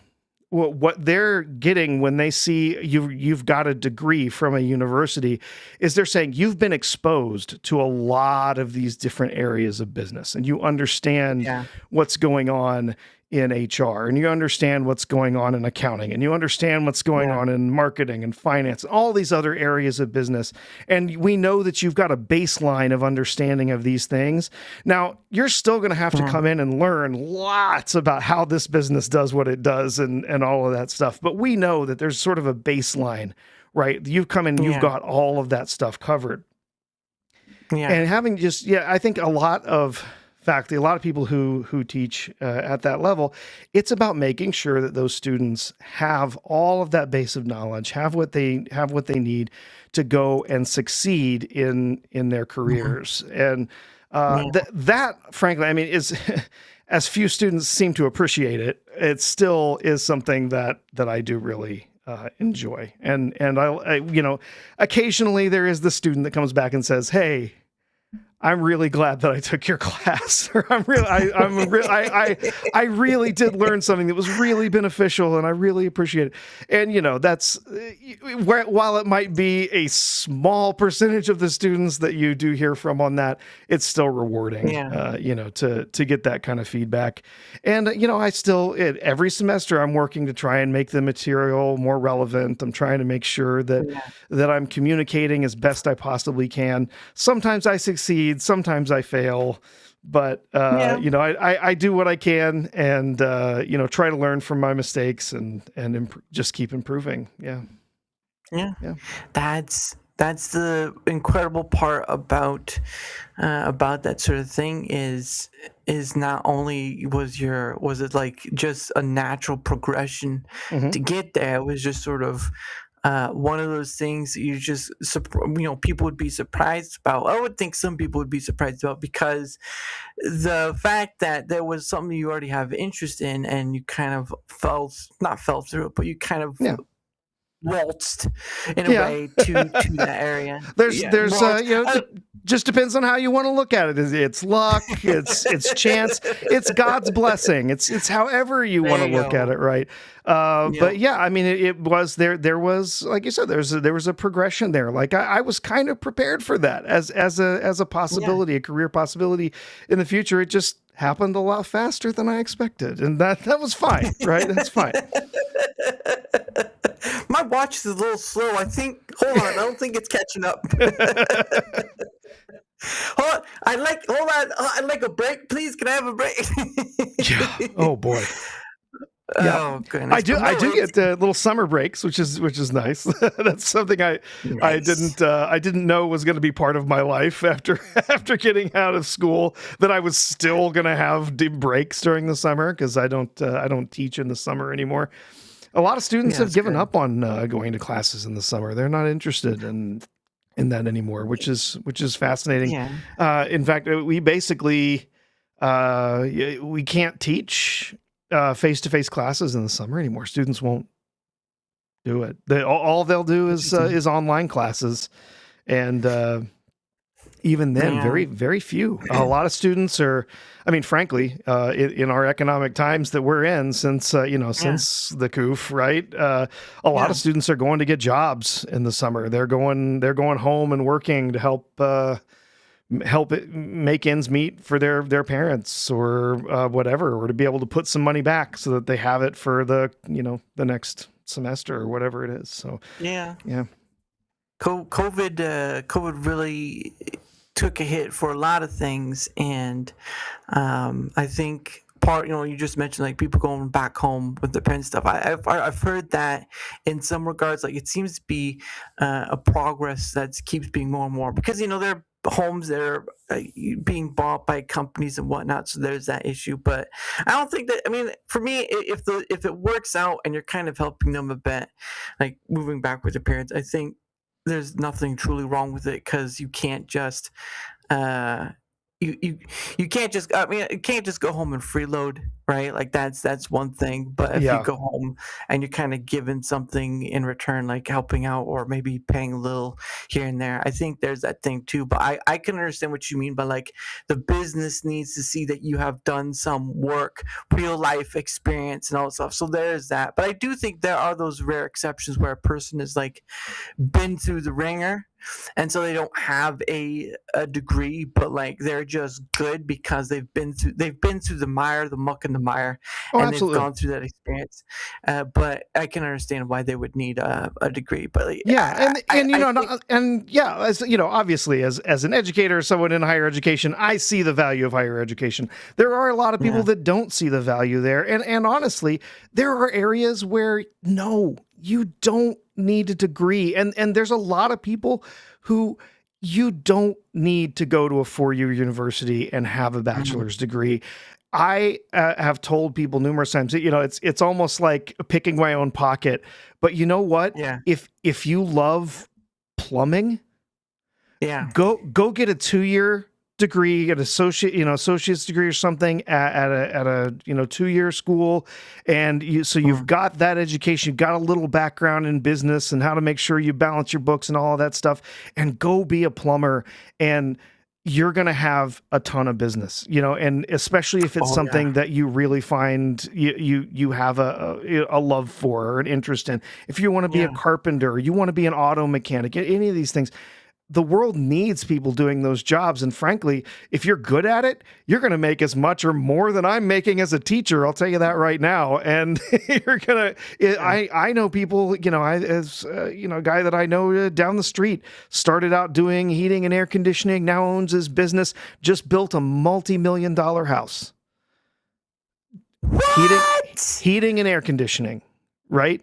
What they're getting when they see you've got a degree from a university is they're saying you've been exposed to a lot of these different areas of business, and you understand what's going on in HR, and you understand what's going on in accounting, and you understand what's going on in marketing and finance, all these other areas of business. And we know that you've got a baseline of understanding of these things. Now, you're still going to have to come in and learn lots about how this business does what it does and all of that stuff. But we know that there's sort of a baseline, right? You've come in, you've got all of that stuff covered. Yeah. And having I think a lot of faculty, a lot of people who teach at that level, it's about making sure that those students have all of that base of knowledge, have what they need to go and succeed in their careers. And that, frankly, I mean, is as few students seem to appreciate it, it still is something that I do really enjoy. And I occasionally there is the student that comes back and says, "Hey, I'm really glad that I took your class." Or I really did learn something that was really beneficial, and I really appreciate it. And that's while it might be a small percentage of the students that you do hear from on that, it's still rewarding. To get that kind of feedback. And I still every semester I'm working to try and make the material more relevant. I'm trying to make sure that I'm communicating as best I possibly can. Sometimes I succeed. Sometimes I fail, but I do what I can, and try to learn from my mistakes and just keep improving. Yeah. That's the incredible part about that sort of thing is not only was it like just a natural progression to get there. It was just sort of one of those things that you just, people would be surprised about. I would think some people would be surprised about, because the fact that there was something you already have interest in and you kind of not fell through it, but you kind of waltzed in a way to that area. There's just depends on how you want to look at it. It's luck, it's chance, it's God's blessing. It's however you want to look at it, right? But yeah, I mean, it was there was, like you said, there was a progression there. Like I was kind of prepared for that as a possibility, a career possibility in the future. It just happened a lot faster than I expected, and that was fine, right? That's fine. My watch is a little slow. I think. Hold on. I don't think it's catching up. Hold on. Hold on. I'd like a break, please. Can I have a break? Yeah. Oh boy. Yeah. Oh goodness. I do get little summer breaks, which is nice. That's something I didn't know was going to be part of my life after getting out of school, that I was still going to have breaks during the summer, because I don't teach in the summer anymore. A lot of students have given up on going to classes in the summer. They're not interested in that anymore, which is fascinating. Yeah. In fact, we basically we can't teach face-to-face classes in the summer anymore. Students won't do it. All they'll do is online classes, and even then, very, very few. A lot of students are, I mean, frankly, in our economic times that we're in, since since the COOF, right? A lot of students are going to get jobs in the summer. They're going home and working to help it make ends meet for their parents, or whatever, or to be able to put some money back so that they have it for the next semester or whatever it is. So yeah. COVID really took a hit for a lot of things, and I think you just mentioned like people going back home with their parents stuff. I've heard that in some regards, like it seems to be a progress that keeps being more and more, because their homes that are being bought by companies and whatnot, so there's that issue. But I don't think that, I mean, for me, if it works out and you're kind of helping them a bit, like moving back with their parents, I think there's nothing truly wrong with it, because you can't just you can't just, I mean, you can't just go home and freeload, right? Like that's one thing. But if you go home and you're kind of given something in return, like helping out or maybe paying a little here and there, I think there's that thing too. But I can understand what you mean by like the business needs to see that you have done some work, real life experience and all that stuff. So there's that. But I do think there are those rare exceptions where a person has like been through the ringer, and so they don't have a degree, but like they're just good because they've been through the mire, the muck and the mire, and absolutely. they've gone through that experience. But I can understand why they would need a degree. But like, as obviously as an educator, someone in higher education, I see the value of higher education. There are a lot of people that don't see the value there, and honestly, there are areas where no, you don't need a degree, and there's a lot of people who you don't need to go to a 4-year university and have a bachelor's degree. I have told people numerous times that it's almost like picking my own pocket. But you know what? Yeah. If you love plumbing, go get a 2-year degree, an associate's degree or something at a 2-year school, and you've got that education, you've got a little background in business and how to make sure you balance your books and all of that stuff, and go be a plumber, and you're going to have a ton of business, and especially if it's something that you really find you have a love for or an interest in. If you want to be a carpenter, you want to be an auto mechanic, any of these things, the world needs people doing those jobs. And frankly, if you're good at it, you're going to make as much or more than I'm making as a teacher. I'll tell you that right now. And you're going to, I know people, a guy that I know down the street started out doing heating and air conditioning, now owns his business, just built a multi-million-dollar house. Heating and air conditioning, right?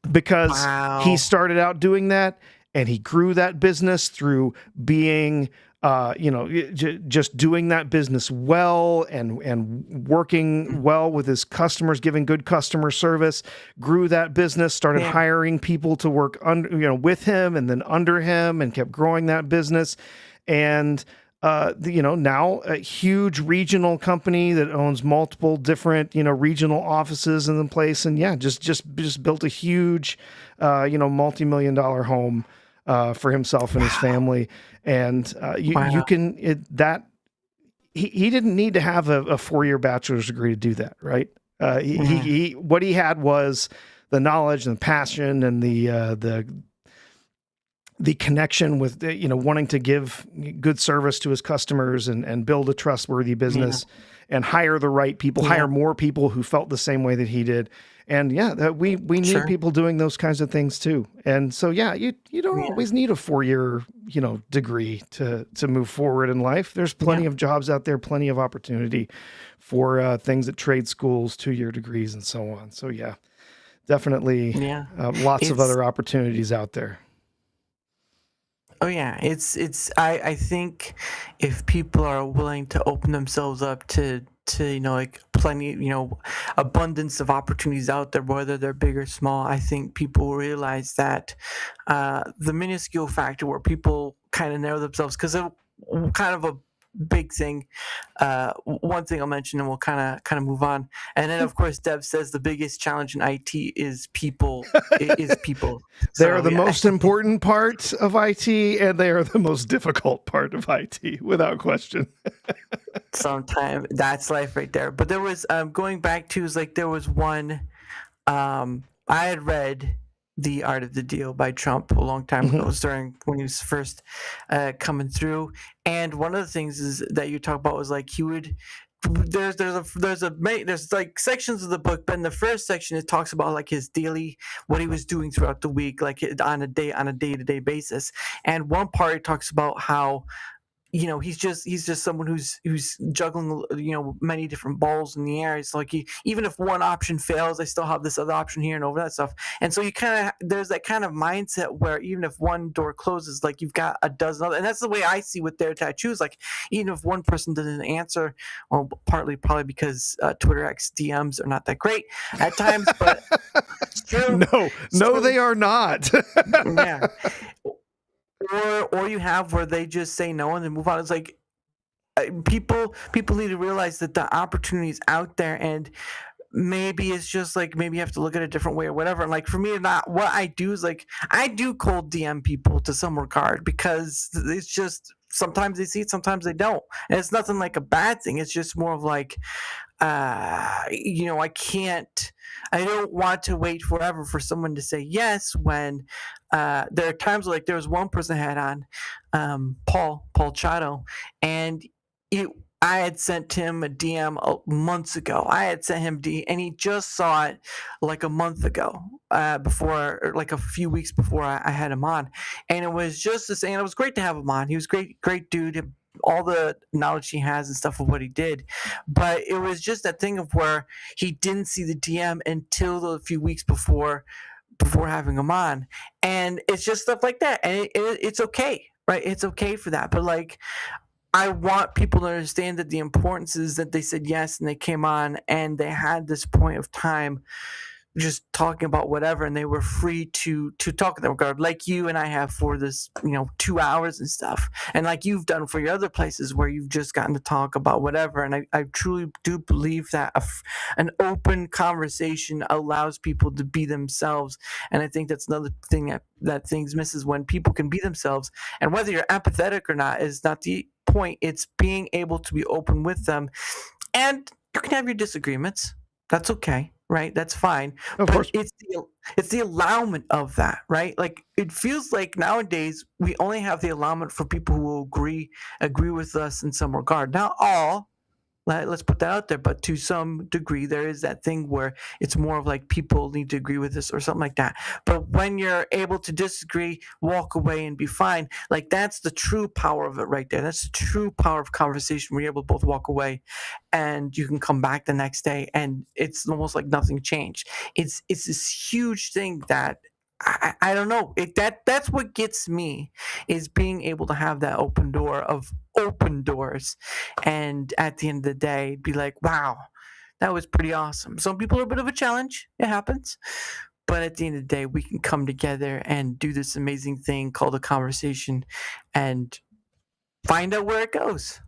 Because he started out doing that, and he grew that business through being, just doing that business well and working well with his customers, giving good customer service, grew that business, started hiring people to work with him and then under him, and kept growing that business. And, now a huge regional company that owns multiple different, regional offices in the place. And just built a huge, multi-million-dollar home. for himself and his family. And you Wow. can he didn't need to have a 4-year bachelor's degree to do that, right? He what he had was the knowledge and the passion and the connection with wanting to give good service to his customers and build a trustworthy business and hire the right people, hire more people who felt the same way that he did. And we need people doing those kinds of things too. And so, you don't always need a 4-year, degree to move forward in life. There's plenty of jobs out there, plenty of opportunity for things at trade schools, 2-year degrees and so on. So definitely lots of other opportunities out there. Oh yeah, I think if people are willing to open themselves up to like plenty, abundance of opportunities out there, whether they're big or small, I think people will realize that the minuscule factor where people kind of narrow themselves because of kind of a big thing. One thing I'll mention, and we'll kind of move on. And then, of course, Dev says the biggest challenge in IT is people. Is people. They are the most important part of IT, and they are the most difficult part of IT, without question. Sometimes that's life right there. But there was going back to there was one. I had read The Art of the Deal by Trump a long time ago. It was during when he was first coming through. And one of the things is that you talk about was he would. There's sections of the book, but in the first section it talks about his daily, what he was doing throughout the week, on a day-to-day basis. And one part it talks about how he's just someone who's juggling many different balls in the air. It's even if one option fails, I still have this other option here and over that stuff. And so you there's that kind of mindset where even if one door closes, you've got a dozen other. And that's the way I see with their tattoos. Even if one person doesn't answer, well, partly probably because Twitter X DMs are not that great at times, but it's true. No, they are not. Yeah. Or you have where they just say no and then move on. It's people need to realize that the opportunity is out there, and maybe it's just maybe you have to look at it a different way or whatever. And for me, not what I do is I do cold DM people to some regard because it's just sometimes they see it, sometimes they don't, and it's nothing like a bad thing. It's just more of I don't want to wait forever for someone to say yes when there are times there was one person I had on, Paul Chato, and I had sent him a DM months ago. I had sent him and he just saw it a month ago, before, or a few weeks before I had him on, and it was just the same. It was great to have him on. He was great dude. All the knowledge he has and stuff of what he did, but it was just that thing of where he didn't see the DM until a few weeks before having him on, and it's just stuff like that, and it's okay, right? It's okay for that, but I want people to understand that the importance is that they said yes and they came on and they had this point of time just talking about whatever, and they were free to talk in that regard, like you and I have for this 2 hours and stuff, and like you've done for your other places where you've just gotten to talk about whatever. And I truly do believe that an open conversation allows people to be themselves, and I think that's another thing that things misses when people can be themselves, and whether you're empathetic or not is not the point. It's being able to be open with them, and you can have your disagreements. That's okay, right? That's fine. Of But course. it's the allowance of that, right? It feels like nowadays we only have the allowance for people who will agree with us in some regard. Not all. Let's put that out there, but to some degree, there is that thing where it's more of people need to agree with this or something like that. But when you're able to disagree, walk away and be fine, that's the true power of it right there. That's the true power of conversation where you're able to both walk away and you can come back the next day and it's almost like nothing changed. It's this huge thing that I don't know. That's what gets me, is being able to have that open door of open doors, and at the end of the day, be like, wow, that was pretty awesome. Some people are a bit of a challenge. It happens. But at the end of the day, we can come together and do this amazing thing called a conversation and find out where it goes.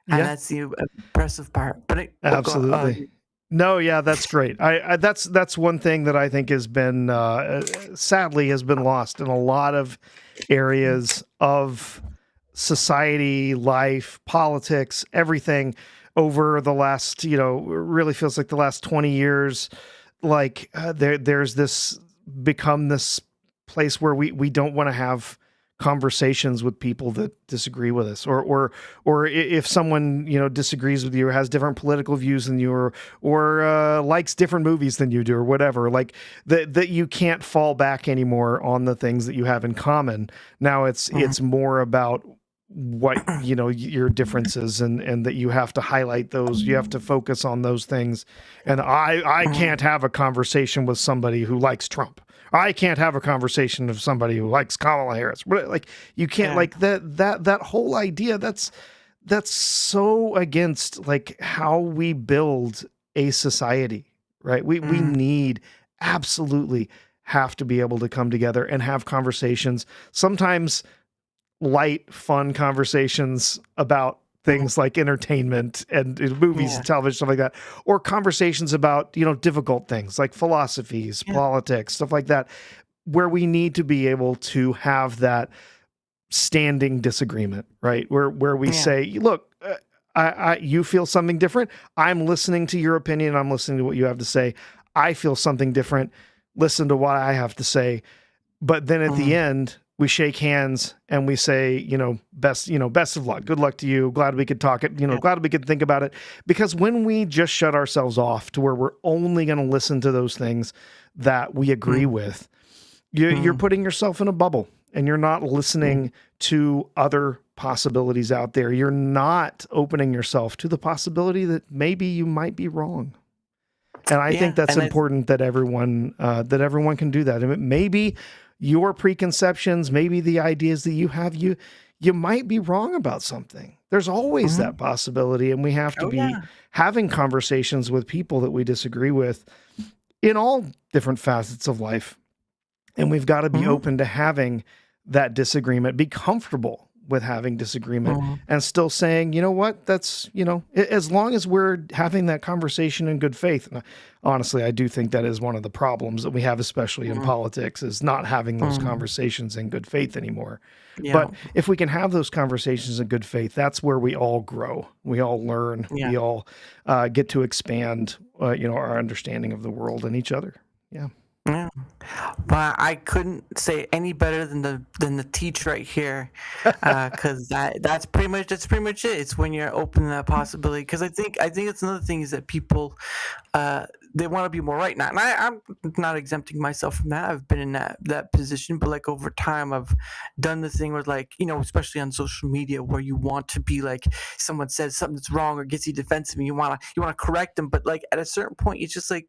And Yeah. that's the impressive part. But Absolutely. No, yeah, that's great. That's one thing that I think has been sadly has been lost in a lot of areas of society, life, politics, everything over the last, really feels like the last 20 years. Like there's this become this place where we don't want to have conversations with people that disagree with us, or if someone disagrees with you or has different political views than you, or likes different movies than you do, or whatever, like that you can't fall back anymore on the things that you have in common. Now it's more about what your differences, and that you have to highlight those, you have to focus on those things. And I can't have a conversation with somebody who likes Trump. I can't have a conversation with somebody who likes Kamala Harris. Like you can't, like that whole idea. That's so against like how we build a society, right? We need, absolutely have to be able to come together and have conversations. Sometimes light, fun conversations about things like entertainment and movies and television, stuff like that, or conversations about, difficult things like philosophies, politics, stuff like that, where we need to be able to have that standing disagreement, right? Where we say, look, you feel something different. I'm listening to your opinion. I'm listening to what you have to say. I feel something different. Listen to what I have to say. But then at the end, we shake hands and we say, best of luck. Good luck to you. Glad we could talk it, glad we could think about it. Because when we just shut ourselves off to where we're only going to listen to those things that we agree with, you're putting yourself in a bubble, and you're not listening to other possibilities out there. You're not opening yourself to the possibility that maybe you might be wrong. And I think that's important that everyone can do that. And maybe your preconceptions, maybe the ideas that you have, you might be wrong about something. There's always that possibility, and we have to be having conversations with people that we disagree with in all different facets of life. And we've got to be open to having that disagreement, be comfortable with having disagreement, and still saying, you know what, that's, as long as we're having that conversation in good faith. And honestly, I do think that is one of the problems that we have, especially in politics, is not having those conversations in good faith anymore. But if we can have those conversations in good faith, that's where we all grow. We all learn. We all get to expand, our understanding of the world and each other. Yeah. Yeah, but I couldn't say any better than the teach right here, because that's pretty much it. It's when you're open to that possibility. Because I think it's another thing is that people they want to be more right now, and I'm not exempting myself from that. I've been in that position, but like over time, I've done the thing where like especially on social media, where you want to be like, someone says something that's wrong or gets you defensive, and you want to correct them, but like at a certain point, it's just like,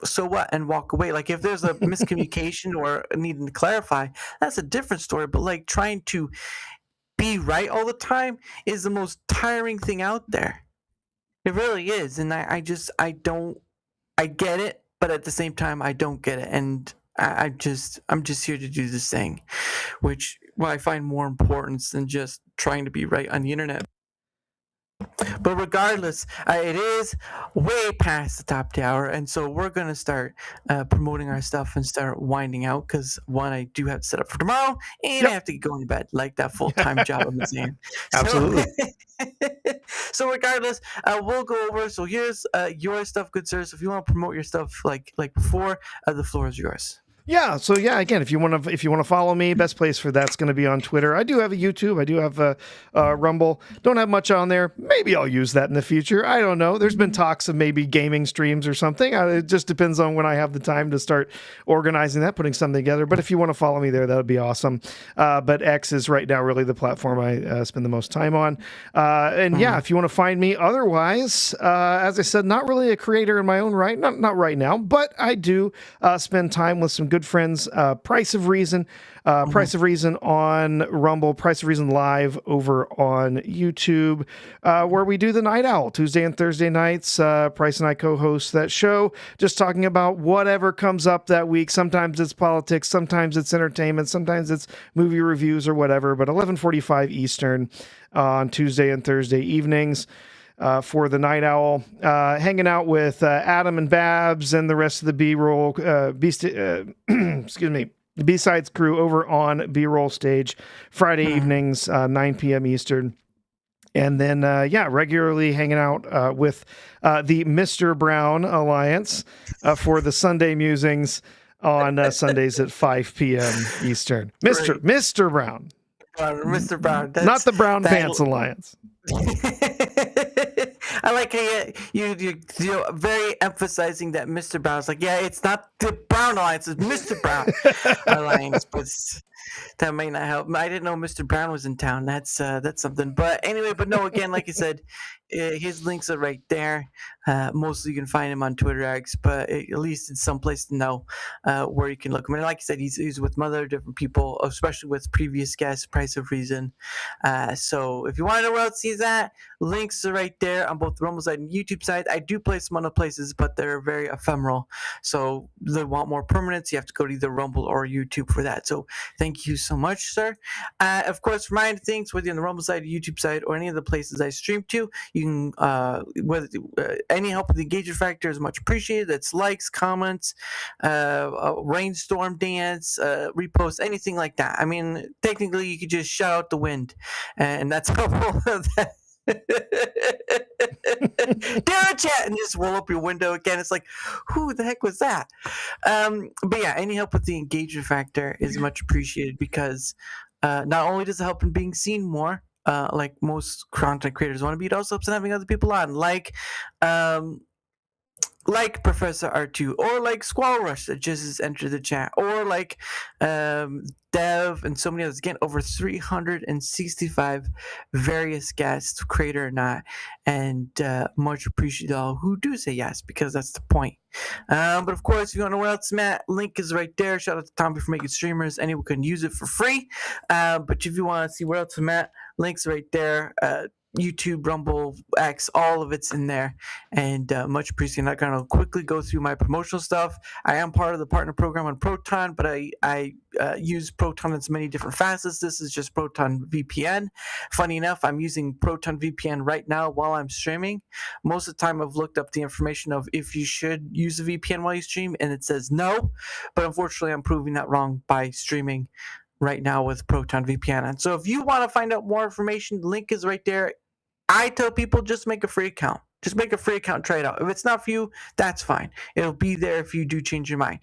so what, and walk away. Like if there's a miscommunication or needing to clarify, that's a different story. But like trying to be right all the time is the most tiring thing out there. It really is. And I get it, but at the same time I don't get it. And I'm just here to do this thing, which I find more importance than just trying to be right on the internet. But regardless, it is way past the top of the hour, and so we're going to start promoting our stuff and start winding out, because one, I do have to set up for tomorrow, and I have to get going to bed, like that full-time job I'm saying. Absolutely. So regardless, we'll go over. So here's your stuff, good sir. So if you want to promote your stuff like before, the floor is yours. Yeah. So yeah, again, if you want to follow me, best place for that's going to be on Twitter. I do have a YouTube. I do have a Rumble. Don't have much on there. Maybe I'll use that in the future. I don't know. There's been talks of maybe gaming streams or something. It just depends on when I have the time to start organizing that, putting something together. But if you want to follow me there, that would be awesome. But X is right now really the platform I spend the most time on. And yeah, if you want to find me, otherwise, as I said, not really a creator in my own right. Not right now, but I do spend time with some good friends. Price of Reason on Rumble, Price of Reason Live over on YouTube, where we do the Night Owl Tuesday and Thursday nights. Price and I co-host that show, just talking about whatever comes up that week. Sometimes it's politics, sometimes it's entertainment, sometimes it's movie reviews or whatever, but 11:45 Eastern on Tuesday and Thursday evenings. for the Night Owl, hanging out with Adam and Babs and the rest of the B-roll, excuse me, the B-Sides crew over on B-roll stage Friday evenings, 9 p.m. Eastern. And then, regularly hanging out with the Mr. Brown Alliance for the Sunday musings on Sundays at 5 p.m. Eastern. Mr. Brown. Mr. Brown. Not the Brown Pants Alliance. I like how you're very emphasizing that Mr. Brown's like, yeah, it's not the Brown Alliance, it's Mr. Brown Alliance, but that may not help. I didn't know Mr. Brown was in town. That's something. But anyway, no, again, like I said, his links are right there. Mostly you can find him on Twitter X, but at least it's someplace to know where you can look. I mean, like I said, he's with other different people, especially with previous guests, Price of Reason. So if you want to know where else he's at, links are right there on both the Rumble side and YouTube side. I do place them on other places, but they're very ephemeral. So they want more permanence. You have to go to either Rumble or YouTube for that. So thank you so much, sir. Of course, reminder things, whether you're on the Rumble side, YouTube side, or any of the places I stream to, you can any help with the engagement factor is much appreciated. That's likes, comments, rainstorm dance, reposts, anything like that. I mean, technically, you could just shout out the wind, and that's helpful. DaraChat, and just roll up your window again. It's like, who the heck was that? But yeah, any help with the engagement factor is much appreciated because not only does it help in being seen more, like most content creators want to be, it also helps in having other people on, like Professor Artoo, or like Squall Rush that just has entered the chat, or like Dev and so many others. Again, over 365 various guests, creator or not, and much appreciated all who do say yes, because that's the point. But of course, if you want to know where else I'm at, link is right there. Shout out to Tommy for making streamers. Anyone can use it for free. But if you want to see where else I'm at, links right there. YouTube, Rumble, X, all of it's in there, and much appreciated. I'm not going to quickly go through my promotional stuff. I am part of the partner program on Proton, but I use Proton in so many different facets. This is just Proton VPN. Funny enough, I'm using Proton VPN right now while I'm streaming. Most of the time, I've looked up the information of if you should use a VPN while you stream, and it says no, but unfortunately, I'm proving that wrong by streaming right now with Proton VPN. And so if you want to find out more information, the link is right there. I tell people just make a free account. Just make a free account, try it out. If it's not for you, that's fine. It'll be there if you do change your mind.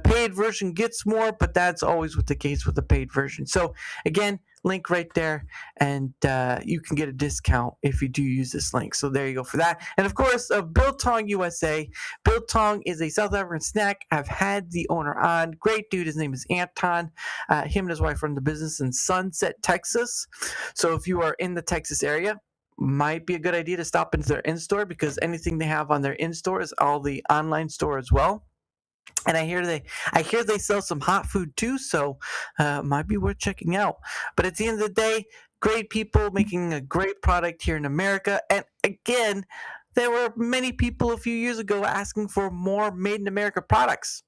Paid version gets more, but that's always with the case with the paid version. So again, link right there, and you can get a discount if you do use this link. So there you go for that. And of course, Biltong USA. Biltong is a South African snack. I've had the owner on. Great dude. His name is Anton. Him and his wife run the business in Sunset, Texas. So if you are in the Texas area, might be a good idea to stop into their in-store, because anything they have on their in-store is all the online store as well. And I hear they sell some hot food too, so might be worth checking out. But at the end of the day, great people making a great product here in America. And again, there were many people a few years ago asking for more made in America products.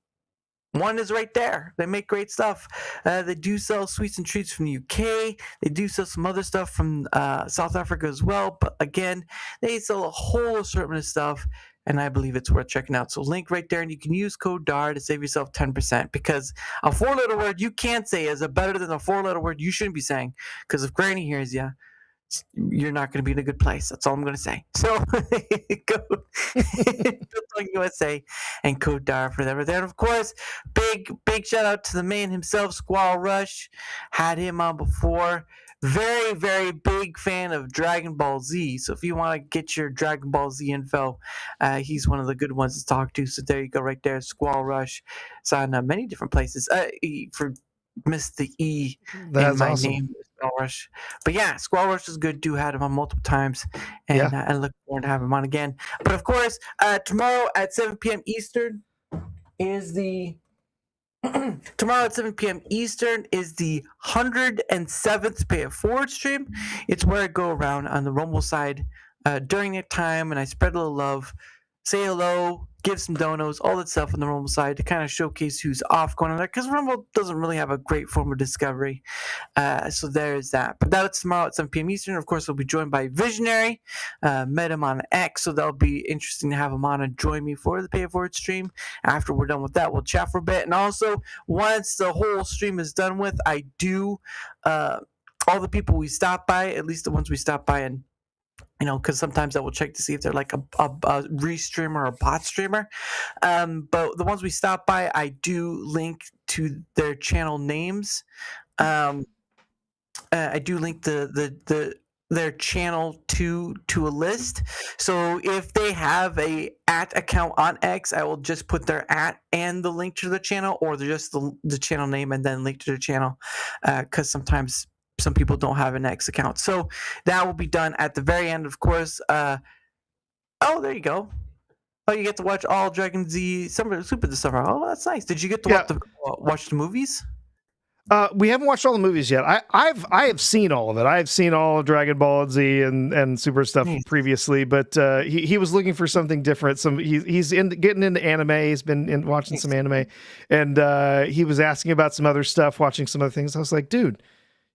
One is right there. They make great stuff. They do sell sweets and treats from the UK. They do sell some other stuff from South Africa as well. But again, they sell a whole assortment of stuff, and I believe it's worth checking out. So link right there, and you can use code DAR to save yourself 10%, because a 4-letter word you can't say is better than a 4-letter word you shouldn't be saying, because if Granny hears you, you're not going to be in a good place. That's all I'm going to say. So go Biltong USA and code DAR for that. And of course, big shout out to the man himself, Squall Rush. Had him on before. Very, very big fan of Dragon Ball Z. So if you want to get your Dragon Ball Z info, he's one of the good ones to talk to. So there you go, right there, Squall Rush. It's on many different places. Missed the E That's in my awesome. name, Squall Rush. But yeah, Squall Rush is good. Do had him on multiple times, and I look forward to having him on again. But of course, tomorrow at 7 p.m. Eastern is the 107th Pay It Forward stream. It's where I go around on the Rumble side during that time, and I spread a little love, say hello, give some donos, all that stuff on the Rumble side to kind of showcase who's off going on there, because Rumble doesn't really have a great form of discovery. So there's that. But that's tomorrow at 7 p.m. Eastern. Of course, we'll be joined by Visionary. Met him on X, so that'll be interesting to have him on and join me for the Pay It Forward stream. After we're done with that, we'll chat for a bit. And also, once the whole stream is done with, I do all the people we stop by, at least the ones we stop by, and because sometimes I will check to see if they're like a restreamer or a bot streamer. But the ones we stop by, I do link to their channel names. I do link their channel to a list. So if they have a @ account on X, I will just put their @ and the link to the channel, or just the channel name and then link to their channel, because sometimes some people don't have an X account. So that will be done at the very end, of course. Oh, there you go. Oh, you get to watch all Dragon Z Super this summer. Oh, that's nice. Did you get to watch the movies? We haven't watched all the movies yet. I have seen all of it. I've seen all of Dragon Ball Z and Super stuff previously, but he was looking for something different. He's getting into anime. He's been watching some anime, and he was asking about some other stuff, watching some other things. I was like, dude,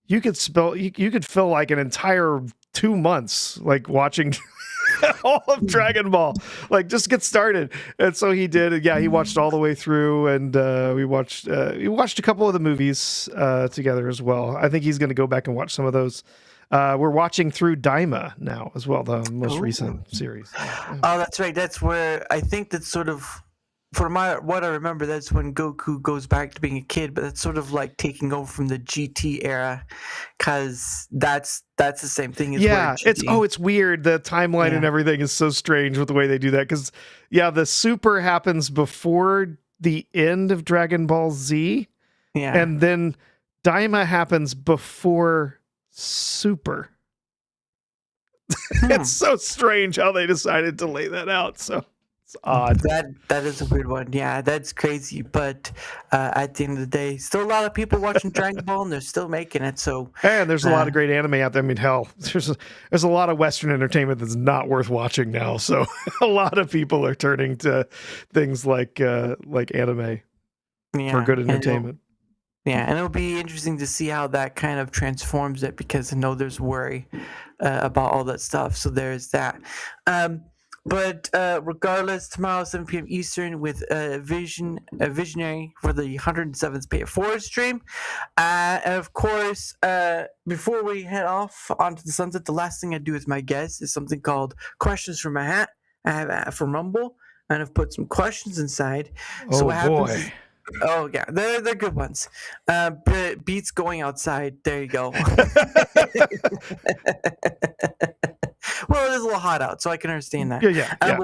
you could fill like an entire 2 months like watching all of Dragon Ball. Like, just get started. And so he did. And yeah, he watched all the way through, and we watched a couple of the movies together as well. I think he's going to go back and watch some of those. We're watching through Daima now as well, the most recent series. Yeah. Oh, that's right. That's where I think that's sort of, what I remember, that's when Goku goes back to being a kid, but that's sort of like taking over from the GT era, because that's the same thing as it's weird. The timeline and everything is so strange with the way they do that, because the Super happens before the end of Dragon Ball Z, and then Daima happens before Super. It's so strange how they decided to lay that out. So it's odd. That is a weird one. Yeah, that's crazy. But at the end of the day, still a lot of people watching Dragon Ball, and they're still making it. So, and there's a lot of great anime out there. I mean, hell, there's a lot of Western entertainment that's not worth watching now. So a lot of people are turning to things like anime for good entertainment. And it'll be interesting to see how that kind of transforms it, because I know there's worry about all that stuff. So there's that. But regardless, tomorrow 7 p.m. Eastern with Visionary for the 107th Pay It Forward stream. And of course, before we head off onto the sunset, the last thing I do with my guests is something called Questions from a Hat. I have from Rumble, and I've put some questions inside. So what happens is, yeah, they're good ones. Beats going outside. There you go. Well, it is a little hot out, so I can understand that. Yeah.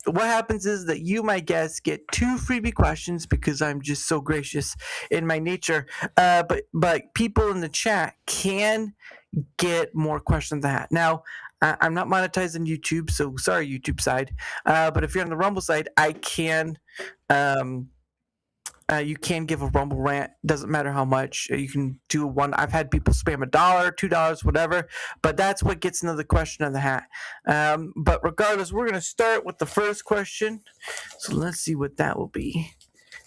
What happens is that you, my guests, get 2 freebie questions, because I'm just so gracious in my nature. But people in the chat can get more questions than that. Now, I'm not monetized on YouTube, so sorry, YouTube side. But if you're on the Rumble side, I can. You can give a Rumble rant. Doesn't matter how much. You can do one. I've had people spam $1, $2, whatever. But that's what gets into the question of the hat. But regardless, we're going to start with the first question. So let's see what that will be.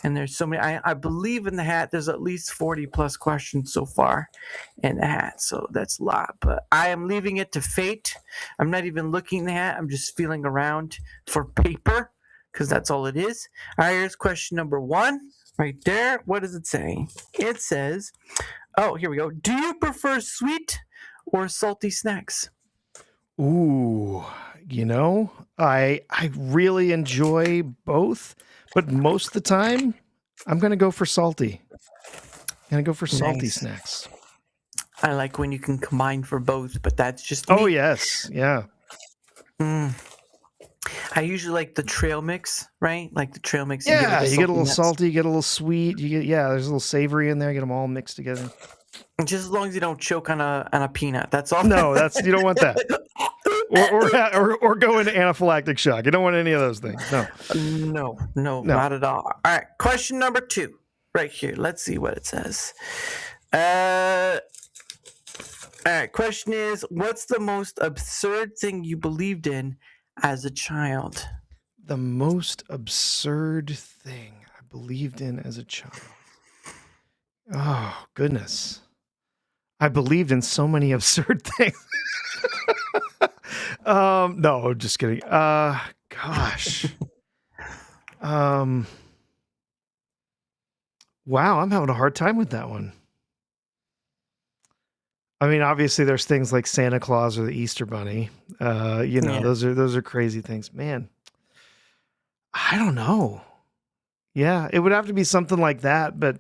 And there's so many. I believe in the hat, there's at least 40 plus questions so far in the hat. So that's a lot. But I am leaving it to fate. I'm not even looking in the hat. I'm just feeling around for paper, because that's all it is. All right, here's question number 1. Right there. What does it say? It says, oh, here we go. Do you prefer sweet or salty snacks? Ooh, I really enjoy both, but most of the time, I'm going to go for salty. I'm going to go for salty snacks. I like when you can combine for both, but that's just me. Oh, yes. Yeah. I usually like the trail mix, right? Like the trail mix. Yeah, you get a little salty, you get a little sweet. There's a little savory in there. You get them all mixed together. Just as long as you don't choke on a peanut, that's all. No, you don't want that. Or go into anaphylactic shock. You don't want any of those things. No, not at all. All right, question number 2, right here. Let's see what it says. All right, question is, what's the most absurd thing you believed in as a child? The most absurd thing I believed in as a child. Oh, goodness. I believed in so many absurd things. No, just kidding. Gosh. Wow, I'm having a hard time with that one. I mean, obviously there's things like Santa Claus or the Easter Bunny. Yeah. Those are crazy things. Man, I don't know. Yeah, it would have to be something like that, but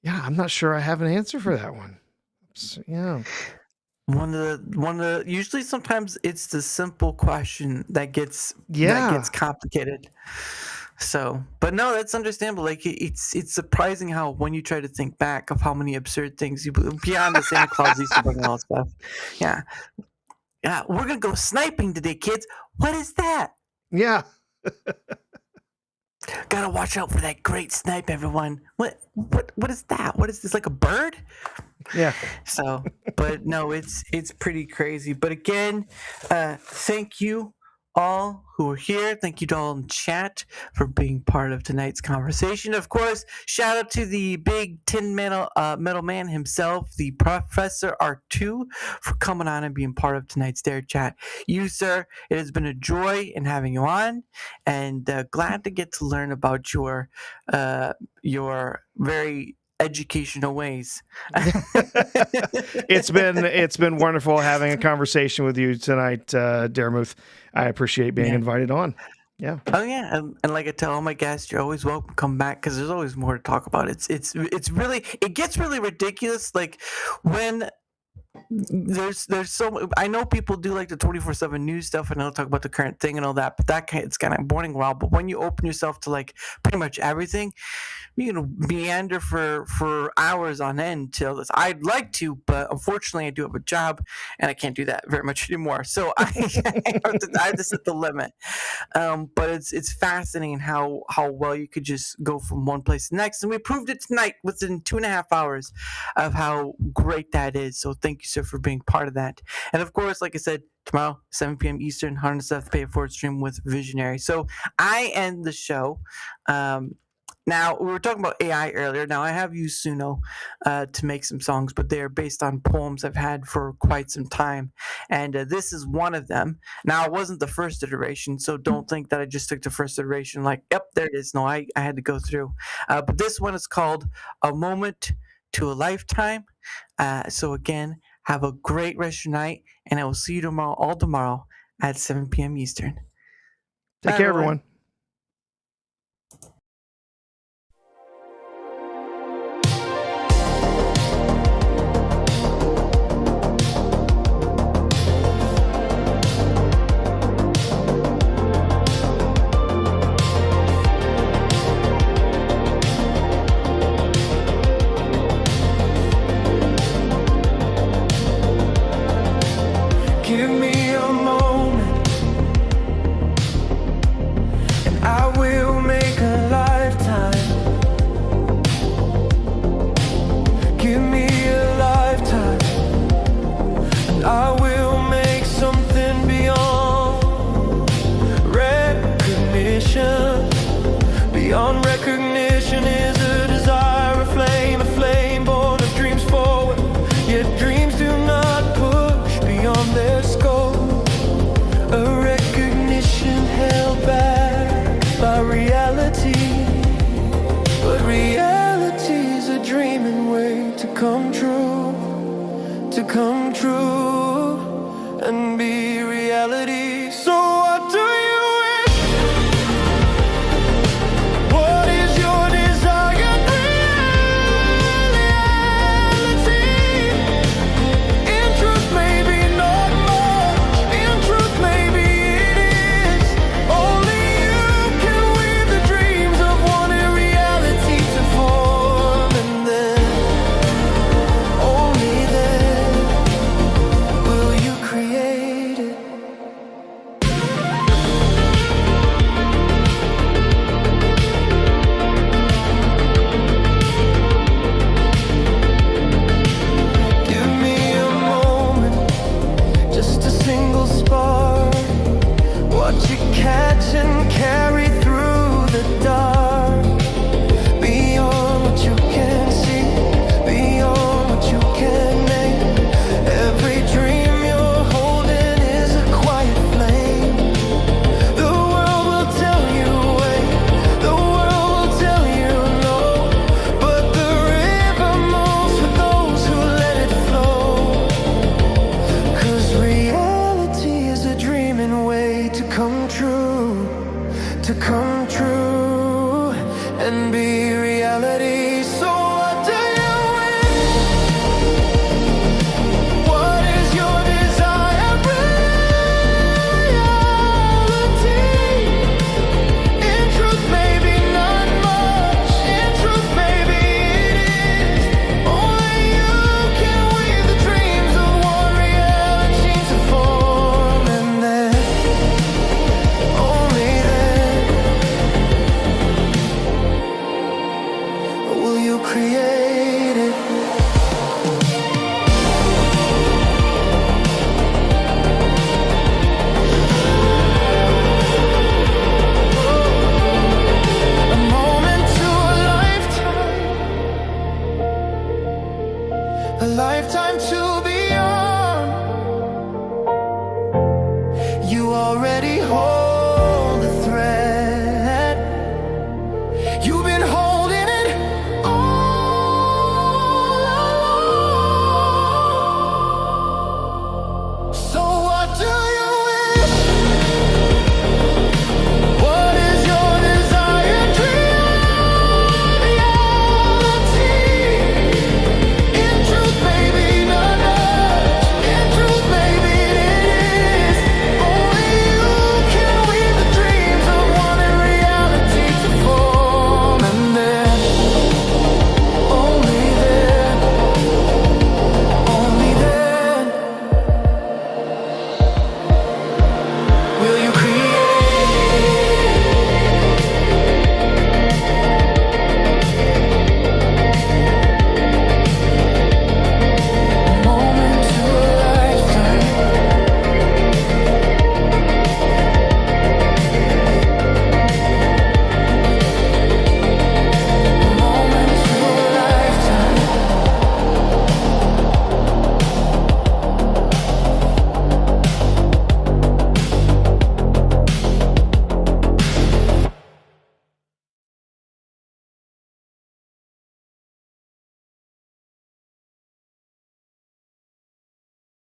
yeah, I'm not sure I have an answer for that one. So, yeah. One of the usually sometimes it's the simple question that gets complicated. So, but no, that's understandable. Like it's surprising how when you try to think back of how many absurd things you beyond the Santa Claus Easter Bunny and all that stuff. Yeah, yeah, we're gonna go sniping today, kids. What is that? Yeah. Gotta watch out for that great snipe, everyone. What is that? What is this? Like a bird? Yeah. So, but no, it's pretty crazy. But again, thank you all who are here. Thank you to all in chat for being part of tonight's conversation. Of course, shout out to the big tin metal man himself, the Professor Artoo, for coming on and being part of tonight's DaraChat. You, sir, it has been a joy in having you on, and glad to get to learn about your very educational ways. It's been wonderful having a conversation with you tonight, Daramuth. I appreciate being invited on. Yeah. Oh yeah, and like I tell all my guests, you're always welcome to come back because there's always more to talk about. It gets really ridiculous. Like when there's so I know people do like the 24/7 news stuff and they'll talk about the current thing and all that, but it's kind of boring a while. But when you open yourself to like pretty much everything, you know, meander for hours on end till this. I'd like to, but unfortunately I do have a job and I can't do that very much anymore. So I have to set the limit. But it's fascinating how well you could just go from one place to the next, and we proved it tonight within 2.5 hours of how great that is. So thank you, sir, for being part of that. And of course, like I said, tomorrow 7 p.m. Eastern, 107th Pay It Forward stream with Visionary. So I end the show. Now, we were talking about AI earlier. Now, I have used Suno to make some songs, but they are based on poems I've had for quite some time. And this is one of them. Now, it wasn't the first iteration, so don't think that I just took the first iteration like, yep, there it is. No, I had to go through. But this one is called A Moment to a Lifetime. So again, have a great rest of your night, and I will see you tomorrow at 7 p.m. Eastern. Take care, everyone. Give me a moment, and I will make a lifetime. Give me a lifetime, and I will make something beyond recognition. Beyond recognition is a desire, a flame born of dreams forward. Yet dreams do not push beyond their scope. A recognition held back by reality. But reality's a dreaming way to come true and be reality. So what do you wish? What is your desired reality? In truth, maybe not much. In truth, maybe it is. Only you can weave the dreams of wanting reality to form, and then, only then, be reality. So what do you wish? What is your desire? Reality. In truth, maybe not much. In truth, maybe it is. Only you can weave the dreams of one reality to form, and then only then will you create